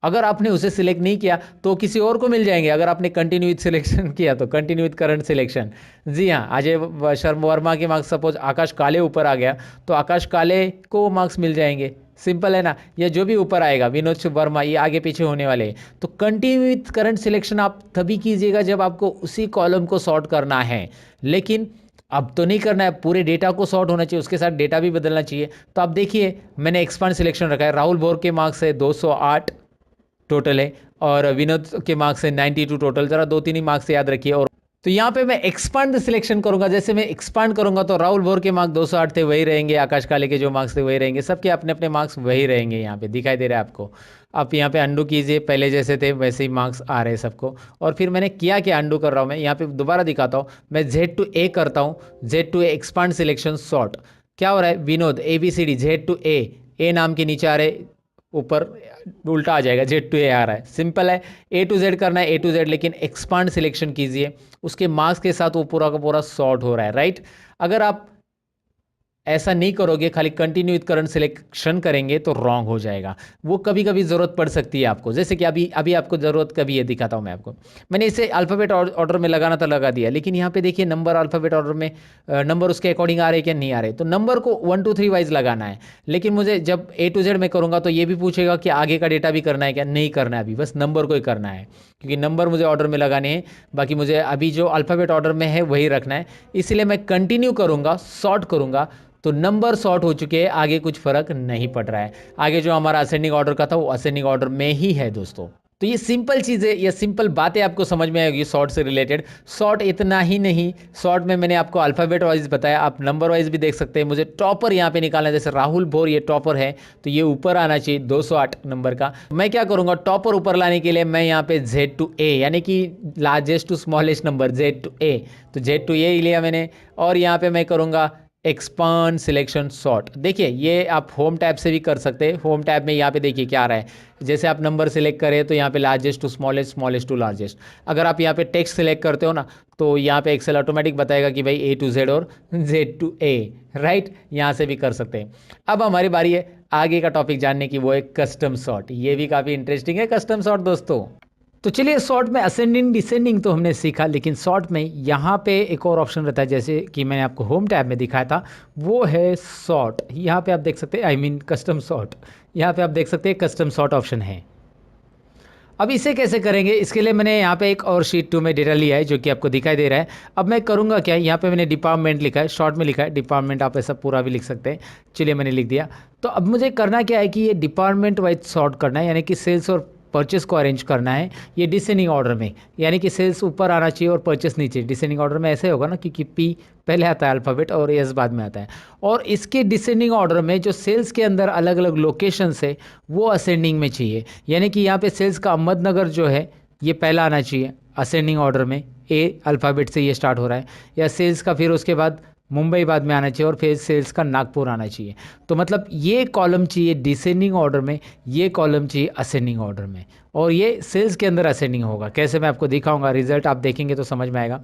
अगर आपने उसे सिलेक्ट नहीं किया तो किसी और को मिल जाएंगे। अगर आपने कंटिन्यू विथ सिलेक्शन किया तो कंटिन्यू विथ करंट सिलेक्शन। जी हाँ, अजय शर्मा वर्मा के मार्क्स सपोज आकाश काले ऊपर आ गया तो आकाश काले को मार्क्स मिल जाएंगे। सिंपल है ना। या जो भी ऊपर आएगा विनोद वर्मा, ये आगे पीछे होने वाले हैं। तो कंटिन्यू विथ करंट सिलेक्शन आप तभी कीजिएगा जब आपको उसी कॉलम को सॉर्ट करना है, लेकिन अब तो नहीं करना है, पूरे डेटा को सॉर्ट होना चाहिए, उसके साथ डेटा भी बदलना चाहिए। तो आप देखिए मैंने एक्सपांड सिलेक्शन रखा है। राहुल बोर के मार्क्स है 208 टोटल है और विनोद के मार्क्स है 92 टोटल। जरा 2-3 ही मार्क्स याद रखिए। और तो यहाँ पे मैं एक्सपांड सिलेक्शन करूंगा। जैसे मैं एक्सपांड करूंगा तो राहुल बोर के मार्क्स 208 थे वही रहेंगे, आकाश काले के जो मार्क्स थे वही रहेंगे, सबके अपने अपने मार्क्स वही रहेंगे। यहाँ पे दिखाई दे रहा है आपको। आप यहाँ पे अंडू कीजिए, पहले जैसे थे वैसे ही मार्क्स आ रहे हैं सबको। और फिर मैंने किया क्या, अंडू कर रहा हूँ मैं, यहाँ पे दोबारा दिखाता हूँ। मैं Z to A करता हूँ, Z to A expand selection sort. क्या हो रहा है, Vinod ABCD Z to A, ए नाम के नीचे आ रहे, ऊपर उल्टा आ जाएगा, Z to A आ रहा है। सिंपल है, A to Z करना है, A to Z, लेकिन एक्सपांड सिलेक्शन कीजिए, उसके मार्क्स के साथ वो पूरा का पूरा सॉर्ट हो रहा है, राइट। अगर आप ऐसा नहीं करोगे, खाली कंटिन्यू विथ करंट सिलेक्शन करेंगे तो रॉन्ग हो जाएगा। वो कभी कभी ज़रूरत पड़ सकती है आपको, जैसे कि अभी अभी आपको ज़रूरत कभी है, दिखाता हूँ मैं आपको। मैंने इसे अल्फ़ाबेट ऑर्डर में लगाना था, लगा दिया, लेकिन यहाँ पे देखिए नंबर अल्फ़ाबेट ऑर्डर में नंबर उसके अकॉर्डिंग आ रहे क्या नहीं आ रहे, तो नंबर को 1 2 3 वाइज लगाना है। लेकिन मुझे जब A to Z में करूँगा तो ये भी पूछेगा कि आगे का डेटा भी करना है क्या, नहीं करना है, अभी बस नंबर को ही करना है, क्योंकि नंबर मुझे ऑर्डर में लगाने हैं। बाकी मुझे अभी जो अल्फ़ाबेट ऑर्डर में है वही रखना है, इसलिए मैं कंटिन्यू करूँगा, सॉर्ट करूँगा तो नंबर सॉर्ट हो चुके हैं, आगे कुछ फर्क नहीं पड़ रहा है। आगे जो हमारा असेंडिंग ऑर्डर का था वो असेंडिंग ऑर्डर में ही है दोस्तों। तो ये सिंपल चीज़ें, ये सिंपल बातें आपको समझ में आएगी सॉर्ट से रिलेटेड। सॉर्ट इतना ही नहीं, सॉर्ट में मैंने आपको अल्फ़ाबेट वाइज बताया, आप नंबर वाइज भी देख सकते हैं। मुझे टॉपर यहाँ पे निकालना है, जैसे राहुल भोर ये टॉपर है तो ये ऊपर आना चाहिए 208 नंबर का। मैं क्या करूँगा, टॉपर ऊपर लाने के लिए मैं यहाँ पे Z to A यानी कि largest to smallest number Z to A, तो Z to A लिया मैंने। और यहाँ पे मैं करूँगा एक्सपांड सिलेक्शन सॉर्ट। देखिए ये आप होम टैब से भी कर सकते हैं। होम टैब में यहाँ पे देखिए क्या आ रहा है, जैसे आप नंबर सेलेक्ट करें तो यहाँ पे largest to smallest, smallest to largest. अगर आप यहाँ पे टेक्स्ट सेलेक्ट करते हो ना तो यहाँ पे एक्सेल ऑटोमेटिक बताएगा कि भाई A to Z और Z to A, राइट। यहाँ से भी कर सकते हैं। अब हमारी बारी है आगे का टॉपिक जानने की, वो है कस्टम सॉर्ट। ये भी काफ़ी इंटरेस्टिंग है कस्टम सॉर्ट दोस्तों। तो चलिए, सॉर्ट में असेंडिंग डिसेंडिंग तो हमने सीखा, लेकिन सॉर्ट में यहाँ पे एक और ऑप्शन रहता है, जैसे कि मैंने आपको होम टैब में दिखाया था, वो है सॉर्ट। यहाँ पे आप देख सकते हैं, आई मीन कस्टम सॉर्ट। यहाँ पे आप देख सकते हैं कस्टम सॉर्ट ऑप्शन है। अब इसे कैसे करेंगे, इसके लिए मैंने यहाँ पे एक और शीट 2 में डेटा लिया है जो कि आपको दिखाई दे रहा है। अब मैं करूँगा क्या, यहाँ पे मैंने डिपार्टमेंट लिखा है, शॉर्ट में लिखा है डिपार्टमेंट, आप ऐसा पूरा भी लिख सकते हैं। चलिए मैंने लिख दिया। तो अब मुझे करना क्या है कि ये डिपार्टमेंट वाइज सॉर्ट करना है, यानी कि सेल्स और परचेस को अरेंज करना है ये डिसेंडिंग ऑर्डर में, यानी कि सेल्स ऊपर आना चाहिए और परचेस नीचे। डिसेंडिंग ऑर्डर में ऐसे होगा ना, क्योंकि P पहले आता है अल्फ़ाबेट और S बाद में आता है। और इसके डिसेंडिंग ऑर्डर में जो सेल्स के अंदर अलग अलग लोकेशंस है वो असेंडिंग में चाहिए, यानी कि यहाँ पे सेल्स का अहमदनगर जो है ये पहला आना चाहिए असेंडिंग ऑर्डर में, A अल्फ़ाबेट से ये स्टार्ट हो रहा है। या सेल्स का फिर उसके बाद मुंबई बाद में आना चाहिए और फिर सेल्स का नागपुर आना चाहिए। तो मतलब ये कॉलम चाहिए डिसेंडिंग ऑर्डर में, ये कॉलम चाहिए असेंडिंग ऑर्डर में, और ये सेल्स के अंदर असेंडिंग होगा। कैसे मैं आपको दिखाऊंगा, रिजल्ट आप देखेंगे तो समझ में आएगा।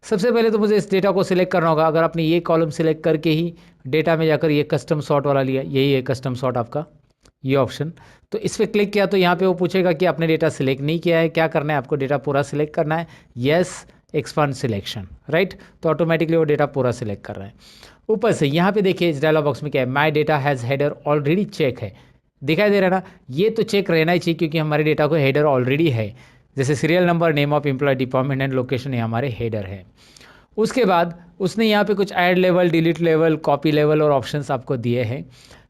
सबसे पहले तो मुझे इस डेटा को सिलेक्ट करना होगा। अगर आपने ये कॉलम सिलेक्ट करके ही डेटा में जाकर ये कस्टम सॉर्ट वाला लिया, यही है कस्टम सॉर्ट आपका ये ऑप्शन, तो इस पर क्लिक किया तो यहाँ पे वो पूछेगा कि आपने डेटा सिलेक्ट नहीं किया है, क्या करना है आपको, डेटा पूरा सिलेक्ट करना है, येस एक्सपांड सिलेक्शन, राइट। तो ऑटोमेटिकली वो डेटा पूरा सिलेक्ट कर रहा है। ऊपर से यहाँ पे देखिए इस डायलॉग बॉक्स में क्या है, my data has header already check है, दिखाई दे रहा है ना। ये तो चेक रहना ही चाहिए क्योंकि हमारे डेटा को हेडर ऑलरेडी है, जैसे serial number, name of employee, department and location, ये हमारे हेडर है। उसके बाद उसने यहाँ पे कुछ add level, delete level, copy level और ऑप्शंस आपको दिए हैं।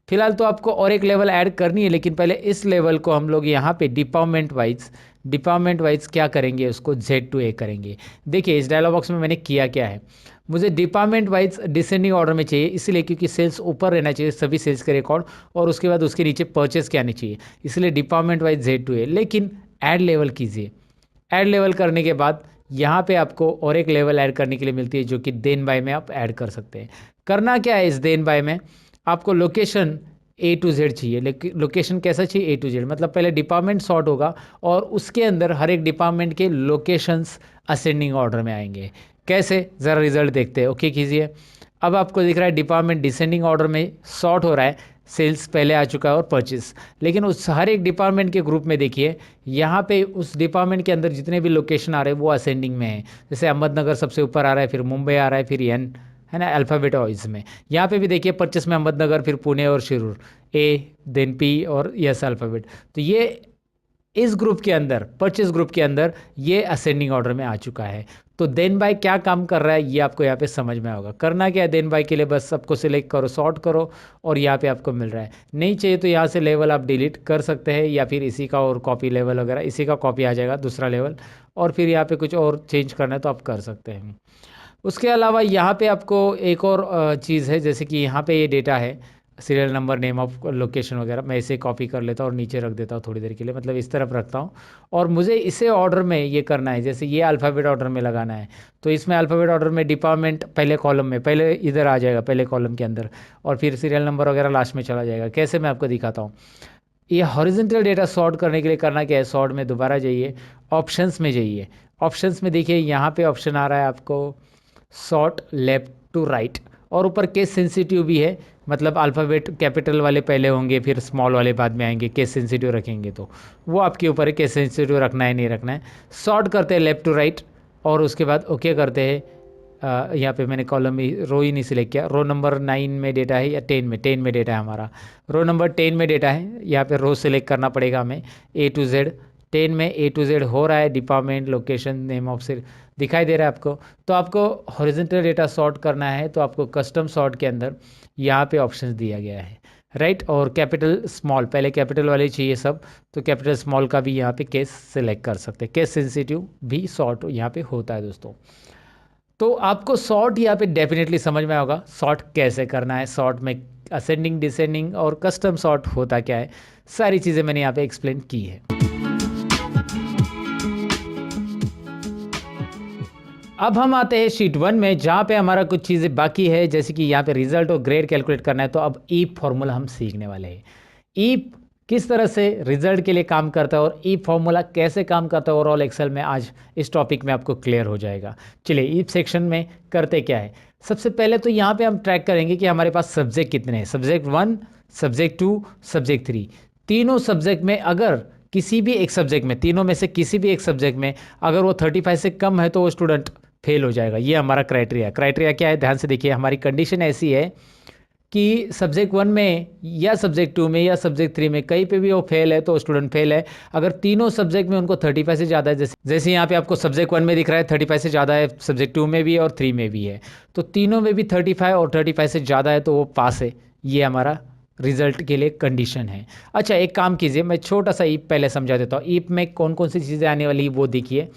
फिलहाल तो आपको और एक लेवल ऐड करनी है, लेकिन पहले इस लेवल को हम लोग यहाँ पे डिपार्टमेंट वाइज क्या करेंगे, उसको Z to A करेंगे। देखिए इस डायलॉग बॉक्स में मैंने किया क्या है, मुझे डिपार्टमेंट वाइज डिसेंडिंग ऑर्डर में चाहिए, इसलिए क्योंकि सेल्स ऊपर रहना चाहिए सभी सेल्स के रिकॉर्ड, और उसके बाद उसके नीचे परचेस क्या आनी चाहिए, इसलिए department wise Z to A। लेकिन ऐड लेवल कीजिए, ऐड लेवल करने के बाद यहाँ पे आपको और एक लेवल ऐड करने के लिए मिलती है, जो कि देन बाय में आप ऐड कर सकते हैं। करना क्या है इस देन बाय में, आपको लोकेशन A to Z चाहिए। लोकेशन कैसा चाहिए, A to Z, मतलब पहले डिपार्टमेंट सॉर्ट होगा और उसके अंदर हर एक डिपार्टमेंट के लोकेशंस असेंडिंग ऑर्डर में आएंगे। कैसे, ज़रा रिजल्ट देखते हैं। ओके कीजिए। अब आपको दिख रहा है डिपार्टमेंट डिसेंडिंग ऑर्डर में सॉर्ट हो रहा है, सेल्स पहले आ चुका है और परचेस। लेकिन उस हर एक डिपार्टमेंट के ग्रुप में देखिए यहाँ पे उस डिपार्टमेंट के अंदर जितने भी लोकेशन आ रहे हैं वो असेंडिंग में है। जैसे अहमदनगर सबसे ऊपर आ रहा है, फिर मुंबई आ रहा है, फिर एन, है ना, अल्फ़ाबेट वाइज में। यहाँ पे भी देखिए परचेस में अहमदनगर, फिर पुणे और शिरूर, ए देन पी और यस अल्फ़ाबेट। तो ये इस ग्रुप के अंदर, परचेस ग्रुप के अंदर ये असेंडिंग ऑर्डर में आ चुका है। तो देन बाय क्या काम कर रहा है ये आपको यहाँ पे समझ में होगा। करना क्या है देन बाय के लिए, बस सबको सिलेक्ट करो, सॉर्ट करो और यहाँ पे आपको मिल रहा है। नहीं चाहिए तो यहाँ से लेवल आप डिलीट कर सकते हैं, या फिर इसी का और कॉपी लेवल वगैरह, इसी का कॉपी आ जाएगा दूसरा लेवल, और फिर यहाँ पे कुछ और चेंज करना है तो आप कर सकते हैं। उसके अलावा यहाँ पे आपको एक और चीज़ है, जैसे कि यहाँ पे ये डेटा है, serial number, name of location वगैरह, मैं इसे कॉपी कर लेता हूँ और नीचे रख देता हूँ थोड़ी देर के लिए, मतलब इस तरफ रखता हूँ। और मुझे इसे ऑर्डर में ये करना है, जैसे ये अल्फ़ाबेट ऑर्डर में लगाना है, तो इसमें अल्फ़ाबेट ऑर्डर में डिपार्टमेंट पहले कॉलम में, पहले इधर आ जाएगा पहले कॉलम के अंदर, और फिर सीरियल नंबर वगैरह लास्ट में चला जाएगा। कैसे, मैं आपको दिखाता हूँ। ये हॉरिजॉन्टल डेटा सॉर्ट करने के लिए करना क्या है, सॉर्ट में दोबारा जाइए, ऑप्शंस में जाइए। ऑप्शंस में देखिए यहाँ पे ऑप्शन आ रहा है आपको सॉर्ट लेफ्ट टू राइट, और ऊपर केस सेंसिटिव भी है, मतलब अल्फ़ाबेट कैपिटल वाले पहले होंगे फिर स्मॉल वाले बाद में आएंगे, केस सेंसिटिव रखेंगे तो वो आपके ऊपर है, केस सेंसिटिव रखना है नहीं रखना है। सॉर्ट करते हैं लेफ़्ट टू राइट, और उसके बाद ओके करते हैं। यहाँ पे मैंने कॉलम ही, रो ही नहीं सिलेक्ट किया, रो नंबर 9 में डेटा है या 10 में डेटा है हमारा, रो नंबर 10 में डेटा है, यहाँ पे रो सिलेक्ट करना पड़ेगा हमें, ए टू जेड। 10 में ए टू जेड हो रहा है, डिपार्टमेंट, लोकेशन, नेम ऑफ से दिखाई दे रहा है आपको। तो आपको हॉरिजॉन्टल डेटा सॉर्ट करना है तो आपको कस्टम सॉर्ट के अंदर यहाँ पे ऑप्शन दिया गया है, राइट। और कैपिटल स्मॉल, पहले कैपिटल वाले चाहिए सब, तो कैपिटल स्मॉल का भी यहाँ पे केस सिलेक्ट कर सकते हैं। केस सेंसिटिव भी सॉर्ट यहाँ पे होता है दोस्तों। तो आपको सॉर्ट यहाँ पे डेफिनेटली समझ में होगा, सॉर्ट कैसे करना है, सॉर्ट में असेंडिंग, डिसेंडिंग और कस्टम सॉर्ट होता क्या है, सारी चीज़ें मैंने यहाँ पे एक्सप्लेन की है। अब हम आते हैं शीट 1 में, जहाँ पे हमारा कुछ चीज़ें बाकी है, जैसे कि यहाँ पे रिजल्ट और ग्रेड कैलकुलेट करना है। तो अब ईप फॉर्मूला हम सीखने वाले हैं। ईप किस तरह से रिजल्ट के लिए काम करता है और ईप फॉर्मूला कैसे काम करता है ओवरऑल एक्सेल में, आज इस टॉपिक में आपको क्लियर हो जाएगा। चलिए ईप सेक्शन में करते क्या है। सबसे पहले तो यहाँ पे हम ट्रैक करेंगे कि हमारे पास सब्जेक्ट कितने हैं, सब्जेक्ट 1, सब्जेक्ट 2, सब्जेक्ट 3। तीनों सब्जेक्ट में अगर किसी भी एक सब्जेक्ट में, तीनों में से किसी भी एक सब्जेक्ट में अगर वो 35 से कम है तो वो स्टूडेंट फेल हो जाएगा। ये हमारा क्राइटेरिया। क्राइटेरिया क्या है, ध्यान से देखिए। हमारी कंडीशन ऐसी है कि सब्जेक्ट 1 में या सब्जेक्ट 2 में या सब्जेक्ट 3 में कहीं पे भी वो फेल है तो स्टूडेंट फेल है। अगर तीनों सब्जेक्ट में उनको 35 से ज़्यादा है, जैसे यहाँ पे आपको सब्जेक्ट 1 में दिख रहा है 35 से ज़्यादा है, सब्जेक्ट 2 में भी है और 3 में भी है, तो तीनों में भी 35 और 35 से ज़्यादा है तो वो पास है। ये हमारा रिजल्ट के लिए कंडीशन है। अच्छा, एक काम कीजिए, मैं छोटा सा ईप पहले समझा देता हूँ। ईप में कौन कौन सी चीज़ें आने वाली वो देखिए।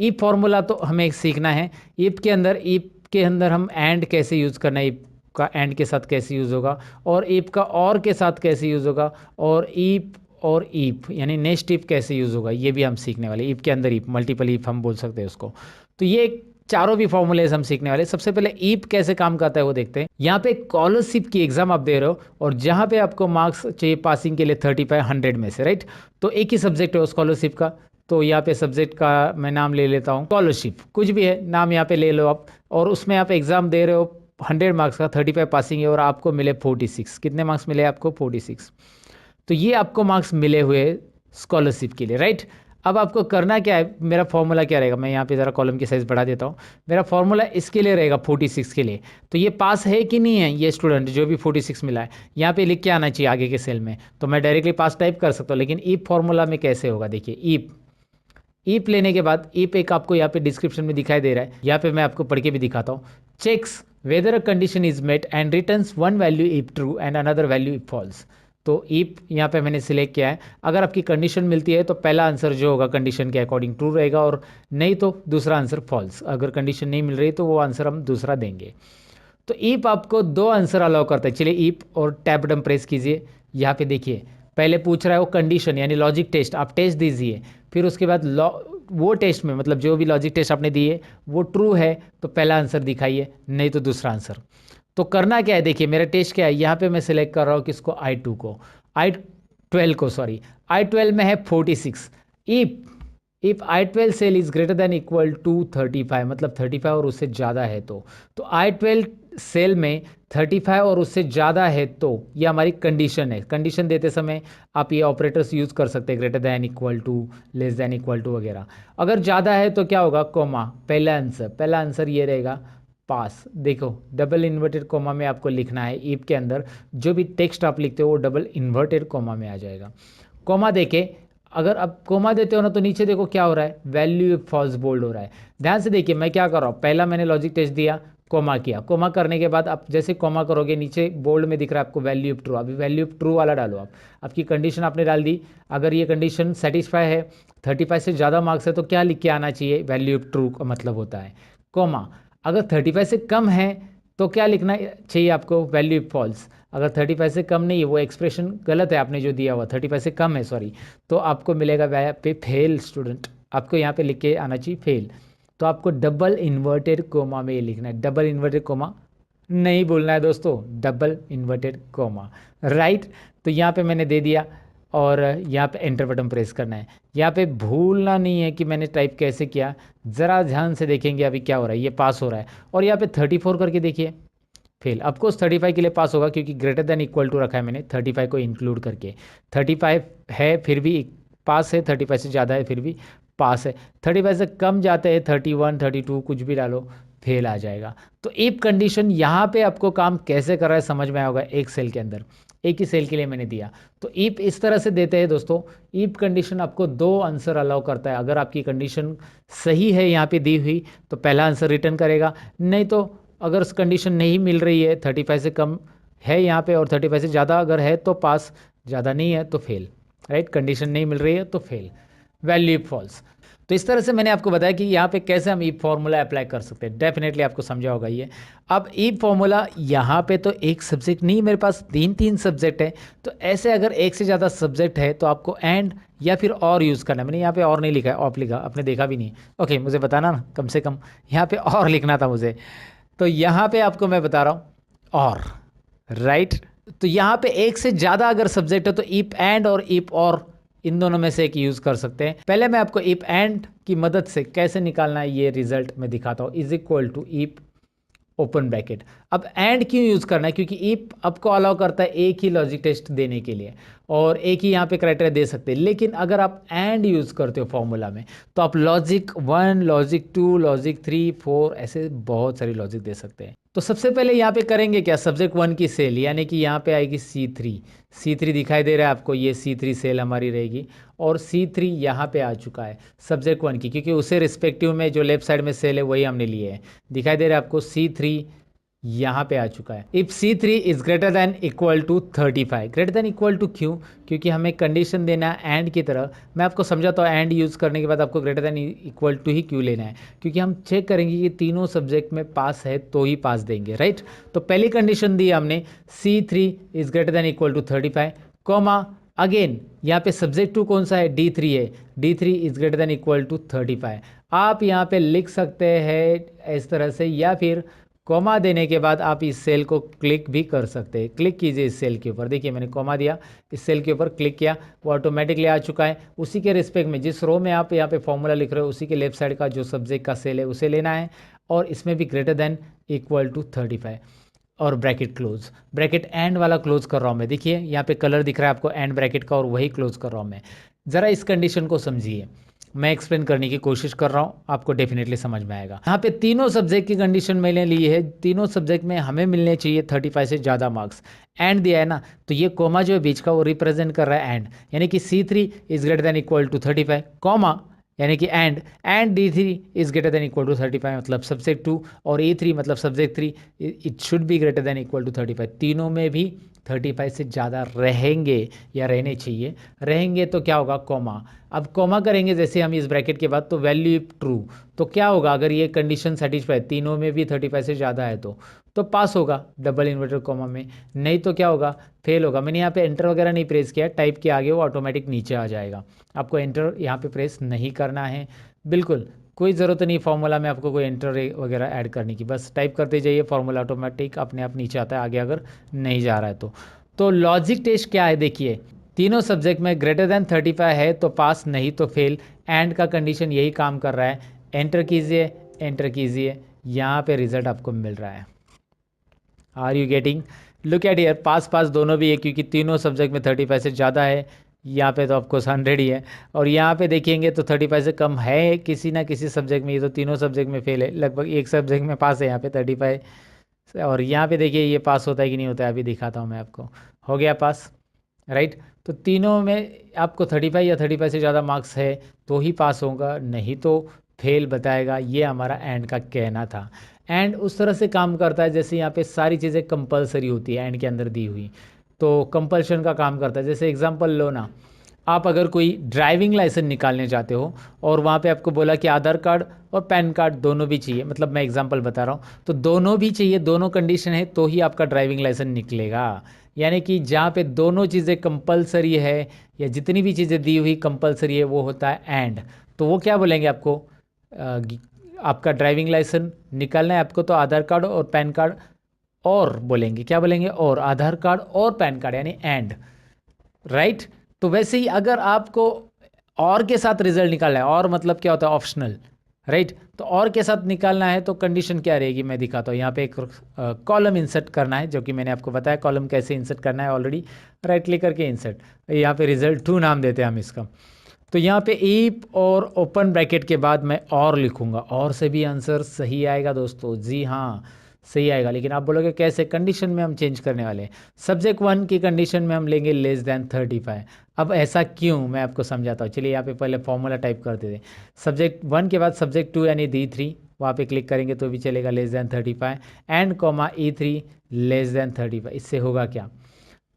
ईप फॉर्मूला तो हमें सीखना है। ईप के अंदर हम एंड कैसे यूज़ करना है, ईप का एंड के साथ कैसे यूज़ होगा, और ईप का और के साथ कैसे यूज़ होगा, और ईप यानी नेक्स्ट ईप कैसे यूज़ होगा, ये भी हम सीखने वाले। ईप के अंदर ईप, मल्टीपल ईप हम बोल सकते हैं उसको। तो ये चारों भी फॉर्मूलेज हम सीखने वाले। सबसे पहले ईप कैसे काम करता है वो देखते हैं। यहाँ पे स्कॉलरशिप की एग्जाम आप दे रहे हो और जहाँ पे आपको मार्क्स चाहिए पासिंग के लिए 35 100 में से, राइट। तो एक ही सब्जेक्ट है स्कॉलरशिप का, तो यहाँ पे सब्जेक्ट का मैं नाम ले लेता हूँ स्कॉलरशिप, कुछ भी है नाम यहाँ पे ले लो आप, और उसमें आप एग्ज़ाम दे रहे हो 100 मार्क्स का, 35 पासिंग है और आपको मिले 46। कितने मार्क्स मिले आपको? 46। तो ये आपको मार्क्स मिले हुए स्कॉलरशिप के लिए, राइट। अब आपको करना क्या है, मेरा फॉर्मूला क्या रहेगा, मैं यहाँ पे ज़रा कॉलम की साइज़ बढ़ा देता हूँ। मेरा फॉर्मूला इसके लिए रहेगा 46 के लिए। तो ये पास है कि नहीं है, ये स्टूडेंट जो भी 46 मिला है, यहाँ पे लिख के आना चाहिए आगे के सेल में। तो मैं डायरेक्टली पास टाइप कर सकता हूँ, लेकिन ईप फॉर्मूला में कैसे होगा देखिए। ईप लेने के बाद ईप एक आपको यहाँ पे डिस्क्रिप्शन में दिखाई दे रहा है, यहाँ पे मैं आपको पढ़ के भी दिखाता हूँ। Checks whether a condition is met and returns one value if true and another value if false. तो ईप यहाँ पे मैंने सिलेक्ट किया है। अगर आपकी कंडीशन मिलती है तो पहला आंसर जो होगा कंडीशन के अकॉर्डिंग ट्रू रहेगा, और नहीं तो दूसरा आंसर फॉल्स। अगर कंडीशन नहीं मिल रही तो वो आंसर हम दूसरा देंगे। तो ईप आपको 2 आंसर अलाउ करता है। चलिए ईप और टैब बटन प्रेस कीजिए। यहाँ पे देखिए पहले पूछ रहा है वो कंडीशन यानी लॉजिक टेस्ट, आप टेस्ट दीजिए। फिर उसके बाद वो टेस्ट में मतलब जो भी लॉजिक टेस्ट आपने दिए वो ट्रू है तो पहला आंसर दिखाइए, नहीं तो दूसरा आंसर। तो करना क्या है देखिए, मेरा टेस्ट क्या है, यहाँ पे मैं सिलेक्ट कर रहा हूँ किसको, I2 को, I12 को, सॉरी I12 में है 46। If I12 cell is greater than equal to 35, मतलब 35 और उससे ज़्यादा है तो I12 सेल में 35 और उससे ज़्यादा है तो ये हमारी कंडीशन है। कंडीशन देते समय आप ये ऑपरेटर्स यूज़ कर सकते हैं, greater than equal to, less than equal to वगैरह। अगर ज़्यादा है तो क्या होगा, कोमा। पहला आंसर ये रहेगा पास। देखो डबल इन्वर्टेड कोमा में आपको लिखना है, ईफ के अंदर जो भी टेक्स्ट आप लिखते हो वो डबल इन्वर्टेड कोमा में आ जाएगा। कोमा देके अगर आप कोमा देते हो ना तो नीचे देखो क्या हो रहा है, वैल्यू फॉल्स बोल्ड हो रहा है। ध्यान से देखिए मैं क्या कर रहा हूँ, पहला मैंने लॉजिक टेस्ट दिया, कोमा किया, कोमा करने के बाद आप जैसे कोमा करोगे नीचे बोल्ड में दिख रहा है आपको वैल्यू ऑफ ट्रू। अभी वैल्यू ऑफ ट्रू वाला डालो आप, आपकी कंडीशन आपने डाल दी। अगर ये कंडीशन सेटिस्फाई है, 35 से ज़्यादा मार्क्स है तो क्या लिख के आना चाहिए, वैल्यू ऑफ ट्रू का मतलब होता है कोमा। अगर 35 से कम है तो क्या लिखना चाहिए आपको, वैल्यू ऑफ फॉल्स। अगर 35 से कम नहीं है, वो एक्सप्रेशन गलत है आपने जो दिया हुआ, 35 से कम है सॉरी, तो आपको मिलेगा वहाँ पे फेल स्टूडेंट, आपको यहाँ पे लिख के आना चाहिए फेल। तो आपको डबल इन्वर्टेड कोमा में ये लिखना है, डबल इन्वर्टेड कोमा नहीं बोलना है दोस्तों, डबल इन्वर्टेड कोमा, राइट। तो यहाँ पे मैंने दे दिया और यहाँ पे एंटर बटन प्रेस करना है। यहाँ पे भूलना नहीं है कि मैंने टाइप कैसे किया, ज़रा ध्यान से देखेंगे अभी क्या हो रहा है, ये पास हो रहा है। और यहाँ पे 34 करके देखिए फेल। ऑफकोर्स 35 के लिए पास होगा क्योंकि ग्रेटर देन इक्वल टू रखा है मैंने 35 को इंक्लूड करके। 35 है फिर भी पास है, 35 से ज़्यादा है फिर भी पास है, 35 से कम जाते हैं 31 32 कुछ भी डालो फेल आ जाएगा। तो इफ कंडीशन यहाँ पे आपको काम कैसे कर रहा है समझ में आया होगा, एक सेल के अंदर, एक ही सेल के लिए मैंने दिया। तो इफ इस तरह से देते हैं दोस्तों, इफ कंडीशन आपको दो आंसर अलाउ करता है। अगर आपकी कंडीशन सही है यहाँ पे दी हुई तो पहला आंसर रिटर्न करेगा, नहीं तो अगर कंडीशन नहीं मिल रही है, 35 से कम है यहाँ पे और 35 से ज़्यादा अगर है तो पास, ज़्यादा नहीं है तो फेल, राइट। कंडीशन नहीं मिल रही है तो फेल, वैल्यू फॉल्स। तो इस तरह से मैंने आपको बताया कि यहाँ पे कैसे हम ईफ फार्मूला अप्लाई कर सकते हैं, डेफिनेटली आपको समझा होगा ये। अब ईफ फार्मूला यहाँ पे तो एक सब्जेक्ट नहीं, मेरे पास तीन सब्जेक्ट है, तो ऐसे अगर एक से ज़्यादा सब्जेक्ट है तो आपको एंड या फिर और यूज़ करना है। मैंने यहाँ पे और नहीं लिखा है, ऑफ लिखा, आपने देखा भी नहीं, ओके मुझे बताना ना, कम से कम यहाँ पे और लिखना था मुझे। तो यहाँ पे आपको मैं बता रहा हूँ और, राइट। तो यहाँ पे एक से ज़्यादा अगर सब्जेक्ट है तो इफ एंड और इफ और इन दोनों में से एक यूज़ कर सकते हैं। पहले मैं आपको इफ एंड की मदद से कैसे निकालना है ये रिजल्ट मैं दिखाता हूँ। Is equal to if open bracket. अब एंड क्यों यूज़ करना है, क्योंकि इफ आपको अलाउ करता है एक ही लॉजिक टेस्ट देने के लिए और एक ही यहाँ पे क्राइटेरिया दे सकते हैं। लेकिन अगर आप एंड यूज़ करते हो फॉर्मूला में तो आप लॉजिक 1, लॉजिक 2, लॉजिक 3, 4 ऐसे बहुत सारी लॉजिक दे सकते हैं। तो सबसे पहले यहाँ पे करेंगे क्या, सब्जेक्ट 1 की सेल यानी कि यहाँ पे आएगी C3 दिखाई दे रहा है आपको, ये C3 सेल हमारी रहेगी और C3 यहाँ पे आ चुका है सब्जेक्ट 1 की, क्योंकि उसे रिस्पेक्टिव में जो लेफ्ट साइड में सेल है वही हमने लिए है। दिखाई दे रहा है आपको C3 यहाँ पे आ चुका है। If C3 is greater than equal to 35, greater than equal to क्यों, क्योंकि हमें कंडीशन देना है एंड की तरह। मैं आपको समझाता हूँ एंड यूज़ करने के बाद आपको ग्रेटर दैन इक्वल टू ही क्यों लेना है, क्योंकि हम चेक करेंगे कि तीनों सब्जेक्ट में पास है तो ही पास देंगे, राइट। तो पहली कंडीशन दी हमने C3 is greater than equal to 35, comma again यहाँ पे सब्जेक्ट 2 कौन सा है, D3 है, D3 is greater than equal to 35। आप यहाँ पे लिख सकते हैं इस तरह से, या फिर कॉमा देने के बाद आप इस सेल को क्लिक भी कर सकते हैं। क्लिक कीजिए इस सेल के ऊपर, देखिए मैंने कॉमा दिया, इस सेल के ऊपर क्लिक किया, वो ऑटोमेटिकली आ चुका है। उसी के रिस्पेक्ट में जिस रो में आप यहाँ पे फॉर्मूला लिख रहे हो उसी के लेफ्ट साइड का जो सब्जेक्ट का सेल है उसे लेना है और इसमें भी ग्रेटर देन इक्वल टू 35 और ब्रैकेट क्लोज, ब्रैकेट एंड वाला क्लोज कर रहा हूँ मैं। देखिए यहाँ पे कलर दिख रहा है आपको एंड ब्रैकेट का और वही क्लोज कर रहा हूँ मैं। ज़रा इस कंडीशन को समझिए, मैं एक्सप्लेन करने की कोशिश कर रहा हूँ, आपको डेफिनेटली समझ में आएगा। यहाँ पे तीनों सब्जेक्ट की कंडीशन मैंने ली है, तीनों सब्जेक्ट में हमें मिलने चाहिए 35 से ज़्यादा मार्क्स। एंड दिया है ना, तो ये कोमा जो है बीच का वो रिप्रेजेंट कर रहा है एंड, यानी कि C3 is greater than equal to 35, comma यानी कि and D3 is greater than equal to 35 मतलब सब्जेक्ट 2 और A3 मतलब subject 3 it should be greater than equal to 35। तीनों में भी 35 से ज़्यादा रहेंगे या रहने चाहिए, रहेंगे तो क्या होगा कॉमा। अब कॉमा करेंगे जैसे हम इस ब्रैकेट के बाद तो वैल्यू ट्रू, तो क्या होगा अगर ये कंडीशन सेटिस्फाई तीनों में भी 35 से ज़्यादा है तो पास होगा डबल इन्वर्टेड कॉमा में, नहीं तो क्या होगा फेल होगा। मैंने यहाँ पे एंटर वगैरह नहीं प्रेस किया, टाइप के आगे वो ऑटोमेटिक नीचे आ जाएगा, आपको एंटर यहाँ पे प्रेस नहीं करना है, बिल्कुल कोई ज़रूरत नहीं फार्मूला में आपको कोई एंटर वगैरह ऐड करने की, बस टाइप करते जाइए, फार्मूला ऑटोमेटिक अपने आप नीचे आता है आगे अगर नहीं जा रहा है तो लॉजिक टेस्ट क्या है देखिए, तीनों सब्जेक्ट में ग्रेटर देन 35 है तो पास, नहीं तो फेल। एंड का कंडीशन यही काम कर रहा है, एंटर कीजिए, यहाँ पे रिजल्ट आपको मिल रहा है। Are you getting? Look at here, pass pass दोनों भी है क्योंकि तीनों सब्जेक्ट में 35 से ज़्यादा है। यहाँ पे तो ऑफकोर्स 100 ही है, और यहाँ पे देखेंगे तो 35 से कम है किसी ना किसी सब्जेक्ट में। ये तो तीनों सब्जेक्ट में फेल है, लगभग एक सब्जेक्ट में पास है यहाँ पे 35। और यहाँ पे देखिए ये पास होता है कि नहीं होता है, अभी दिखाता हूँ मैं आपको। हो गया पास, राइट। तो तीनों में आपको 35 या 35 से ज़्यादा मार्क्स है तो ही पास होगा, नहीं तो फेल बताएगा। ये हमारा एंड का कहना था। एंड उस तरह से काम करता है जैसे यहाँ पे सारी चीज़ें कंपलसरी होती है एंड के अंदर दी हुई, तो कंपल्शन का काम करता है। जैसे एग्जांपल लो ना, आप अगर कोई ड्राइविंग लाइसेंस निकालने जाते हो और वहाँ पे आपको बोला कि आधार कार्ड और पैन कार्ड दोनों भी चाहिए, मतलब मैं एग्जांपल बता रहा हूँ, तो दोनों भी चाहिए, दोनों कंडीशन है तो ही आपका ड्राइविंग लाइसेंस निकलेगा। यानी कि जहाँ पे दोनों चीज़ें कंपलसरी है या जितनी भी चीज़ें दी हुई कंपलसरी है वो होता है एंड। तो वो क्या बोलेंगे आपको, आपका ड्राइविंग लाइसेंस निकालना है आपको तो आधार कार्ड और पैन कार्ड, और बोलेंगे क्या बोलेंगे, और आधार कार्ड और पैन कार्ड, यानी एंड, राइट। तो वैसे ही अगर आपको और के साथ रिजल्ट निकालना है, और मतलब क्या होता है, ऑप्शनल, राइट। तो और के साथ निकालना है तो कंडीशन क्या रहेगी, मैं दिखाता हूँ। यहाँ पे एक कॉलम इंसर्ट करना है, जो कि मैंने आपको बताया कॉलम कैसे इंसर्ट करना है ऑलरेडी। राइट क्लिक करके इंसर्ट, यहाँ पे रिजल्ट 2 नाम देते हैं हम इसका। तो यहाँ पे इफ और ओपन ब्रैकेट के बाद मैं और लिखूंगा, और से भी आंसर सही आएगा दोस्तों, जी हाँ सही आएगा। लेकिन आप बोलोगे कैसे, कंडीशन में हम चेंज करने वाले हैं। सब्जेक्ट 1 की कंडीशन में हम लेंगे लेस देन 35। अब ऐसा क्यों, मैं आपको समझाता हूँ। चलिए यहाँ पे पहले फॉर्मूला टाइप कर देते हैं। सब्जेक्ट 1 के बाद सब्जेक्ट 2 यानी D3, वहाँ पे क्लिक करेंगे तो भी चलेगा, less than 35, and comma E3 less than 35। इससे होगा क्या,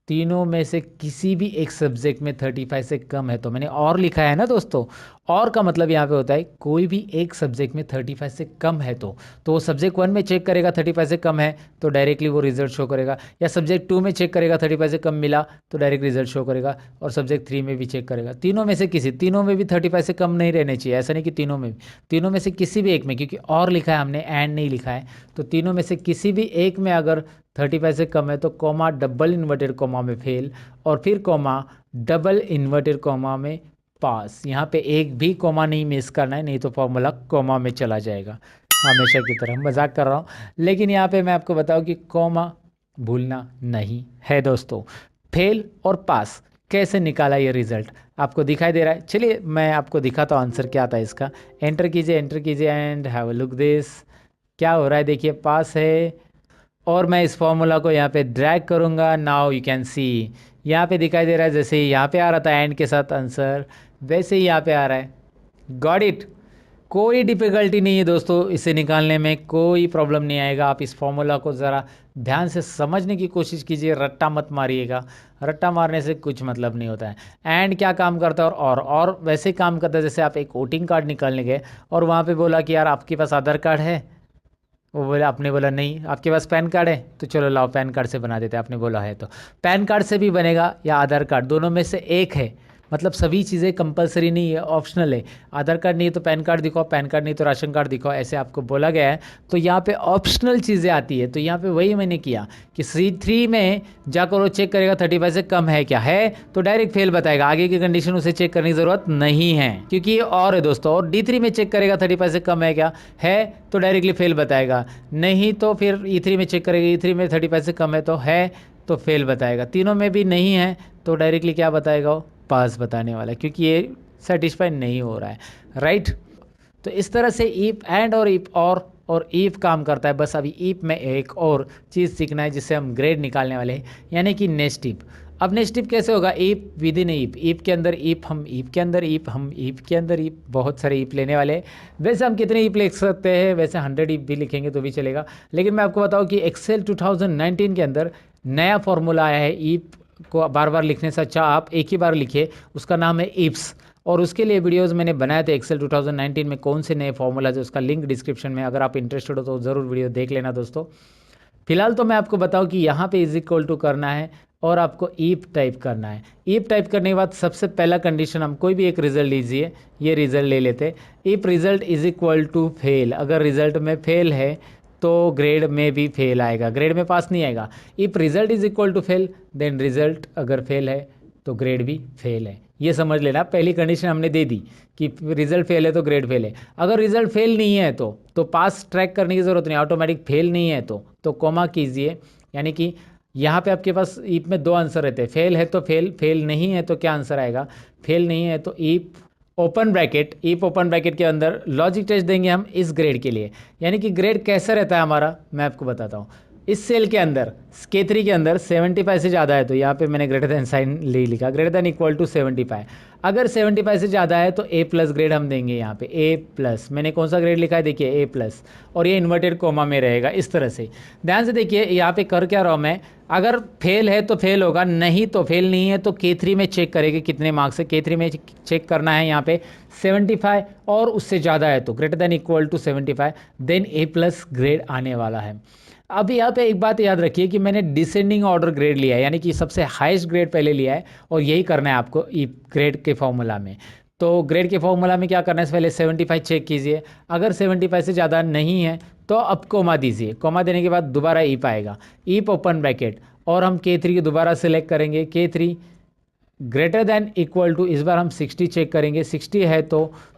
तीनों में से किसी भी एक सब्जेक्ट में 35 से कम है, तो मैंने और लिखा है ना दोस्तों। और का मतलब यहाँ पे होता है कोई भी एक सब्जेक्ट में 35 से कम है तो वो सब्जेक्ट 1 में चेक करेगा 35 से कम है तो डायरेक्टली वो रिजल्ट शो करेगा, या सब्जेक्ट 2 में चेक करेगा 35 से कम मिला तो डायरेक्ट रिजल्ट शो करेगा, और सब्जेक्ट 3 में भी चेक करेगा। तीनों में से किसी, तीनों में भी 35 से कम नहीं रहने चाहिए, ऐसा नहीं कि तीनों में भी, तीनों में से किसी भी एक में, क्योंकि और लिखा है हमने एंड नहीं लिखा है, तो तीनों में से किसी भी एक में अगर 35 से कम है तो कॉमा डबल इन्वर्टेड कॉमा में फेल, और फिर कॉमा डबल इन्वर्टेड कॉमा में पास। यहाँ पे एक भी कॉमा नहीं मिस करना है, नहीं तो फॉर्मूला कॉमा में चला जाएगा। हमेशा की तरह मजाक कर रहा हूँ, लेकिन यहाँ पे मैं आपको बताऊँ कि कॉमा भूलना नहीं है दोस्तों। फेल और पास कैसे निकाला ये रिजल्ट आपको दिखाई दे रहा है। चलिए मैं आपको दिखाता हूँ आंसर क्या आता है इसका। एंटर कीजिए and have a look this. क्या हो रहा है देखिए, पास है, और मैं इस फॉर्मूला को यहाँ पे ड्रैग करूँगा। नाउ यू कैन सी, यहाँ पे दिखाई दे रहा है जैसे यहाँ पे आ रहा था एंड के साथ आंसर, वैसे ही यहाँ पे आ रहा है। Got it. कोई डिफ़िकल्टी नहीं है दोस्तों, इसे निकालने में कोई प्रॉब्लम नहीं आएगा। आप इस फॉर्मूला को ज़रा ध्यान से समझने की कोशिश कीजिए, रट्टा मत मारिएगा, रट्टा मारने से कुछ मतलब नहीं होता है। एंड क्या काम करता है, और वैसे काम करता है जैसे आप एक वोटिंग कार्ड निकालने गए और वहाँ पे बोला कि यार आपके पास आधार कार्ड है, वो बोला, आपने बोला नहीं। आपके पास पैन कार्ड है, तो चलो लाओ पैन कार्ड से बना देते हैं, आपने बोला है तो पैन कार्ड से भी बनेगा, या आधार कार्ड, दोनों में से एक है। मतलब सभी चीज़ें कंपलसरी नहीं है, ऑप्शनल है। आधार कार्ड नहीं है तो पैन कार्ड दिखाओ, पैन कार्ड नहीं तो राशन कार्ड दिखाओ, ऐसे आपको बोला गया है। तो यहाँ पे ऑप्शनल चीज़ें आती है, तो यहाँ पे वही मैंने किया कि C3 में जाकर वो चेक करेगा 35 से कम है क्या, है तो डायरेक्ट फेल बताएगा, आगे की कंडीशन उसे चेक करने की ज़रूरत नहीं है क्योंकि ये और है दोस्तों। और D3 में चेक करेगा 35 से कम है क्या, है तो डायरेक्टली फेल बताएगा, नहीं तो फिर E3 में चेक करेगा, E3 में 35 से कम है तो है तो फेल बताएगा, तीनों में भी नहीं है तो डायरेक्टली क्या बताएगा, वो पास बताने वाला है, क्योंकि ये सेटिस्फाई नहीं हो रहा है, राइट। तो इस तरह से इफ एंड और इफ और इफ काम करता है। बस अभी इफ में एक और चीज़ सीखना है जिससे हम ग्रेड निकालने वाले हैं, यानी कि नेक्स्ट इफ। अब नेक्स्ट इफ कैसे होगा, if with in if, if के अंदर इफ, हम इफ के अंदर इफ, हम इफ के अंदर इफ, बहुत सारे इफ लेने वाले हैं। वैसे हम कितने इफ लिख सकते हैं, वैसे 100 इफ भी लिखेंगे तो भी चलेगा, लेकिन मैं आपको बताऊँ कि एक्सेल 2019 के अंदर नया फॉर्मूला आया है। इफ को बार बार लिखने से अच्छा आप एक ही बार लिखिए, उसका नाम है इफ्स, और उसके लिए वीडियोस मैंने बनाए थे एक्सेल 2019 में, कौन से नए फॉर्मूलाज है उसका लिंक डिस्क्रिप्शन में, अगर आप इंटरेस्टेड हो तो ज़रूर वीडियो देख लेना दोस्तों। फिलहाल तो मैं आपको बताऊं कि यहाँ पे इज इक्वल टू करना है और आपको इफ टाइप करना है। इफ टाइप करने के बाद सबसे पहला कंडीशन, हम कोई भी एक रिजल्ट लीजिए, ये रिजल्ट ले लेते। If result is equal to fail, अगर रिजल्ट में फेल है तो ग्रेड में भी फेल आएगा, ग्रेड में पास नहीं आएगा। If result is equal to fail then result अगर फेल है तो ग्रेड भी फेल है, ये समझ लेना। पहली कंडीशन हमने दे दी कि रिजल्ट फेल है तो ग्रेड फेल है। अगर रिजल्ट फेल नहीं है तो पास ट्रैक करने की ज़रूरत नहीं, ऑटोमेटिक फेल नहीं है तो कॉमा कीजिए, यानी कि यहाँ पे आपके पास ईप में दो आंसर रहते हैं, फेल है तो फेल, फेल नहीं है तो क्या आंसर आएगा, फेल नहीं है तो ईप ओपन ब्रैकेट, ईप ओपन ब्रैकेट के अंदर लॉजिक टेस्ट देंगे हम इस ग्रेड के लिए। यानी कि ग्रेड कैसा रहता है हमारा, मैं आपको बताता हूँ। इस सेल के अंदर K3 के अंदर 75 से ज़्यादा है तो यहाँ पे मैंने ग्रेटर देन साइन ले लिखा, ग्रेटर देन इक्वल टू 75। अगर 75 से ज़्यादा है तो A+ ग्रेड हम देंगे यहाँ पे, A+। मैंने कौन सा ग्रेड लिखा है देखिए, A+, और ये इन्वर्टेड कोमा में रहेगा इस तरह से। ध्यान से देखिए यहाँ पे कर क्या रहा हूँ मैं, अगर फेल है तो फेल होगा, नहीं तो फेल नहीं है तो K3 में चेक करेंगे कितने मार्क्स है। K3 में चेक करना है यहाँ पे 75 और उससे ज़्यादा है तो greater than equal to 75, then A+ grade आने वाला है। अब यहाँ पे एक बात याद रखिए कि मैंने डिसेंडिंग ऑर्डर ग्रेड लिया है, यानी कि सबसे हाईएस्ट ग्रेड पहले लिया है और यही करना है आपको ग्रेड के फॉर्मूला में। तो ग्रेड के फॉर्मूला में क्या करना है, पहले 75 चेक कीजिए, अगर 75 से ज़्यादा नहीं है तो अब कोमा दीजिए, कोमा देने के बाद दोबारा ईप आएगा, ईप ओपन ब्रैकेट, और हम K3 को दोबारा सेलेक्ट करेंगे, K3 greater than equal to, इस बार हम 60 चेक करेंगे, 60 है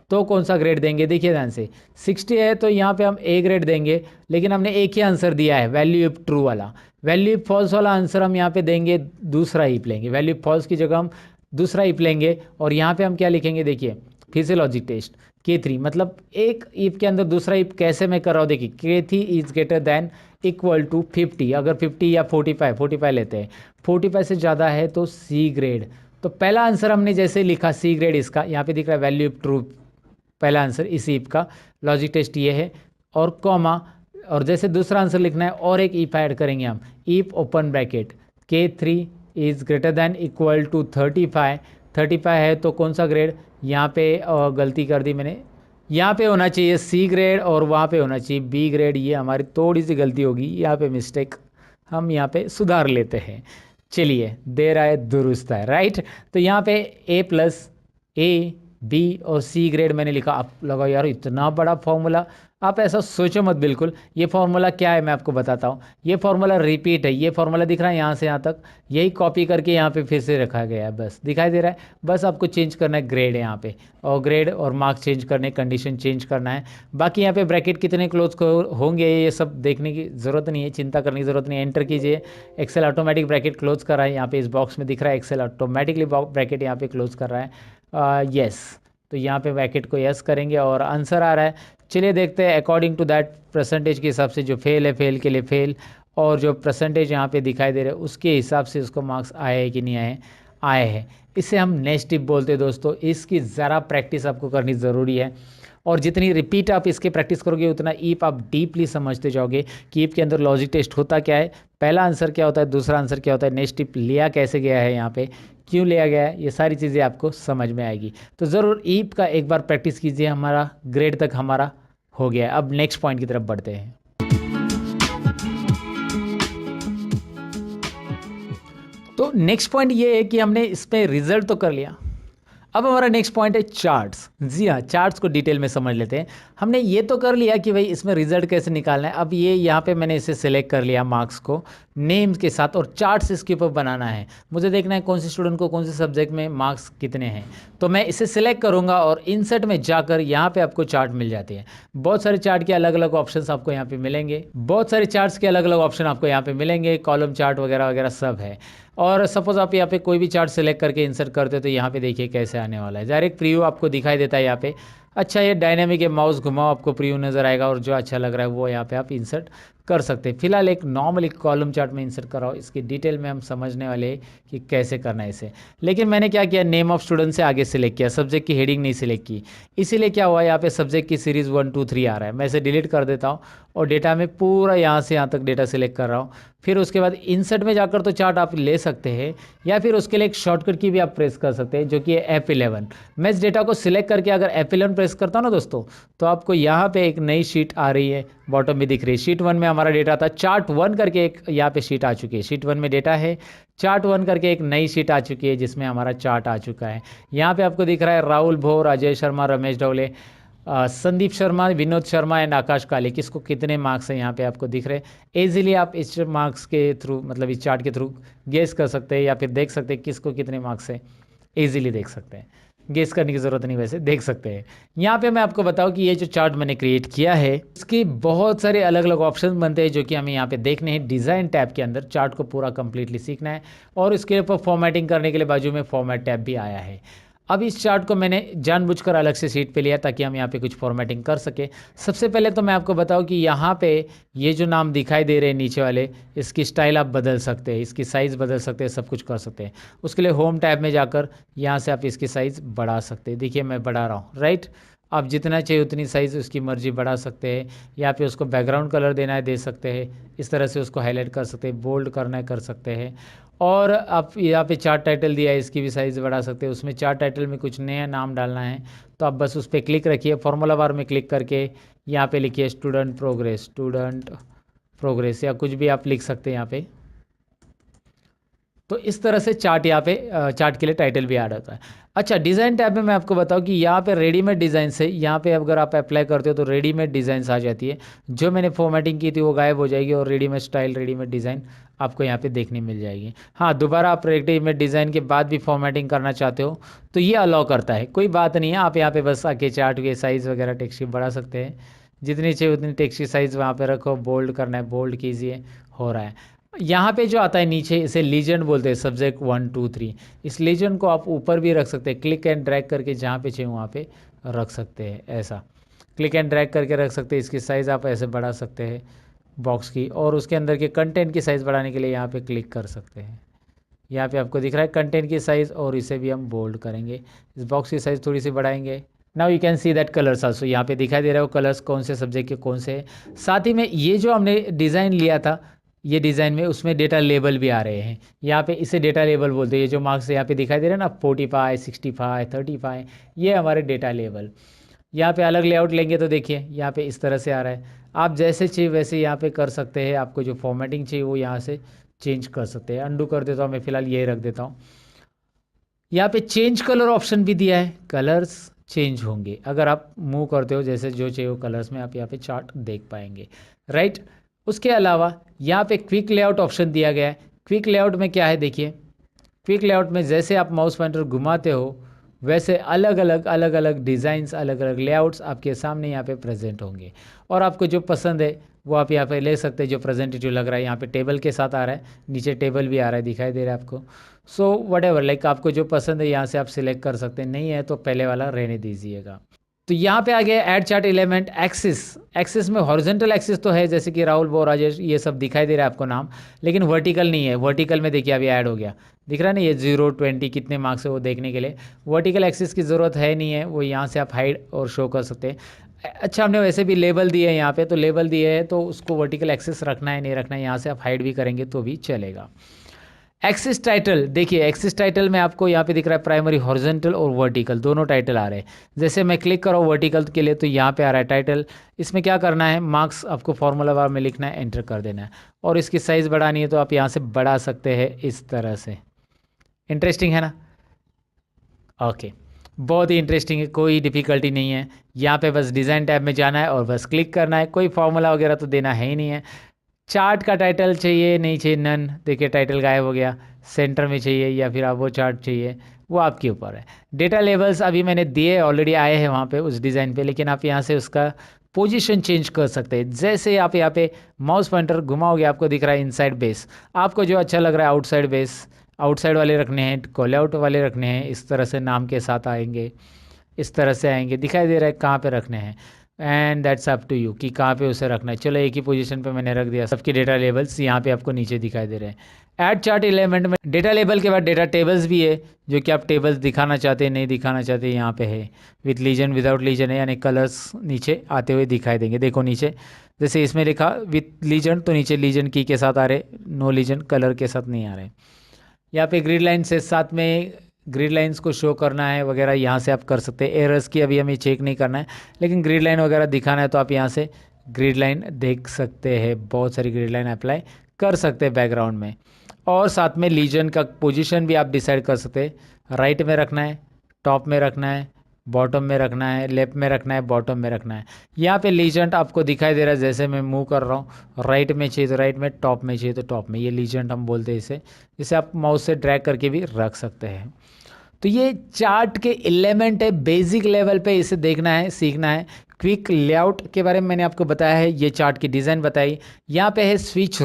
तो कौन सा ग्रेड देंगे, देखिए ध्यान से 60 है तो यहाँ पे हम A ग्रेड देंगे, लेकिन हमने एक ही आंसर दिया है, वैल्यू इफ ट्रू वाला। वैल्यू इफ फॉल्स वाला आंसर हम यहाँ पे देंगे, दूसरा ईप लेंगे, वैल्यू इफ फॉल्स की जगह हम दूसरा ईप लेंगे, और यहाँ पे हम क्या लिखेंगे देखिए, फिर से लॉजिक टेस्ट K3, मतलब एक ईप के अंदर दूसरा ईप कैसे मैं कर रहा हूँ देखिए, K3 is greater than equal to 50, अगर 50 या 45 लेते हैं, 45 से ज़्यादा है तो C ग्रेड। तो पहला आंसर हमने जैसे लिखा C ग्रेड, इसका यहाँ पे दिख रहा है वैल्यू इफ ट्रू, पहला आंसर इस ईप का, लॉजिक टेस्ट ये है, और कॉमा, और जैसे दूसरा आंसर लिखना है और एक ईप ऐड करेंगे हम, if open bracket, K3 is greater than equal to 35 है तो कौन सा ग्रेड, यहाँ पे गलती कर दी मैंने, यहाँ पे होना चाहिए C ग्रेड और वहाँ पे होना चाहिए B ग्रेड, ये हमारी थोड़ी सी गलती होगी, यहाँ पे मिस्टेक हम यहाँ पे सुधार लेते हैं। चलिए, देर आए दुरुस्त है, राइट। तो यहाँ पे A+, A, B और C ग्रेड मैंने लिखा। आप लगा यार इतना बड़ा फॉर्मूला, आप ऐसा सोचो मत बिल्कुल। ये फॉर्मूला क्या है मैं आपको बताता हूँ। ये फॉर्मूला रिपीट है, ये फॉर्मूला दिख रहा है यहाँ से यहाँ तक, यही कॉपी करके यहाँ पे फिर से रखा गया है, बस दिखाई दे रहा है। बस आपको चेंज करना है ग्रेड यहाँ पे, और ग्रेड और मार्क्स चेंज करने, कंडीशन चेंज करना है। बाकी यहाँ पे ब्रैकेट कितने क्लोज होंगे ये सब देखने की ज़रूरत नहीं है, चिंता करने की ज़रूरत नहीं है। एंटर कीजिए, एक्सेल ऑटोमेटिक ब्रैकेट क्लोज कर रहा है, यहाँ पे इस बॉक्स में दिख रहा है एक्सेल ऑटोमेटिकली ब्रैकेट यहाँ पे क्लोज कर रहा है। यस, तो यहाँ पे ब्रैकेट को यस करेंगे और आंसर आ रहा है। चलिए देखते हैं अकॉर्डिंग टू दैट परसेंटेज के हिसाब से, जो फेल है फेल के लिए फेल, और जो परसेंटेज यहाँ पे दिखाई दे रहे हैं उसके हिसाब से उसको मार्क्स आए हैं कि नहीं आए, आए हैं। इसे हम नेक्स्ट टिप बोलते हैं दोस्तों। इसकी ज़रा प्रैक्टिस आपको करनी ज़रूरी है, और जितनी रिपीट आप इसके प्रैक्टिस करोगे उतना ईप आप डीपली समझते जाओगे कि ईप के अंदर लॉजिक टेस्ट होता क्या है, पहला आंसर क्या होता है, दूसरा आंसर क्या होता है, नेक्स्ट टिप लिया कैसे गया है, यहाँ पे क्यों लिया गया है, ये सारी चीज़ें आपको समझ में आएगी। तो ज़रूर ईप का एक बार प्रैक्टिस कीजिए। हमारा ग्रेड तक हमारा हो गया है। अब नेक्स्ट पॉइंट की तरफ बढ़ते हैं। तो नेक्स्ट पॉइंट ये है कि हमने इस पे रिजल्ट तो कर लिया, अब हमारा नेक्स्ट पॉइंट है चार्ट्स। जी हाँ, चार्ट्स को डिटेल में समझ लेते हैं। हमने ये तो कर लिया कि भाई इसमें रिजल्ट कैसे निकालना है। अब ये यहाँ पे मैंने इसे सिलेक्ट कर लिया मार्क्स को नेम्स के साथ, और चार्ट्स इसके ऊपर बनाना है। मुझे देखना है कौन से स्टूडेंट को कौन से सब्जेक्ट में मार्क्स कितने हैं, तो मैं इसे सिलेक्ट करूँगा और इंसर्ट में जाकर यहाँ पे आपको चार्ट मिल जाते हैं। बहुत सारे चार्ट के अलग अलग ऑप्शन आपको यहाँ पे मिलेंगे, बहुत सारे चार्ट्स के अलग अलग ऑप्शन आपको यहाँ पे मिलेंगे, कॉलम चार्ट वगैरह वगैरह सब है। और सपोज आप यहाँ पे कोई भी चार्ट सेलेक्ट करके इंसर्ट करते हो तो यहाँ पे देखिए कैसे आने वाला है। डायरेक्ट प्रीव्यू आपको दिखाई देता है यहाँ पे। अच्छा, ये डायनेमिक है, माउस घुमाओ आपको प्रीव्यू नज़र आएगा, और जो अच्छा लग रहा है वो यहाँ पे आप इंसर्ट कर सकते हैं। फिलहाल एक नॉर्मल एक कॉलम चार्ट में इंसर्ट कराओ, इसकी डिटेल में हम समझने वाले हैं कि कैसे करना है इसे। लेकिन मैंने क्या किया, नेम ऑफ स्टूडेंट से आगे सिलेक्ट किया, सब्जेक्ट की हेडिंग नहीं सिलेक्ट की। इसीलिए क्या हुआ, यहाँ पे सब्जेक्ट की सीरीज़ 1 2 3 आ रहा है। मैं इसे डिलीट कर देता हूँ और डेटा में पूरा यहाँ से यहाँ तक डेटा सिलेक्ट कर रहा हूँ। फिर उसके बाद इंसर्ट में जाकर तो चार्ट आप ले सकते हैं, या फिर उसके लिए एक शॉर्टकट की भी आप प्रेस कर सकते हैं जो कि है F11। मैं इस डेटा को सिलेक्ट करके अगर F11 प्रेस करता हूँ ना दोस्तों, तो आपको यहाँ पे एक नई शीट आ रही है, बॉटम में दिख रही है। शीट 1 में हमारा डेटा था, चार्ट 1 करके एक यहाँ पे शीट आ चुकी है। शीट 1 में डेटा है, चार्ट 1 करके एक नई शीट आ चुकी है जिसमें हमारा चार्ट आ चुका है। यहाँ पे आपको दिख रहा है राहुल भोर, अजय शर्मा, रमेश ढोले, संदीप शर्मा, विनोद शर्मा एंड आकाश काले, किसको कितने मार्क्स हैं यहाँ पे आपको दिख रहे हैं। ईजिली आप इस मार्क्स के थ्रू, मतलब इस चार्ट के थ्रू गेस कर सकते हैं, या फिर देख सकते हैं किसको कितने मार्क्स हैं, ईजिली देख सकते हैं। गेस करने की ज़रूरत नहीं, वैसे देख सकते हैं। यहाँ पे मैं आपको बताऊँ कि ये जो चार्ट मैंने क्रिएट किया है, इसके बहुत सारे अलग अलग ऑप्शन बनते हैं जो कि हमें यहाँ पे देखने हैं। डिज़ाइन टैब के अंदर चार्ट को पूरा कंप्लीटली सीखना है और इसके ऊपर फॉर्मेटिंग करने के लिए बाजू में फॉर्मेट टैब भी आया है। अब इस चार्ट को मैंने जानबूझकर अलग से शीट पे लिया ताकि हम यहाँ पे कुछ फॉर्मेटिंग कर सके। सबसे पहले तो मैं आपको बताऊँ कि यहाँ पे ये जो नाम दिखाई दे रहे हैं नीचे वाले, इसकी स्टाइल आप बदल सकते हैं, इसकी साइज़ बदल सकते हैं, सब कुछ कर सकते हैं। उसके लिए होम टैब में जाकर यहाँ से आप इसकी साइज़ बढ़ा सकते हैं। देखिए मैं बढ़ा रहा हूँ, राइट। आप जितना चाहिए उतनी साइज़ उसकी मर्ज़ी बढ़ा सकते हैं। यहाँ पे उसको बैकग्राउंड कलर देना है, दे सकते हैं। इस तरह से उसको हाईलाइट कर सकते हैं, बोल्ड करना है, कर सकते हैं। और आप यहाँ पे चार्ट टाइटल दिया है, इसकी भी साइज़ बढ़ा सकते हैं। उसमें चार्ट टाइटल में कुछ नया नाम डालना है तो आप बस उस पर क्लिक रखिए, फॉर्मूला बार में क्लिक करके यहाँ पे लिखिए स्टूडेंट प्रोग्रेस या कुछ भी आप लिख सकते हैं यहाँ पे। तो इस तरह से चार्ट यहाँ पे चार्ट के लिए टाइटल भी ऐड होता है। अच्छा, डिज़ाइन टैब में मैं आपको बताऊँ कि यहाँ पे रेडीमेड डिज़ाइन से यहाँ पे अगर आप अप्लाई करते हो तो रेडीमेड डिज़ाइंस आ जाती है। जो मैंने फॉर्मेटिंग की थी वो गायब हो जाएगी और रेडीमेड स्टाइल, रेडीमेड डिज़ाइन आपको यहाँ पे देखने मिल जाएगी। हाँ, दोबारा आप रेडीमेड डिज़ाइन के बाद भी फॉर्मेटिंग करना चाहते हो तो ये अलाउ करता है, कोई बात नहीं है। आप यहाँ पे बस आके चार्ट के साइज़ वगैरह टेक्स्ट की बढ़ा सकते हैं, जितनी चाहिए उतनी टेक्स्ट की साइज़ वहाँ पे रखो। बोल्ड करना है, बोल्ड कीजिए, हो रहा है। यहाँ पे जो आता है नीचे, इसे लीजेंड बोलते हैं, सब्जेक्ट 1 2 3। इस लीजेंड को आप ऊपर भी रख सकते हैं, क्लिक एंड ड्रैग करके जहाँ पे चाहिए वहाँ पे रख सकते हैं। ऐसा क्लिक एंड ड्रैग करके रख सकते हैं। इसकी साइज़ आप ऐसे बढ़ा सकते हैं बॉक्स की, और उसके अंदर के कंटेंट की साइज़ बढ़ाने के लिए यहाँ पे क्लिक कर सकते हैं। यहाँ पे आपको दिख रहा है कंटेंट की साइज़, और इसे भी हम बोल्ड करेंगे। इस बॉक्स की साइज़ थोड़ी सी बढ़ाएंगे। Now you can see that colours also, यहाँ पे दिखाई दे रहा है वो कलर्स कौन से सब्जेक्ट के कौन से हैं। साथ ही में ये जो हमने डिज़ाइन लिया था, ये डिज़ाइन में उसमें डेटा लेबल भी आ रहे हैं। यहाँ पे इसे डेटा लेबल बोलते हैं। ये जो मार्क्स यहाँ पे दिखाई दे रहे हैं ना, 45 65 35, ये हमारे डेटा लेबल। यहाँ पे अलग लेआउट लेंगे तो देखिए यहाँ पे इस तरह से आ रहा है। आप जैसे चाहिए वैसे यहाँ पे कर सकते हैं। आपको जो फॉर्मेटिंग चाहिए वो यहाँ से चेंज कर सकते हैं। अंडू कर देता हूँ मैं, फ़िलहाल ये रख देता हूँ। यहाँ पे चेंज कलर ऑप्शन भी दिया है, कलर्स चेंज होंगे अगर आप मूव करते हो। जैसे जो चाहिए वो कलर्स में आप यहाँ पे चार्ट देख पाएंगे, राइट। उसके अलावा यहाँ पे क्विक लेआउट ऑप्शन दिया गया है। क्विक लेआउट में क्या है देखिए, क्विक लेआउट में जैसे आप माउस पॉइंटर घुमाते हो वैसे अलग अलग डिज़ाइंस, अलग अलग लेआउट्स आपके सामने यहाँ पे प्रेजेंट होंगे, और आपको जो पसंद है वो आप यहाँ पे ले सकते हैं। जो प्रेजेंटेटिव लग रहा है, यहाँ पे टेबल के साथ आ रहा है, नीचे टेबल भी आ रहा है, दिखाई दे रहा है आपको। सो वट एवर, लाइक आपको जो पसंद है यहाँ से आप सिलेक्ट कर सकते हैं। नहीं है तो पहले वाला रहने दीजिएगा। तो यहाँ पे आ गया add chart element axis. Axis में हॉरिजॉन्टल एक्सिस तो है, जैसे कि राहुल, बो, राजेश, ये सब दिखाई दे रहा है आपको नाम, लेकिन वर्टिकल नहीं है। वर्टिकल में देखिए अभी ऐड हो गया, दिख रहा है ना, ये 0 20 कितने मार्क्स है वो देखने के लिए। वर्टिकल एक्सिस की ज़रूरत है नहीं है, वो यहाँ से आप हाइड और शो कर सकते हैं। अच्छा, हमने वैसे भी लेबल दिए है यहाँ पे, तो लेबल दिए है तो उसको वर्टिकल एक्सिस रखना है नहीं रखना है, यहाँ से आप हाइड भी करेंगे तो भी चलेगा। एक्सिस टाइटल देखिए, एक्सिस टाइटल में आपको यहाँ पे दिख रहा है प्राइमरी, हॉरिजॉन्टल और वर्टिकल, दोनों टाइटल आ रहे हैं। जैसे मैं क्लिक करूँ वर्टिकल के लिए तो यहाँ पे आ रहा है टाइटल। इसमें क्या करना है, मार्क्स आपको फॉर्मूला बार में लिखना है, एंटर कर देना है, और इसकी साइज़ बढ़ानी है तो आप यहाँ से बढ़ा सकते हैं इस तरह से। इंटरेस्टिंग है ना? ओके, बहुत ही इंटरेस्टिंग है, कोई डिफ़िकल्टी नहीं है। यहाँ पे बस डिज़ाइन टैब में जाना है और बस क्लिक करना है। कोई फार्मूला वगैरह तो देना है ही नहीं है। चार्ट का टाइटल चाहिए नहीं चाहिए, नन, देखिए टाइटल गायब हो गया। सेंटर में चाहिए या फिर आप वो चार्ट चाहिए, वो आपके ऊपर है। डेटा लेवल्स अभी मैंने दिए, ऑलरेडी आए हैं वहाँ पे उस डिज़ाइन पे, लेकिन आप यहाँ से उसका पोजीशन चेंज कर सकते हैं। जैसे आप यहाँ पे माउस पॉइंटर घुमाओगे आपको दिख रहा है इनसाइड बेस। आपको जो अच्छा लग रहा है आउटसाइड बेस, आउटसाइड वाले रखने हैं, कॉल आउट वाले रखने हैं, इस तरह से नाम के साथ आएंगे, इस तरह से आएंगे, दिखाई दे रहा है कहाँ पे रखने हैं। And that's up to you कि कहाँ पे उसे रखना है। चलो एक ही पोजीशन पे मैंने रख दिया। सबके डेटा लेबल्स यहाँ पे आपको नीचे दिखाई दे रहे हैं। ऐड चार्ट एलिमेंट में डेटा लेबल के बाद डेटा टेबल्स भी है, जो कि आप टेबल्स दिखाना चाहते हैं नहीं दिखाना चाहते, यहाँ पे है। विथ लीजन, विदाउट लीजन है, यानी कलर्स नीचे आते हुए दिखाई देंगे। देखो नीचे जैसे इसमें लिखा विथ लीजन तो नीचे लीजन की के साथ आ रहे, नो लीजन कलर के साथ नहीं आ रहे। यहाँ पे ग्रिड लाइन से साथ में ग्रिड लाइंस को शो करना है वगैरह, यहाँ से आप कर सकते हैं। एरर्स की अभी हमें चेक नहीं करना है, लेकिन ग्रिड लाइन वगैरह दिखाना है तो आप यहाँ से ग्रिड लाइन देख सकते हैं। बहुत सारी ग्रिड लाइन अप्लाई कर सकते हैं बैकग्राउंड में, और साथ में लीजन का पोजीशन भी आप डिसाइड कर सकते हैं। राइट में रखना है, टॉप में रखना है, बॉटम में रखना है, लेफ्ट में रखना है, बॉटम में रखना है। यहाँ पे लीजेंट आपको दिखाई दे रहा है, जैसे मैं मूव कर रहा हूँ। राइट में चाहिए तो राइट में, टॉप में चाहिए तो टॉप में, ये लीजेंट हम बोलते हैं इसे। इसे आप माउस से ड्रैग करके भी रख सकते हैं। तो ये चार्ट के एलिमेंट है, बेसिक लेवल पे इसे देखना है, सीखना है। क्विक लेआउट के बारे में मैंने आपको बताया है, ये चार्ट की डिज़ाइन बताई। यहाँ पे है स्विच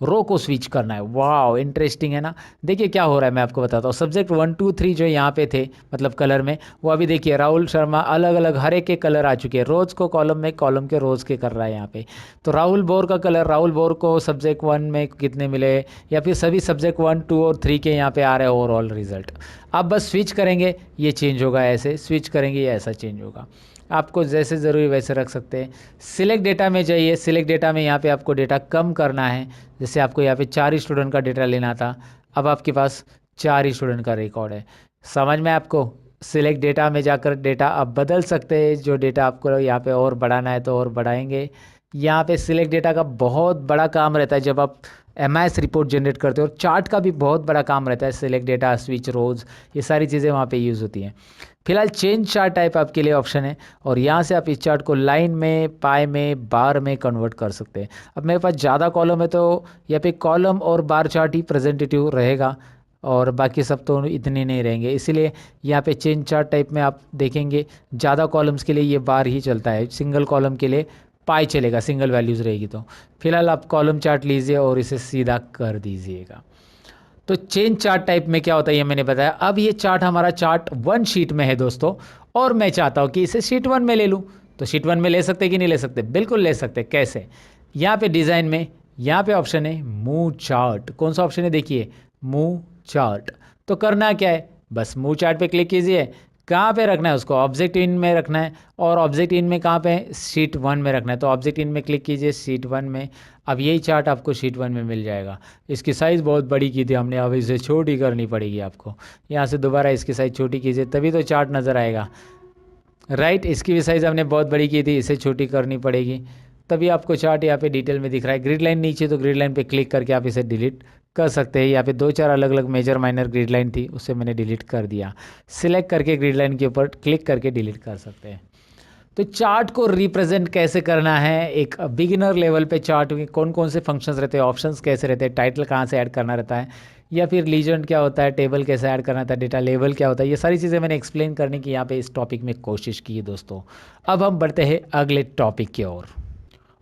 रो को स्विच करना है। वाह, इंटरेस्टिंग है ना। देखिए क्या हो रहा है, मैं आपको बताता हूँ। सब्जेक्ट 1 2 3 जो यहाँ पे थे, मतलब कलर में, वो अभी देखिए राहुल शर्मा अलग अलग हर एक के कलर आ चुके हैं। रोज़ को कॉलम में, कॉलम के रोज़ के कर रहा है यहाँ पे। तो राहुल बोर का कलर, राहुल बोर को सब्जेक्ट 1 में कितने मिले, या फिर सभी सब्जेक्ट 1 2 और 3 के यहाँ पे आ रहे हैं ओवरऑल रिजल्ट। आप बस स्विच करेंगे, ये चेंज होगा, ऐसे स्विच करेंगे ये ऐसा चेंज होगा। आपको जैसे ज़रूरी वैसे रख सकते हैं। सिलेक्ट डेटा में जाइए। सिलेक्ट डेटा में यहाँ पे आपको डेटा कम करना है। जैसे आपको यहाँ पे 4 ही स्टूडेंट का डेटा लेना था, अब आपके पास 4 ही स्टूडेंट का रिकॉर्ड है। समझ में आपको? सिलेक्ट डेटा में जाकर डेटा आप बदल सकते हैं। जो डेटा आपको यहाँ पे और बढ़ाना है तो और बढ़ाएंगे। यहाँ पे सिलेक्ट डेटा का बहुत बड़ा काम रहता है जब आप एमआईएस रिपोर्ट जनरेट करते हो। और चार्ट का भी बहुत बड़ा काम रहता है। सिलेक्ट डेटा, स्विच रोज, ये सारी चीज़ें वहाँ पे यूज़ होती हैं। फिलहाल चेंज चार्ट टाइप आपके लिए ऑप्शन है, और यहाँ से आप इस चार्ट को लाइन में, पाई में, बार में कन्वर्ट कर सकते हैं। अब मेरे पास ज़्यादा कॉलम है तो यहाँ पे कॉलम और बार चार्ट ही प्रेजेंटेटिव रहेगा, और बाकी सब तो इतने नहीं रहेंगे। इसीलिए यहाँ पे चेंज चार्ट टाइप में आप देखेंगे ज़्यादा कॉलम्स के लिए ये बार ही चलता है, सिंगल कॉलम के लिए पाई चलेगा, सिंगल वैल्यूज़ रहेगी। तो फिलहाल आप कॉलम चार्ट लीजिए और इसे सीधा कर दीजिएगा। तो चेंज चार्ट टाइप में क्या होता है ये मैंने बताया। अब ये चार्ट हमारा चार्ट 1 शीट में है दोस्तों, और मैं चाहता हूँ कि इसे शीट 1 में ले लूँ। तो शीट 1 में ले सकते कि नहीं ले सकते? बिल्कुल ले सकते। कैसे? यहाँ पे डिज़ाइन में यहाँ पे ऑप्शन है मूव चार्ट। कौन सा ऑप्शन है? देखिए, मूव चार्ट। तो करना क्या है, बस मूव चार्ट पे क्लिक कीजिए। कहाँ पे रखना है उसको? ऑब्जेक्ट इन में रखना है, और ऑब्जेक्ट इन में कहाँ पे है? शीट 1 में रखना है। तो ऑब्जेक्ट इन में क्लिक कीजिए, शीट 1 में। अब यही चार्ट आपको शीट 1 में मिल जाएगा। इसकी साइज़ बहुत बड़ी की थी हमने, अब इसे छोटी करनी पड़ेगी आपको। यहाँ से दोबारा इसकी साइज़ छोटी कीजिए, तभी तो चार्ट नज़र आएगा। राइट, इसकी भी साइज़ हमने बहुत बड़ी की थी, इसे छोटी करनी पड़ेगी, तभी आपको चार्ट यहाँ पे डिटेल में दिख रहा है। ग्रिड लाइन नीचे, तो ग्रिड लाइन पे क्लिक करके आप इसे डिलीट कर सकते हैं। यहाँ पे 2-4 अलग अलग मेजर माइनर ग्रिड लाइन थी, उसे मैंने डिलीट कर दिया। सिलेक्ट करके ग्रिड लाइन के ऊपर क्लिक करके डिलीट कर सकते हैं। तो चार्ट को रिप्रेजेंट कैसे करना है, एक बिगिनर लेवल पे चार्ट में कौन कौन से फंक्शंस रहते हैं, ऑप्शंस कैसे रहते हैं, टाइटल कहाँ से ऐड करना रहता है, या फिर लीजेंड क्या होता है, टेबल कैसे ऐड करना था, डेटा लेवल क्या होता है, ये सारी चीज़ें मैंने एक्सप्लेन करने की यहाँ पे इस टॉपिक में कोशिश की है दोस्तों। अब हम बढ़ते हैं अगले टॉपिक की ओर।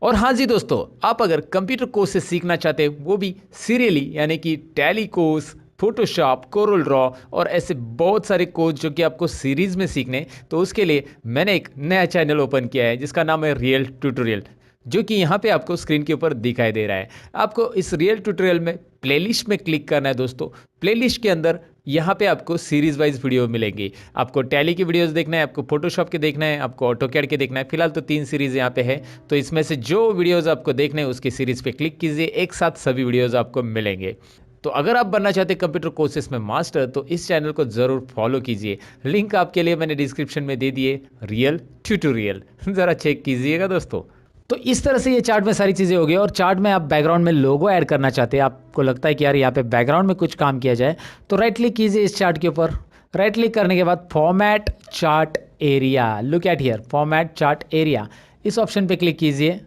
और हाँ जी दोस्तों, आप अगर कंप्यूटर कोर्स से सीखना चाहते हैं, वो भी सीरियली, यानी कि tally course, Photoshop, Corel Draw और ऐसे बहुत सारे कोर्स जो कि आपको सीरीज़ में सीखने, तो उसके लिए मैंने एक नया चैनल ओपन किया है जिसका नाम है रियल ट्यूटोरियल, जो कि यहाँ पे आपको स्क्रीन के ऊपर दिखाई दे रहा है। आपको इस रियल ट्यूटोरियल में प्लेलिस्ट में क्लिक करना है दोस्तों। प्लेलिस्ट के अंदर यहाँ पे आपको सीरीज वाइज वीडियो मिलेंगी। आपको टैली की वीडियोस देखना है, आपको फोटोशॉप के देखना है, आपको ऑटोकैड के देखना है। फिलहाल तो 3 सीरीज़ यहाँ पे है, तो इसमें से जो वीडियोज़ आपको देखने हैं उसकी सीरीज़ पे क्लिक कीजिए, एक साथ सभी वीडियोज़ आपको मिलेंगे। तो अगर आप बनना चाहते हैं कंप्यूटर कोर्सेज में मास्टर, तो इस चैनल को ज़रूर फॉलो कीजिए। लिंक आपके लिए मैंने डिस्क्रिप्शन में दे दिए, रियल ट्यूटोरियल, ज़रा चेक कीजिएगा दोस्तों। तो इस तरह से ये चार्ट में सारी चीज़ें हो गई। और चार्ट में आप बैकग्राउंड में लोगो ऐड करना चाहते हैं, आपको लगता है कि यार यहाँ पे बैकग्राउंड में कुछ काम किया जाए, तो राइट क्लिक कीजिए इस चार्ट के ऊपर। राइट क्लिक करने के बाद format chart area, look at here, format chart area, इस ऑप्शन पे क्लिक कीजिए।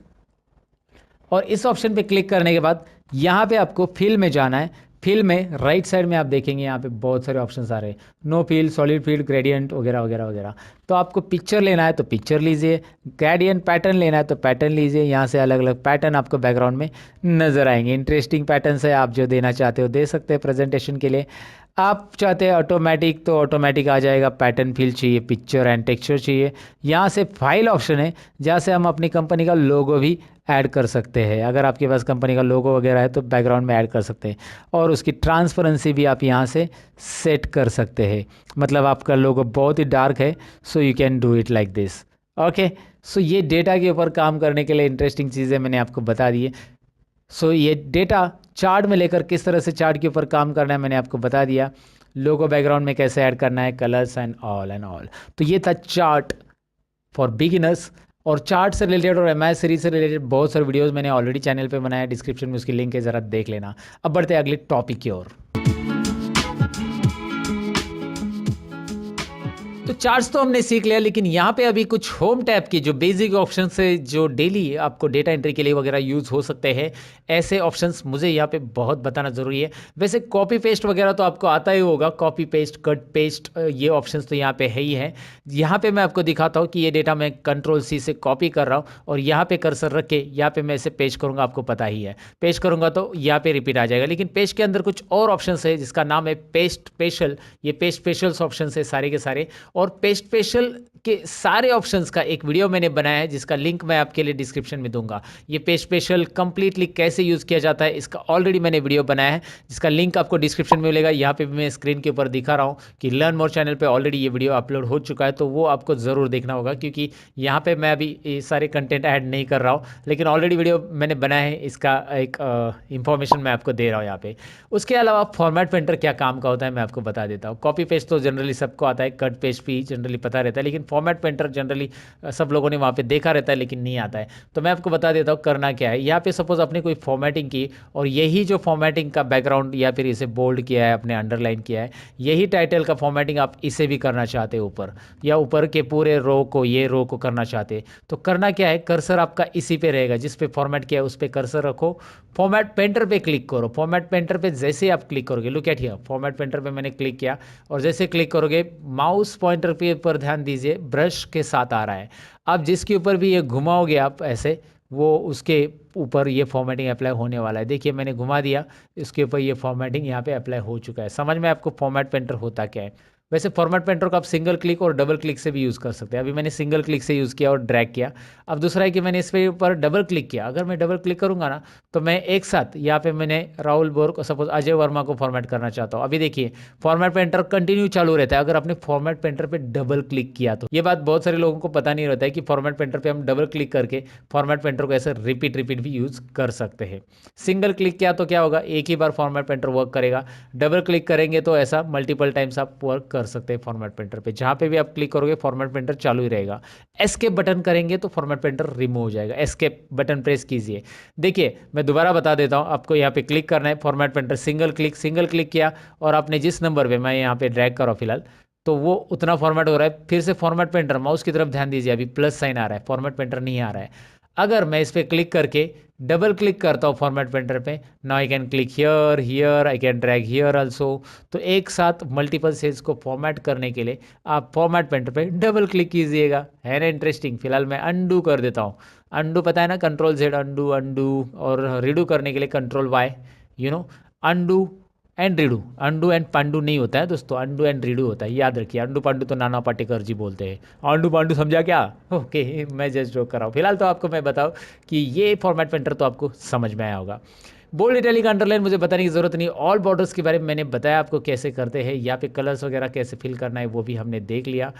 और इस ऑप्शन पे क्लिक करने के बाद यहाँ पे आपको फिल में जाना है। फिल में राइट साइड में आप देखेंगे यहाँ पे बहुत सारे ऑप्शंस आ रहे हैं, no fill, solid fill, gradient वगैरह वगैरह वगैरह। तो आपको पिक्चर लेना है तो पिक्चर लीजिए, ग्रेडियंट पैटर्न लेना है तो पैटर्न लीजिए। यहाँ से अलग अलग पैटर्न आपको बैकग्राउंड में नज़र आएंगे। इंटरेस्टिंग पैटर्न है, आप जो देना चाहते हो दे सकते हैं प्रेजेंटेशन के लिए। आप चाहते हैं ऑटोमेटिक तो ऑटोमेटिक आ जाएगा। पैटर्न फिल चाहिए, पिक्चर एंड टेक्सचर चाहिए, यहाँ से फाइल ऑप्शन है जहाँ से हम अपनी कंपनी का लोगो भी ऐड कर सकते हैं। अगर आपके पास कंपनी का लोगो वगैरह है तो बैकग्राउंड में ऐड कर सकते हैं। और उसकी ट्रांसपेरेंसी भी आप यहाँ से सेट कर सकते हैं, मतलब आपका लोगो बहुत ही डार्क है, so you can do it like this. Okay, so ये डेटा के ऊपर काम करने के लिए इंटरेस्टिंग चीज़ें मैंने आपको बता दी है। सो ये डेटा चार्ट में लेकर किस तरह से चार्ट के ऊपर काम करना है मैंने आपको बता दिया। लोगो बैकग्राउंड में कैसे ऐड करना है, कलर्स एंड ऑल। तो ये था चार्ट फॉर बिगिनर्स। और चार्ट से रिलेटेड और एमआईएस सीरीज से रिलेटेड बहुत सारे वीडियोस मैंने ऑलरेडी चैनल पे बनाया है, डिस्क्रिप्शन में उसकी लिंक है, ज़रा देख लेना। अब बढ़ते हैं अगले टॉपिक की ओर। तो चार्ट्स तो हमने सीख लिया, लेकिन यहाँ पे अभी कुछ होम टैब की जो बेसिक ऑप्शन है जो डेली आपको डेटा एंट्री के लिए वगैरह यूज़ हो सकते हैं, ऐसे ऑप्शंस मुझे यहाँ पे बहुत बताना ज़रूरी है। वैसे कॉपी पेस्ट वगैरह तो आपको आता ही होगा, कॉपी पेस्ट, कट पेस्ट, ये ऑप्शंस तो यहाँ पे है ही है। यहाँ पे मैं आपको दिखाता हूँ कि ये डेटा मैं Ctrl+C से कॉपी कर रहा हूँ और यहाँ पे कर्सर रख के यहाँ पे मैं इसे पेस्ट करूँगा, आपको पता ही है। पेस्ट करूँगा तो यहाँ पे रिपीट आ जाएगा, लेकिन पेस्ट के अंदर कुछ और ऑप्शंस है जिसका नाम है पेस्ट स्पेशल। ये पेस्ट स्पेशल्स ऑप्शन है सारे के सारे, और पेस्ट स्पेशल के सारे ऑप्शंस का एक वीडियो मैंने बनाया है जिसका लिंक मैं आपके लिए डिस्क्रिप्शन में दूंगा। ये पेस्ट स्पेशल कंप्लीटली कैसे यूज़ किया जाता है इसका ऑलरेडी मैंने वीडियो बनाया है, जिसका लिंक आपको डिस्क्रिप्शन में मिलेगा। यहाँ पे भी मैं स्क्रीन के ऊपर दिखा रहा हूँ कि लर्न मोर चैनल पे ऑलरेडी ये वीडियो अपलोड हो चुका है, तो वो आपको ज़रूर देखना होगा, क्योंकि यहाँ पे मैं अभी ये सारे कंटेंट ऐड नहीं कर रहा हूँ, लेकिन ऑलरेडी वीडियो मैंने बनाया है, इसका एक इंफॉर्मेशन मैं आपको दे रहा हूँ यहाँ पे। उसके अलावा फॉर्मेट पेंटर क्या काम का होता है मैं आपको बता देता हूँ। कॉपी पेस्ट तो जनरली सबको आता है, कट पेस्ट भी जनरली पता रहता है, लेकिन फॉर्मेट पेंटर जनरली सब लोगों ने वहाँ पे देखा रहता है लेकिन नहीं आता है। तो मैं आपको बता देता हूँ करना क्या है। यहाँ पे सपोज आपने कोई फॉर्मेटिंग की और यही जो फॉर्मेटिंग का बैकग्राउंड या फिर इसे बोल्ड किया है, आपने अंडरलाइन किया है, यही टाइटल का फॉर्मेटिंग आप इसे भी करना चाहते हो ऊपर, या ऊपर के पूरे रो को, ये रो को करना चाहते, तो करना क्या है, कर्सर आपका इसी पे रहेगा, जिस पे फॉर्मेट किया है उस पे कर्सर रखो, फॉर्मेट पेंटर पे क्लिक करो। फॉर्मेट पेंटर पे जैसे ही आप क्लिक करोगे, look at here, format painter पे मैंने क्लिक किया और जैसे क्लिक करोगे माउस पॉइंटर पे पर ध्यान दीजिए, ब्रश के साथ आ रहा है। आप जिसके ऊपर भी ये घुमाओगे आप ऐसे, वो उसके ऊपर ये फॉर्मेटिंग अप्लाई होने वाला है। देखिए मैंने घुमा दिया, इसके ऊपर ये फॉर्मेटिंग यहाँ पे अप्लाई हो चुका है। समझ में आपको फॉर्मेट पेंटर होता क्या है। वैसे फॉर्मेट पेंटर को आप सिंगल क्लिक और डबल क्लिक से भी यूज़ कर सकते हैं। अभी मैंने सिंगल क्लिक से यूज़ किया और ड्रैग किया। अब दूसरा है कि मैंने इस पे ऊपर डबल क्लिक किया। अगर मैं डबल क्लिक करूंगा ना, तो मैं एक साथ यहाँ पे मैंने राहुल बोर को, सपोज अजय वर्मा को फॉर्मेट करना चाहता हूँ। अभी देखिए फॉर्मेट पेंटर कंटिन्यू चालू रहता है अगर आपने फॉर्मेट पेंटर पे डबल क्लिक किया तो। ये बात बहुत सारे लोगों को पता नहीं रहता है कि फॉर्मेट पेंटर पे हम डबल क्लिक करके फॉर्मेट पेंटर को ऐसे रिपीट भी यूज़ कर सकते हैं। सिंगल क्लिक किया तो क्या होगा, एक ही बार फॉर्मेट पेंटर वर्क करेगा। डबल क्लिक करेंगे तो ऐसा मल्टीपल टाइम्स आप वर्क कर सकते हैं फॉर्मेट पेंटर पे। जहाँ पे भी आप क्लिक करोगे फॉर्मेट पेंटर चालू ही रहेगा। एस्केप बटन करेंगे तो फॉर्मेट पेंटर रिमूव हो जाएगा। एस्केप बटन प्रेस कीजिए। देखिए मैं दोबारा बता देता हूँ, आपको यहाँ पे क्लिक करना है, फॉर्मेट पेंटर सिंगल क्लिक किया और आपने जिस नंबर पे, मैं यहाँ पे ड्रैग कर रहा हूँ फिलहाल, तो वो उतना फॉर्मेट हो रहा है। फिर से फॉर्मेट पेंटर, माउस की तरफ ध्यान दीजिए, अभी प्लस साइन आ रहा है, फॉर्मेट पेंटर नहीं आ रहा है। अगर मैं इस पर क्लिक करके डबल क्लिक करता हूँ फॉर्मेट पेंटर पे, now I can click here, here I can drag here also. तो एक साथ मल्टीपल सेल्स को फॉर्मेट करने के लिए आप फॉर्मेट पेंटर पे डबल क्लिक कीजिएगा। है ना इंटरेस्टिंग। फिलहाल मैं अंडू कर देता हूँ। अंडू पता है ना, Ctrl+Z अंडू, अंडू, और रीडू करने के लिए Ctrl+Y, undo and redo. Undo and Pandu नहीं होता है दोस्तों, अंडू एंड रीडू होता है, याद रखिए। अंडू पांडू तो नाना पाटेकर जी बोलते हैं, अंडू पांडू समझा क्या। ओके मैं जस्ट जोक कर रहा हूँ। फिलहाल तो आपको मैं बताऊँ कि ये फॉर्मेट पेंटर तो आपको समझ में आया होगा। बोल्ड इटैलिक अंडरलाइन मुझे बताने की ज़रूरत नहीं। ऑल बॉर्डर्स के बारे में मैंने बताया आपको कैसे करते हैं। यहाँ पे कलर्स वगैरह कैसे फिल करना है वो भी हमने देख लिया।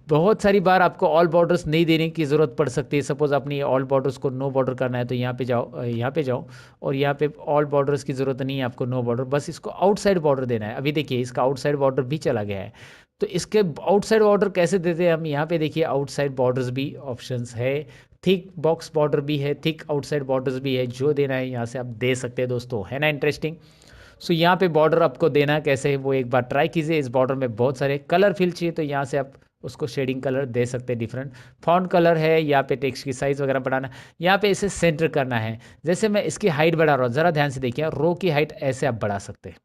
बहुत सारी बार आपको ऑल बॉर्डर्स नहीं देने की ज़रूरत पड़ सकती है। सपोज आपने ऑल बॉर्डर्स को नो बॉर्डर करना है तो यहाँ पे जाओ, यहाँ पे जाओ, और यहाँ पे ऑल बॉर्डर्स की ज़रूरत नहीं है आपको, नो बॉर्डर, बस इसको आउटसाइड बॉर्डर देना है। अभी देखिए इसका आउटसाइड बॉर्डर भी चला गया है। तो इसके आउटसाइड बॉर्डर कैसे देते हैं हम, यहाँ पे देखिए आउटसाइड बॉर्डर्स भी ऑप्शंस है, थिक बॉक्स बॉर्डर भी है, थिक आउटसाइड बॉर्डर्स भी है। जो देना है यहाँ से आप दे सकते हैं दोस्तों। है ना इंटरेस्टिंग। सो यहाँ पे बॉर्डर आपको देना कैसे है वो एक बार ट्राई कीजिए। इस बॉर्डर में बहुत सारे कलर फिल चाहिए तो यहाँ से आप उसको शेडिंग कलर दे सकते हैं डिफरेंट। फॉन्ट कलर है, यहाँ पे टेक्स्ट की साइज़ वगैरह बढ़ाना, यहाँ पे इसे सेंटर करना है। जैसे मैं इसकी हाइट बढ़ा रहा हूँ, ज़रा ध्यान से देखिए, रो की हाइट ऐसे आप बढ़ा सकते हैं।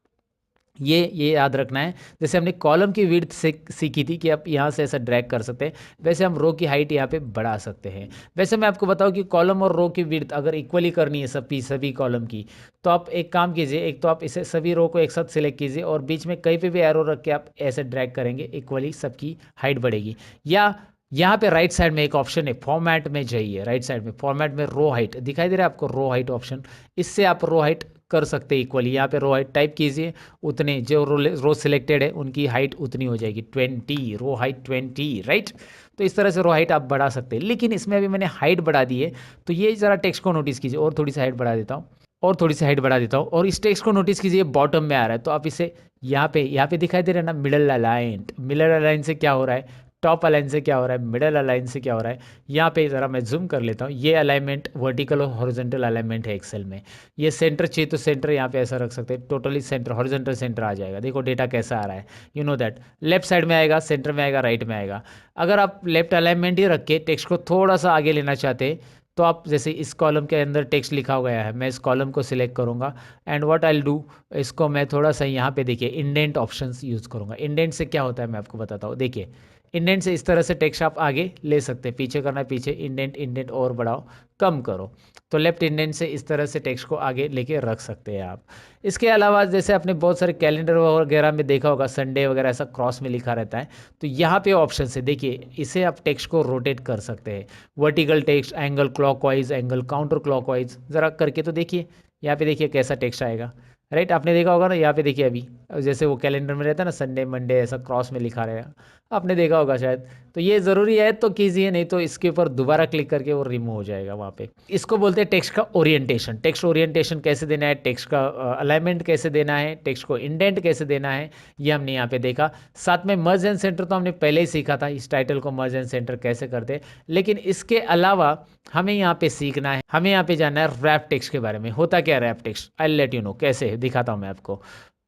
ये याद रखना है। जैसे हमने कॉलम की विड्थ से सीखी थी कि आप यहाँ से ऐसा ड्रैग कर सकते हैं, वैसे हम रो की हाइट यहाँ पे बढ़ा सकते हैं। वैसे मैं आपको बताऊँ कि कॉलम और रो की विड्थ अगर इक्वली करनी है सभी कॉलम की, तो आप एक काम कीजिए, एक तो आप इसे सभी रो को एक साथ सिलेक्ट कीजिए और बीच में कहीं पे भी एरो रख के आप ऐसे ड्रैग करेंगे, इक्वली सबकी हाइट बढ़ेगी। या यहाँ पे राइट साइड में एक ऑप्शन है, फॉर्मेट में जाइए, राइट साइड में फॉर्मेट में रो हाइट दिखाई दे रहा है आपको, रो हाइट ऑप्शन, इससे आप रो हाइट कर सकते हैं इक्वली। यहाँ पे रो हाइट टाइप कीजिए, उतने जो रो सिलेक्टेड है उनकी हाइट उतनी हो जाएगी, 20, रो हाइट 20, राइट। तो इस तरह से रो हाइट आप बढ़ा सकते हैं। लेकिन इसमें अभी मैंने हाइट बढ़ा दी है, तो ये ज़रा टेक्स्ट को नोटिस कीजिए, और थोड़ी सी हाइट बढ़ा देता हूँ, और थोड़ी सी हाइट बढ़ा देता हूँ, और इस टेक्स्ट को नोटिस कीजिए बॉटम में आ रहा है। तो आप इसे यहाँ पे दिखाई दे रहा है ना, मिडल अलाइन से क्या हो रहा है, टॉप अलाइन से क्या हो रहा है, मिडल अलाइन से क्या हो रहा है। यहाँ पे ज़रा मैं जूम कर लेता हूँ, ये अलाइनमेंट वर्टिकल और हॉरिजॉन्टल अलाइनमेंट है एक्सेल में। ये सेंटर चाहिए तो सेंटर यहाँ पे ऐसा रख सकते हैं, टोटली सेंटर हॉरिजॉन्टल सेंटर आ जाएगा। देखो डेटा कैसा आ रहा है, you know that left side में आएगा, सेंटर में आएगा, राइट में आएगा। अगर आप लेफ्ट अलाइनमेंट ही रख के टेक्स्ट को थोड़ा सा आगे लेना चाहते हैं तो आप जैसे इस कॉलम के अंदर टेक्स्ट लिखा गया है, मैं इस कॉलम को सिलेक्ट करूँगा एंड व्हाट आई डू, इसको मैं थोड़ा सा यहाँ पे देखिए इंडेंट ऑप्शंस यूज़ करूँगा। इंडेंट से क्या होता है मैं आपको बताता हूँ। देखिए इंडेंट से इस तरह से टेक्स्ट आप आगे ले सकते हैं, पीछे करना है पीछे, इंडेंट इंडेंट और बढ़ाओ कम करो, तो लेफ्ट इंडेंट से इस तरह से टेक्स्ट को आगे लेके रख सकते हैं आप। इसके अलावा जैसे आपने बहुत सारे कैलेंडर वगैरह में देखा होगा, संडे वगैरह ऐसा क्रॉस में लिखा रहता है, तो यहाँ पे ऑप्शन है देखिए, इसे आप टेक्स्ट को रोटेट कर सकते हैं। Vertical text, angle clockwise, angle counter clockwise, ज़रा करके तो देखिए, यहाँ पे देखिए कैसा टेक्स्ट आएगा। राइट, आपने देखा होगा ना, यहाँ पे देखिए अभी जैसे वो कैलेंडर में रहता है ना, संडे मंडे ऐसा क्रॉस में लिखा रहेगा, आपने देखा होगा शायद। तो ये ज़रूरी है तो कीजिए, नहीं तो इसके ऊपर दोबारा क्लिक करके वो रिमूव हो जाएगा वहाँ पे। इसको बोलते हैं टेक्स्ट का ओरिएंटेशन। टेक्स्ट ओरिएंटेशन कैसे देना है, टेक्स्ट का अलाइनमेंट कैसे देना है, टेक्स्ट को इंडेंट कैसे देना है, ये हमने यहाँ पे देखा। साथ में मर्ज एंड सेंटर तो हमने पहले ही सीखा था, इस टाइटल को मर्ज एंड सेंटर कैसे करते हैं। लेकिन इसके अलावा हमें यहाँ पे सीखना है, हमें यहाँ पे जानना है रैप टेक्स्ट के बारे में। होता क्या wrap text, I let you know कैसे, दिखाता हूँ मैं आपको।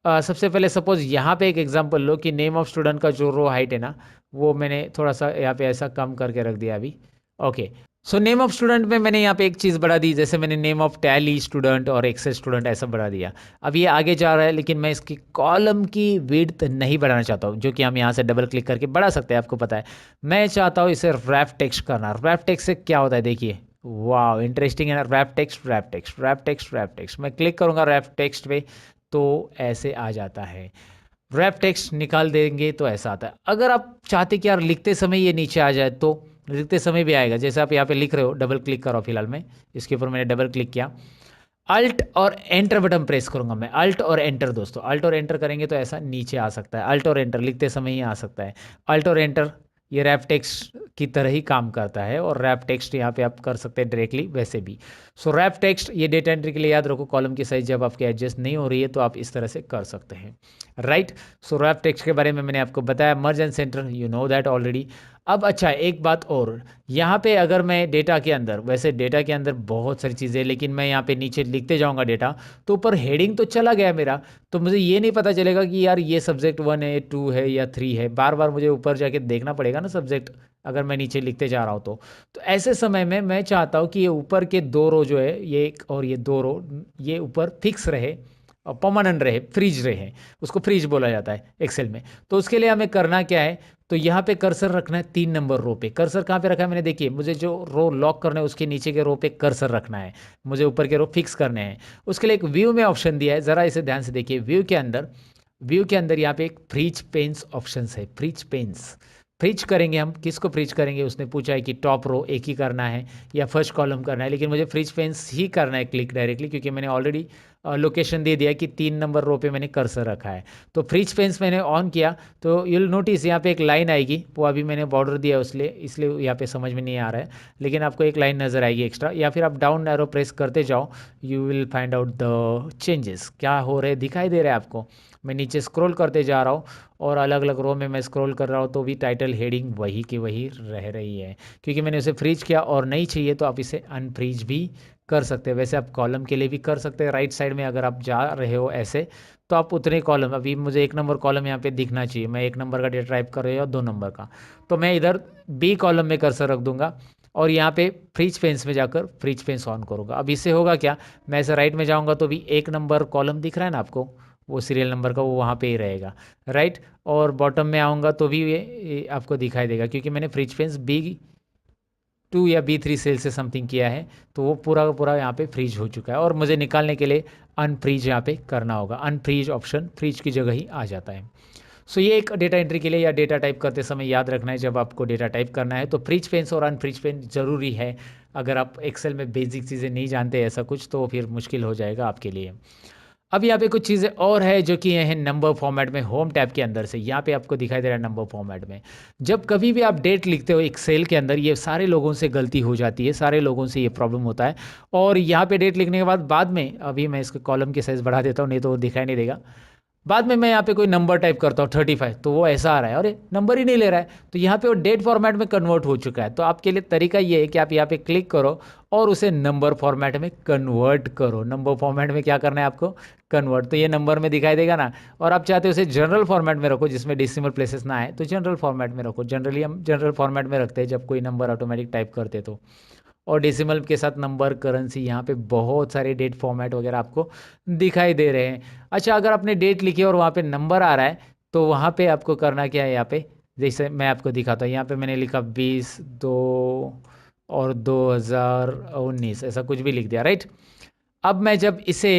सबसे पहले सपोज यहाँ पे एक एग्जांपल लो कि नेम ऑफ स्टूडेंट का जो रो हाइट है ना, वो मैंने थोड़ा सा यहाँ पे ऐसा कम करके रख दिया अभी। Okay, so name of student में मैंने यहाँ पे एक चीज़ बढ़ा दी, जैसे मैंने नेम ऑफ टैली स्टूडेंट और एक्सेल स्टूडेंट ऐसा बढ़ा दिया। अब ये आगे जा रहा है, लेकिन मैं इसकी कॉलम की विड्थ नहीं बढ़ाना चाहता हूँ, जो कि हम यहाँ से डबल क्लिक करके बढ़ा सकते हैं, आपको पता है। मैं चाहता हूँ इसे रैप टेक्स्ट करना। रैप टेक्स्ट से क्या होता है देखिए, वाह इंटरेस्टिंग है ना, wrap text wrap text wrap text wrap text. मैं क्लिक करूँगा रैप टेक्स्ट पे तो ऐसे आ जाता है। रैप टेक्स्ट निकाल देंगे तो ऐसा आता है। अगर आप चाहते कि यार लिखते समय ये नीचे आ जाए तो लिखते समय भी आएगा। जैसे आप यहाँ पे लिख रहे हो, डबल क्लिक करो, फिलहाल मैं इसके ऊपर मैंने डबल क्लिक किया, अल्ट और एंटर बटन प्रेस करूंगा मैं, अल्ट और एंटर दोस्तों, अल्ट और एंटर करेंगे तो ऐसा नीचे आ सकता है। अल्ट और एंटर लिखते समय ही आ सकता है। अल्ट और एंटर ये रैप टेक्स्ट की तरह ही काम करता है, और रैप टेक्स्ट यहाँ पे आप कर सकते हैं डायरेक्टली वैसे भी। सो रैप टेक्स्ट ये डेटा एंट्री के लिए याद रखो, कॉलम की साइज जब आपके एडजस्ट नहीं हो रही है तो आप इस तरह से कर सकते हैं। राइट, सो रैप टेक्स्ट के बारे में मैंने आपको बताया, मर्ज and centre you know that already. अब अच्छा एक बात और, यहाँ पे अगर मैं डेटा के अंदर, वैसे डेटा के अंदर बहुत सारी चीज़ें, लेकिन मैं यहाँ पे नीचे लिखते जाऊँगा डेटा, तो ऊपर हेडिंग तो चला गया मेरा, तो मुझे ये नहीं पता चलेगा कि यार ये सब्जेक्ट 1 है, 2 है या 3 है। बार बार मुझे ऊपर जाके देखना पड़ेगा ना सब्जेक्ट, अगर मैं नीचे लिखते जा रहा हूँ तो ऐसे समय में मैं चाहता हूँ कि ये ऊपर के 2 रो जो है, ये एक और ये 2 रो, ये ऊपर फिक्स रहे और परमानेंट रहे, फ्रीज रहे। उसको फ्रीज बोला जाता है एक्सेल में। तो उसके लिए हमें करना क्या है, तो यहाँ पे कर्सर रखना है 3 नंबर रो पे। कर्सर कहाँ पे रखा है मैंने, देखिए मुझे जो रो लॉक करना है उसके नीचे के रो पे कर्सर रखना है, मुझे ऊपर के रो फिक्स करने हैं। उसके लिए एक व्यू में ऑप्शन दिया है, ज़रा इसे ध्यान से देखिए। व्यू के अंदर यहाँ पे एक फ्रीज पेन्स ऑप्शन है, फ्रीज पेन्स। फ्रीज करेंगे हम, किसको फ्रीज करेंगे, उसने पूछा है कि टॉप रो एक ही करना है या फर्स्ट कॉलम करना है, लेकिन मुझे फ्रीज पेन्स ही करना है क्लिक डायरेक्टली, क्योंकि मैंने ऑलरेडी लोकेशन दे दिया कि 3 नंबर रो पे मैंने कर्सर रखा है। तो फ्रीज पेन्स मैंने ऑन किया तो यूल नोटिस यहाँ पे एक लाइन आएगी, वो अभी मैंने बॉर्डर दिया इसलिए यहाँ पे समझ में नहीं आ रहा है, लेकिन आपको एक लाइन नज़र आएगी एक्स्ट्रा, या फिर आप डाउन एरो प्रेस करते जाओ, you will find out the changes क्या हो रहे दिखाई दे रहे हैं आपको। मैं नीचे स्क्रॉल करते जा रहा हूँ और अलग अलग रो में मैं स्क्रॉल कर रहा हूँ तो भी टाइटल हेडिंग वही की वही रह रही है, क्योंकि मैंने उसे फ्रीज किया। और नहीं चाहिए तो आप इसे अनफ्रीज भी कर सकते हैं। वैसे आप कॉलम के लिए भी कर सकते हैं, राइट साइड में अगर आप जा रहे हो ऐसे तो आप उतने कॉलम, अभी मुझे 1 नंबर कॉलम यहाँ पे दिखना चाहिए, मैं 1 नंबर का डेटा टाइप कर रही हूँ 2 नंबर का, तो मैं इधर बी कॉलम में कर्सर रख दूंगा और यहाँ पे फ्रीज पेन्स में जाकर फ्रीज पेन्स ऑन करूँगा। अब इससे होगा क्या, मैं ऐसे राइट में जाऊँगा तो भी 1 नंबर कॉलम दिख रहा है ना आपको, वो सीरियल नंबर का वो वहाँ पे ही रहेगा। राइट, और बॉटम में आऊँगा तो भी ये आपको दिखाई देगा, क्योंकि मैंने फ्रीज पेन्स B2 या B3 सेल से समथिंग किया है, तो वो पूरा का पूरा यहाँ पे फ्रीज हो चुका है। और मुझे निकालने के लिए अनफ्रीज यहाँ पे करना होगा, अनफ्रीज ऑप्शन फ्रीज की जगह ही आ जाता है। सो ये एक डेटा एंट्री के लिए या डेटा टाइप करते समय याद रखना है, जब आपको डेटा टाइप करना है तो फ्रीज पेन्स और अनफ्रीज पेन ज़रूरी है। अगर आप एक्सेल में बेसिक चीज़ें नहीं जानते ऐसा कुछ, तो फिर मुश्किल हो जाएगा आपके लिए। अब यहाँ पे कुछ चीज़ें और है जो कि हैं नंबर फॉर्मेट में, होम टैब के अंदर से यहाँ पे आपको दिखाई दे रहा है नंबर फॉर्मेट में। जब कभी भी आप डेट लिखते हो एक्सेल के अंदर, ये सारे लोगों से गलती हो जाती है, सारे लोगों से ये प्रॉब्लम होता है। और यहाँ पे डेट लिखने के बाद में, अभी मैं इसके कॉलम की साइज़ बढ़ा देता हूँ नहीं तो वो दिखाई नहीं देगा, बाद में मैं यहाँ पे कोई नंबर टाइप करता हूँ 35, तो वो ऐसा आ रहा है, अरे नंबर ही नहीं ले रहा है, तो यहाँ पे वो डेट फॉर्मेट में कन्वर्ट हो चुका है। तो आपके लिए तरीका ये है कि आप यहाँ पे क्लिक करो और उसे नंबर फॉर्मेट में कन्वर्ट करो। नंबर फॉर्मेट में क्या करना है आपको, कन्वर्ट, तो ये नंबर में दिखाई देगा ना। और आप चाहते हो उसे जनरल फॉर्मेट में रखो जिसमें डेसिमल प्लेसेस ना आए, तो जनरल फॉर्मेट में रखो। जनरली हम जनरल फॉर्मेट में रखते हैं जब कोई नंबर ऑटोमेटिक टाइप करते तो। और डेसिमल के साथ नंबर, करेंसी, यहाँ पे बहुत सारे डेट फॉर्मेट वगैरह आपको दिखाई दे रहे हैं। अच्छा, अगर आपने डेट लिखी और वहाँ पे नंबर आ रहा है तो वहाँ पे आपको करना क्या है, यहाँ पे जैसे मैं आपको दिखाता हूँ, यहाँ पे मैंने लिखा 20/2 और 2019, ऐसा कुछ भी लिख दिया, राइट। अब मैं जब इसे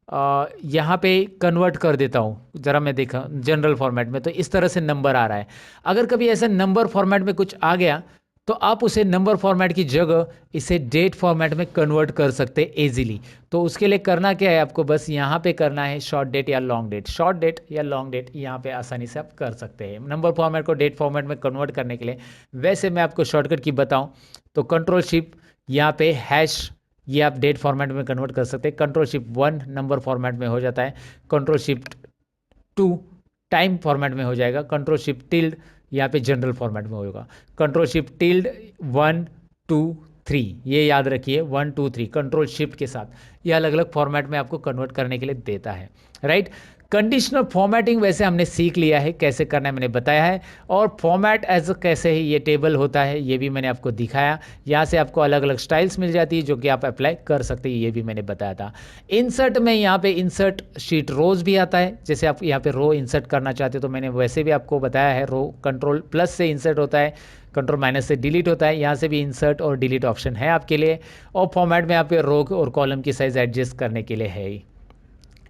यहाँ पे कन्वर्ट कर देता हूँ, ज़रा मैं देखा जनरल फॉर्मेट में, तो इस तरह से नंबर आ रहा है। अगर कभी ऐसा नंबर फॉर्मेट में कुछ आ गया तो आप उसे नंबर फॉर्मेट की जगह इसे डेट फॉर्मेट में कन्वर्ट कर सकते हैं ईजिली। तो उसके लिए करना क्या है, आपको बस यहाँ पे करना है शॉर्ट डेट या लॉन्ग डेट। शॉर्ट डेट या लॉन्ग डेट यहाँ पे आसानी से आप कर सकते हैं नंबर फॉर्मेट को डेट फॉर्मेट में कन्वर्ट करने के लिए। वैसे मैं आपको शॉर्टकट की बताऊँ तो कंट्रोल शिफ्ट यहाँ पे हैश, ये आप डेट फॉर्मेट में कन्वर्ट कर सकते हैं। कंट्रोल शिफ्ट 1 नंबर फॉर्मेट में हो जाता है, कंट्रोल शिफ्ट 2 टाइम फॉर्मेट में हो जाएगा, कंट्रोल शिफ्ट टिल्ड यहाँ पे जनरल फॉर्मेट में होगा। कंट्रोल शिफ्ट टिल्ड 1 2 3, ये याद रखिए 1 2 3 कंट्रोल शिफ्ट के साथ ये अलग अलग फॉर्मेट में आपको कन्वर्ट करने के लिए देता है, राइट। कंडीशनल फॉर्मेटिंग वैसे हमने सीख लिया है कैसे करना है, मैंने बताया है। और फॉर्मेट एज कैसे ही ये टेबल होता है ये भी मैंने आपको दिखाया। यहाँ से आपको अलग अलग स्टाइल्स मिल जाती है जो कि आप अप्लाई कर सकते हैं, ये भी मैंने बताया था। इंसर्ट में यहाँ पे इंसर्ट शीट रोज भी आता है, जैसे आप यहाँ पे रो इंसर्ट करना चाहते हो तो मैंने वैसे भी आपको बताया है। रो कंट्रोल प्लस से इंसर्ट होता है, कंट्रोल माइनस से डिलीट होता है। यहाँ से भी इंसर्ट और डिलीट ऑप्शन है आपके लिए। और फॉर्मेट में आप रो और कॉलम की साइज एडजस्ट करने के लिए है ही।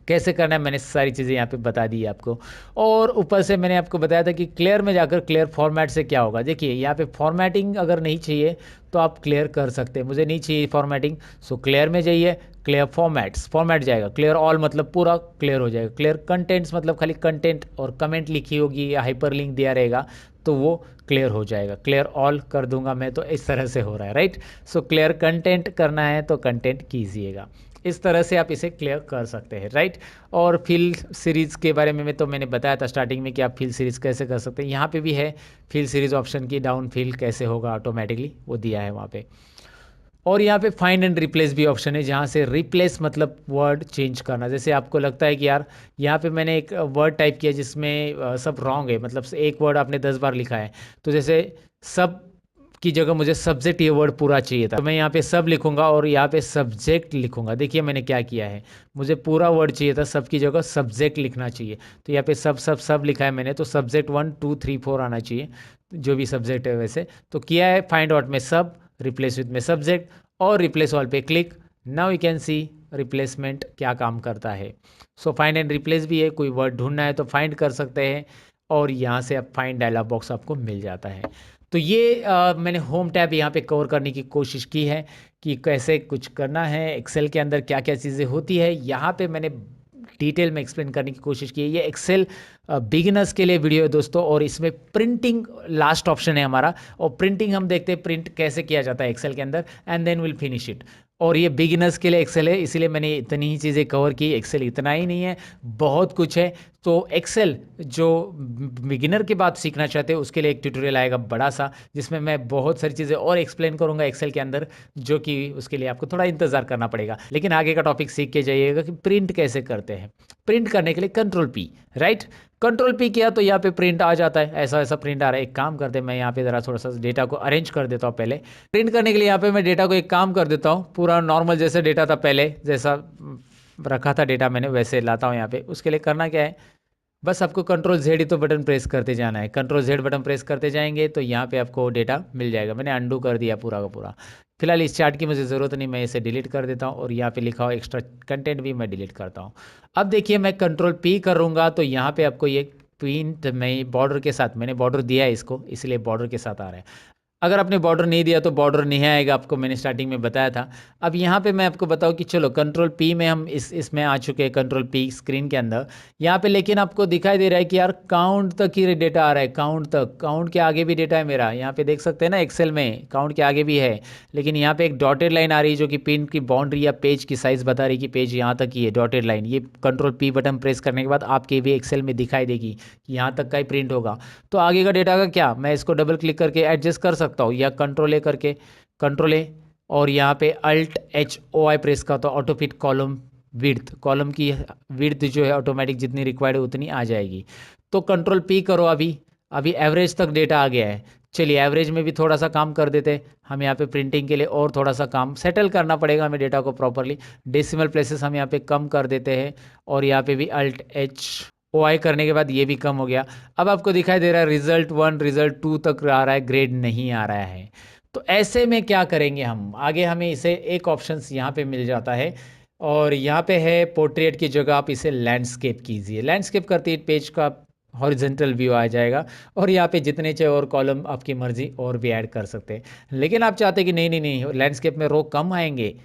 कैसे करना है मैंने सारी चीज़ें यहाँ पे बता दी आपको। और ऊपर से मैंने आपको बताया था कि क्लियर में जाकर क्लियर फॉर्मेट से क्या होगा। देखिए यहाँ पे फॉर्मेटिंग अगर नहीं चाहिए तो आप क्लियर कर सकते हैं, मुझे नहीं चाहिए फॉर्मेटिंग, सो क्लियर में जाइए, क्लियर फॉर्मेट्स, फॉर्मेट जाएगा। क्लियर ऑल मतलब पूरा क्लियर हो जाएगा। क्लियर कंटेंट्स मतलब खाली कंटेंट और कमेंट लिखी होगी या हाइपर लिंक दिया रहेगा तो वो क्लियर हो जाएगा। क्लियर ऑल कर दूंगा मैं तो इस तरह से हो रहा है, राइट। सो क्लियर कंटेंट करना है तो कंटेंट कीजिएगा, इस तरह से आप इसे क्लियर कर सकते हैं, राइट। और फिल सीरीज़ के बारे में तो मैंने बताया था स्टार्टिंग में कि आप फिल सीरीज़ कैसे कर सकते हैं। यहाँ पे भी है फिल सीरीज़ ऑप्शन की, डाउन फिल कैसे होगा ऑटोमेटिकली वो दिया है वहाँ पे। और यहाँ पे फाइंड एंड रिप्लेस भी ऑप्शन है, जहाँ से रिप्लेस मतलब वर्ड चेंज करना। जैसे आपको लगता है कि यार यहाँ पे मैंने एक वर्ड टाइप किया जिसमें सब रॉन्ग है, मतलब एक वर्ड आपने 10 बार लिखा है, तो जैसे सब की जगह मुझे सब्जेक्ट ये वर्ड पूरा चाहिए था, तो मैं यहाँ पे सब लिखूंगा और यहाँ पे सब्जेक्ट लिखूंगा। देखिए मैंने क्या किया है, मुझे पूरा वर्ड चाहिए था, सब की जगह सब्जेक्ट लिखना चाहिए, तो यहाँ पे सब सब सब लिखा है मैंने। तो सब्जेक्ट 1 2 3 4 आना चाहिए, जो भी सब्जेक्ट है वैसे। तो किया है फाइंड आउट में सब, रिप्लेस विथ में सब्जेक्ट, और रिप्लेस ऑल पे click. Now you can see replacement क्या काम करता है। सो फाइंड एंड रिप्लेस भी है, कोई वर्ड ढूंढना है तो फाइंड कर सकते हैं, और यहाँ से आप फाइंड डायलॉग बॉक्स आपको मिल जाता है। तो ये मैंने होम टैब यहाँ पे कवर करने की कोशिश की है कि कैसे कुछ करना है, एक्सेल के अंदर क्या क्या चीज़ें होती है, यहाँ पे मैंने डिटेल में एक्सप्लेन करने की कोशिश की है। ये एक्सेल बिगिनर्स के लिए वीडियो है दोस्तों, और इसमें प्रिंटिंग लास्ट ऑप्शन है हमारा, और प्रिंटिंग हम देखते हैं प्रिंट कैसे किया जाता है एक्सेल के अंदर, and then will finish it. और ये बिगिनर्स के लिए एक्सेल है, इसीलिए मैंने इतनी ही चीज़ें कवर की। एक्सेल इतना ही नहीं है, बहुत कुछ है। तो एक्सेल जो बिगिनर के बाद सीखना चाहते हैं उसके लिए एक ट्यूटोरियल आएगा बड़ा सा, जिसमें मैं बहुत सारी चीज़ें और एक्सप्लेन करूंगा एक्सेल के अंदर, जो कि उसके लिए आपको थोड़ा इंतज़ार करना पड़ेगा। लेकिन आगे का टॉपिक सीख के जाइएगा कि प्रिंट कैसे करते हैं। प्रिंट करने के लिए control P, right, control P किया तो यहाँ पे प्रिंट आ जाता है, ऐसा ऐसा प्रिंट आ रहा है। एक काम करते हैं, मैं यहाँ पे ज़रा थोड़ा सा डेटा को अरेंज कर देता हूँ। पहले प्रिंट करने के लिए यहाँ पे मैं डेटा को एक काम कर देता हूँ, पूरा नॉर्मल जैसे डेटा था पहले, जैसा रखा था डेटा मैंने वैसे लाता हूँ यहाँ पे। उसके लिए करना क्या है, बस आपको कंट्रोल जेड ही तो बटन प्रेस करते जाना है। कंट्रोल जेड बटन प्रेस करते जाएंगे तो यहाँ पे आपको डेटा मिल जाएगा। मैंने अंडू कर दिया पूरा का पूरा। फिलहाल इस चार्ट की मुझे ज़रूरत नहीं, मैं इसे डिलीट कर देता हूँ, और यहाँ पे लिखा हुआ एक्स्ट्रा कंटेंट भी मैं डिलीट करता हूँ। अब देखिए मैं कंट्रोल पी करूँगा तो यहाँ पे आपको ये प्रिंट में बॉर्डर के साथ, मैंने बॉर्डर दिया है इसको, इसलिए बॉर्डर के साथ आ रहा है। अगर आपने बॉर्डर नहीं दिया तो बॉर्डर नहीं आएगा, आपको मैंने स्टार्टिंग में बताया था। अब यहाँ पे मैं आपको बताऊँ कि चलो कंट्रोल पी में हम इसमें आ चुके हैं, कंट्रोल पी स्क्रीन के अंदर यहाँ पे, लेकिन आपको दिखाई दे रहा है कि यार काउंट तक ही डेटा आ रहा है, काउंट तक, काउंट के आगे भी डेटा है मेरा। यहाँ पे देख सकते हैं ना एक्सेल में काउंट के आगे भी है, लेकिन यहाँ पे एक डॉटेड लाइन आ रही है जो कि पिन की बाउंड्री या पेज की साइज़ बता रही है कि पेज यहाँ तक ही है, डॉटेड लाइन। ये कंट्रोल पी बटन प्रेस करने के बाद आपके भी एक्सेल में दिखाई देगी कि यहाँ तक का ही प्रिंट होगा। तो आगे का डेटा का क्या, मैं इसको डबल क्लिक करके एडजस्ट कर सकता हूँ, या कंट्रोल ए करके, कंट्रोल ए और यहाँ पे alt H O I press का तो auto fit column width, column की विड्थ जो है ऑटोमेटिक जितनी रिक्वायर्ड है उतनी आ जाएगी। तो कंट्रोल पी करो, अभी एवरेज तक डेटा आ गया है। चलिए एवरेज में भी थोड़ा सा काम कर देते, हम यहाँ पे प्रिंटिंग के लिए और थोड़ा सा काम सेटल करना पड़ेगा हमें डेटा को प्रॉपरली। डेसिमल प्लेसेस हम यहाँ पे कम कर देते हैं, और यहाँ पे भी अल्ट एच ओ आई करने के बाद ये भी कम हो गया। अब आपको दिखाई दे रहा है रिजल्ट 1 रिजल्ट 2 तक आ रहा है, ग्रेड नहीं आ रहा है। तो ऐसे में क्या करेंगे हम आगे, हमें इसे एक ऑप्शन यहाँ पे मिल जाता है, और यहाँ पे है पोर्ट्रेट की जगह आप इसे लैंडस्केप कीजिए। लैंडस्केप करते ही पेज का हॉरिजेंटल व्यू आ जाएगा, और यहाँ पे जितने चाहे और कॉलम आपकी मर्जी और भी ऐड कर सकते हैं। लेकिन आप चाहते हैं कि नहीं नहीं नहीं, लैंडस्केप में रो कम आएंगे,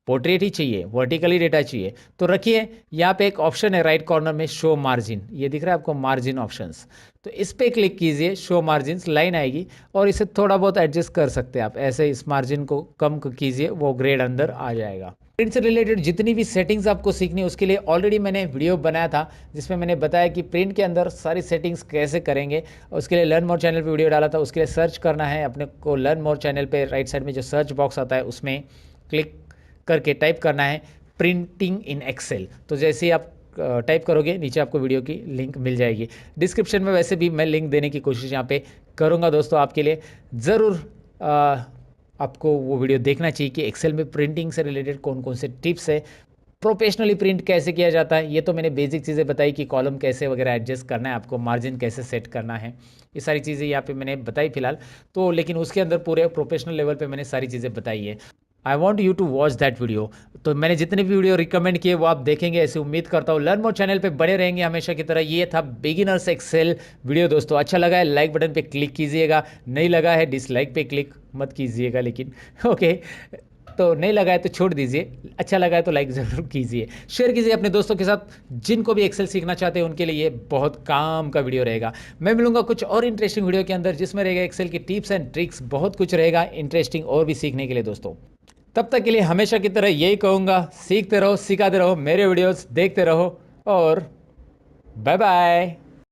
पोर्ट्रेट ही चाहिए, वर्टिकली डेटा चाहिए, तो रखिए यहाँ पे एक ऑप्शन है राइट कॉर्नर में, शो मार्जिन, ये दिख रहा है आपको मार्जिन ऑप्शंस, तो इस पर क्लिक कीजिए, शो मार्जिन लाइन आएगी, और इसे थोड़ा बहुत एडजस्ट कर सकते हैं आप, ऐसे इस मार्जिन को कम कीजिए, वो ग्रेड अंदर आ जाएगा। प्रिंट से रिलेटेड जितनी भी सेटिंग्स आपको सीखनी है उसके लिए ऑलरेडी मैंने वीडियो बनाया था, जिसमें मैंने बताया कि प्रिंट के अंदर सारी सेटिंग्स कैसे करेंगे। उसके लिए लर्न मोर चैनल पे वीडियो डाला था, उसके लिए सर्च करना है अपने को लर्न मोर चैनल पे, राइट साइड में जो सर्च बॉक्स आता है उसमें क्लिक करके टाइप करना है प्रिंटिंग इन एक्सेल। तो जैसे ही आप टाइप करोगे नीचे आपको वीडियो की लिंक मिल जाएगी। डिस्क्रिप्शन में वैसे भी मैं लिंक देने की कोशिश यहाँ पे करूँगा दोस्तों आपके लिए। ज़रूर आपको वो वीडियो देखना चाहिए कि एक्सेल में प्रिंटिंग से रिलेटेड कौन कौन से टिप्स है, प्रोफेशनली प्रिंट कैसे किया जाता है। ये तो मैंने बेसिक चीज़ें बताई कि कॉलम कैसे वगैरह एडजस्ट करना है, आपको मार्जिन कैसे सेट करना है, ये सारी चीज़ें यहाँ पे मैंने बताई फिलहाल तो। लेकिन उसके अंदर पूरे प्रोफेशनल लेवल पे मैंने सारी चीज़ें बताई है। I want you to watch that video. तो मैंने जितने भी वीडियो रिकमेंड किए वो आप देखेंगे ऐसे उम्मीद करता हूँ। लर्न मोर चैनल पे बने रहेंगे हमेशा की तरह। ये था बिगिनर्स एक्सेल वीडियो दोस्तों। अच्छा लगा है लाइक बटन पे क्लिक कीजिएगा, नहीं लगा है डिसलाइक पे क्लिक मत कीजिएगा, लेकिन ओके तो नहीं लगा है तो छोड़ दीजिए, अच्छा लगा है तो लाइक ज़रूर कीजिए, शेयर कीजिए अपने दोस्तों के साथ जिनको भी एक्सेल सीखना चाहते हैं, उनके लिए ये बहुत काम का वीडियो रहेगा। मैं मिलूंगा कुछ और इंटरेस्टिंग वीडियो के अंदर जिसमें रहेगा एक्सेल की टिप्स एंड ट्रिक्स, बहुत कुछ रहेगा इंटरेस्टिंग और भी सीखने के लिए दोस्तों। तब तक के लिए हमेशा की तरह यही कहूँगा, सीखते रहो, सिखाते रहो, मेरे वीडियोस देखते रहो, और बाय बाय।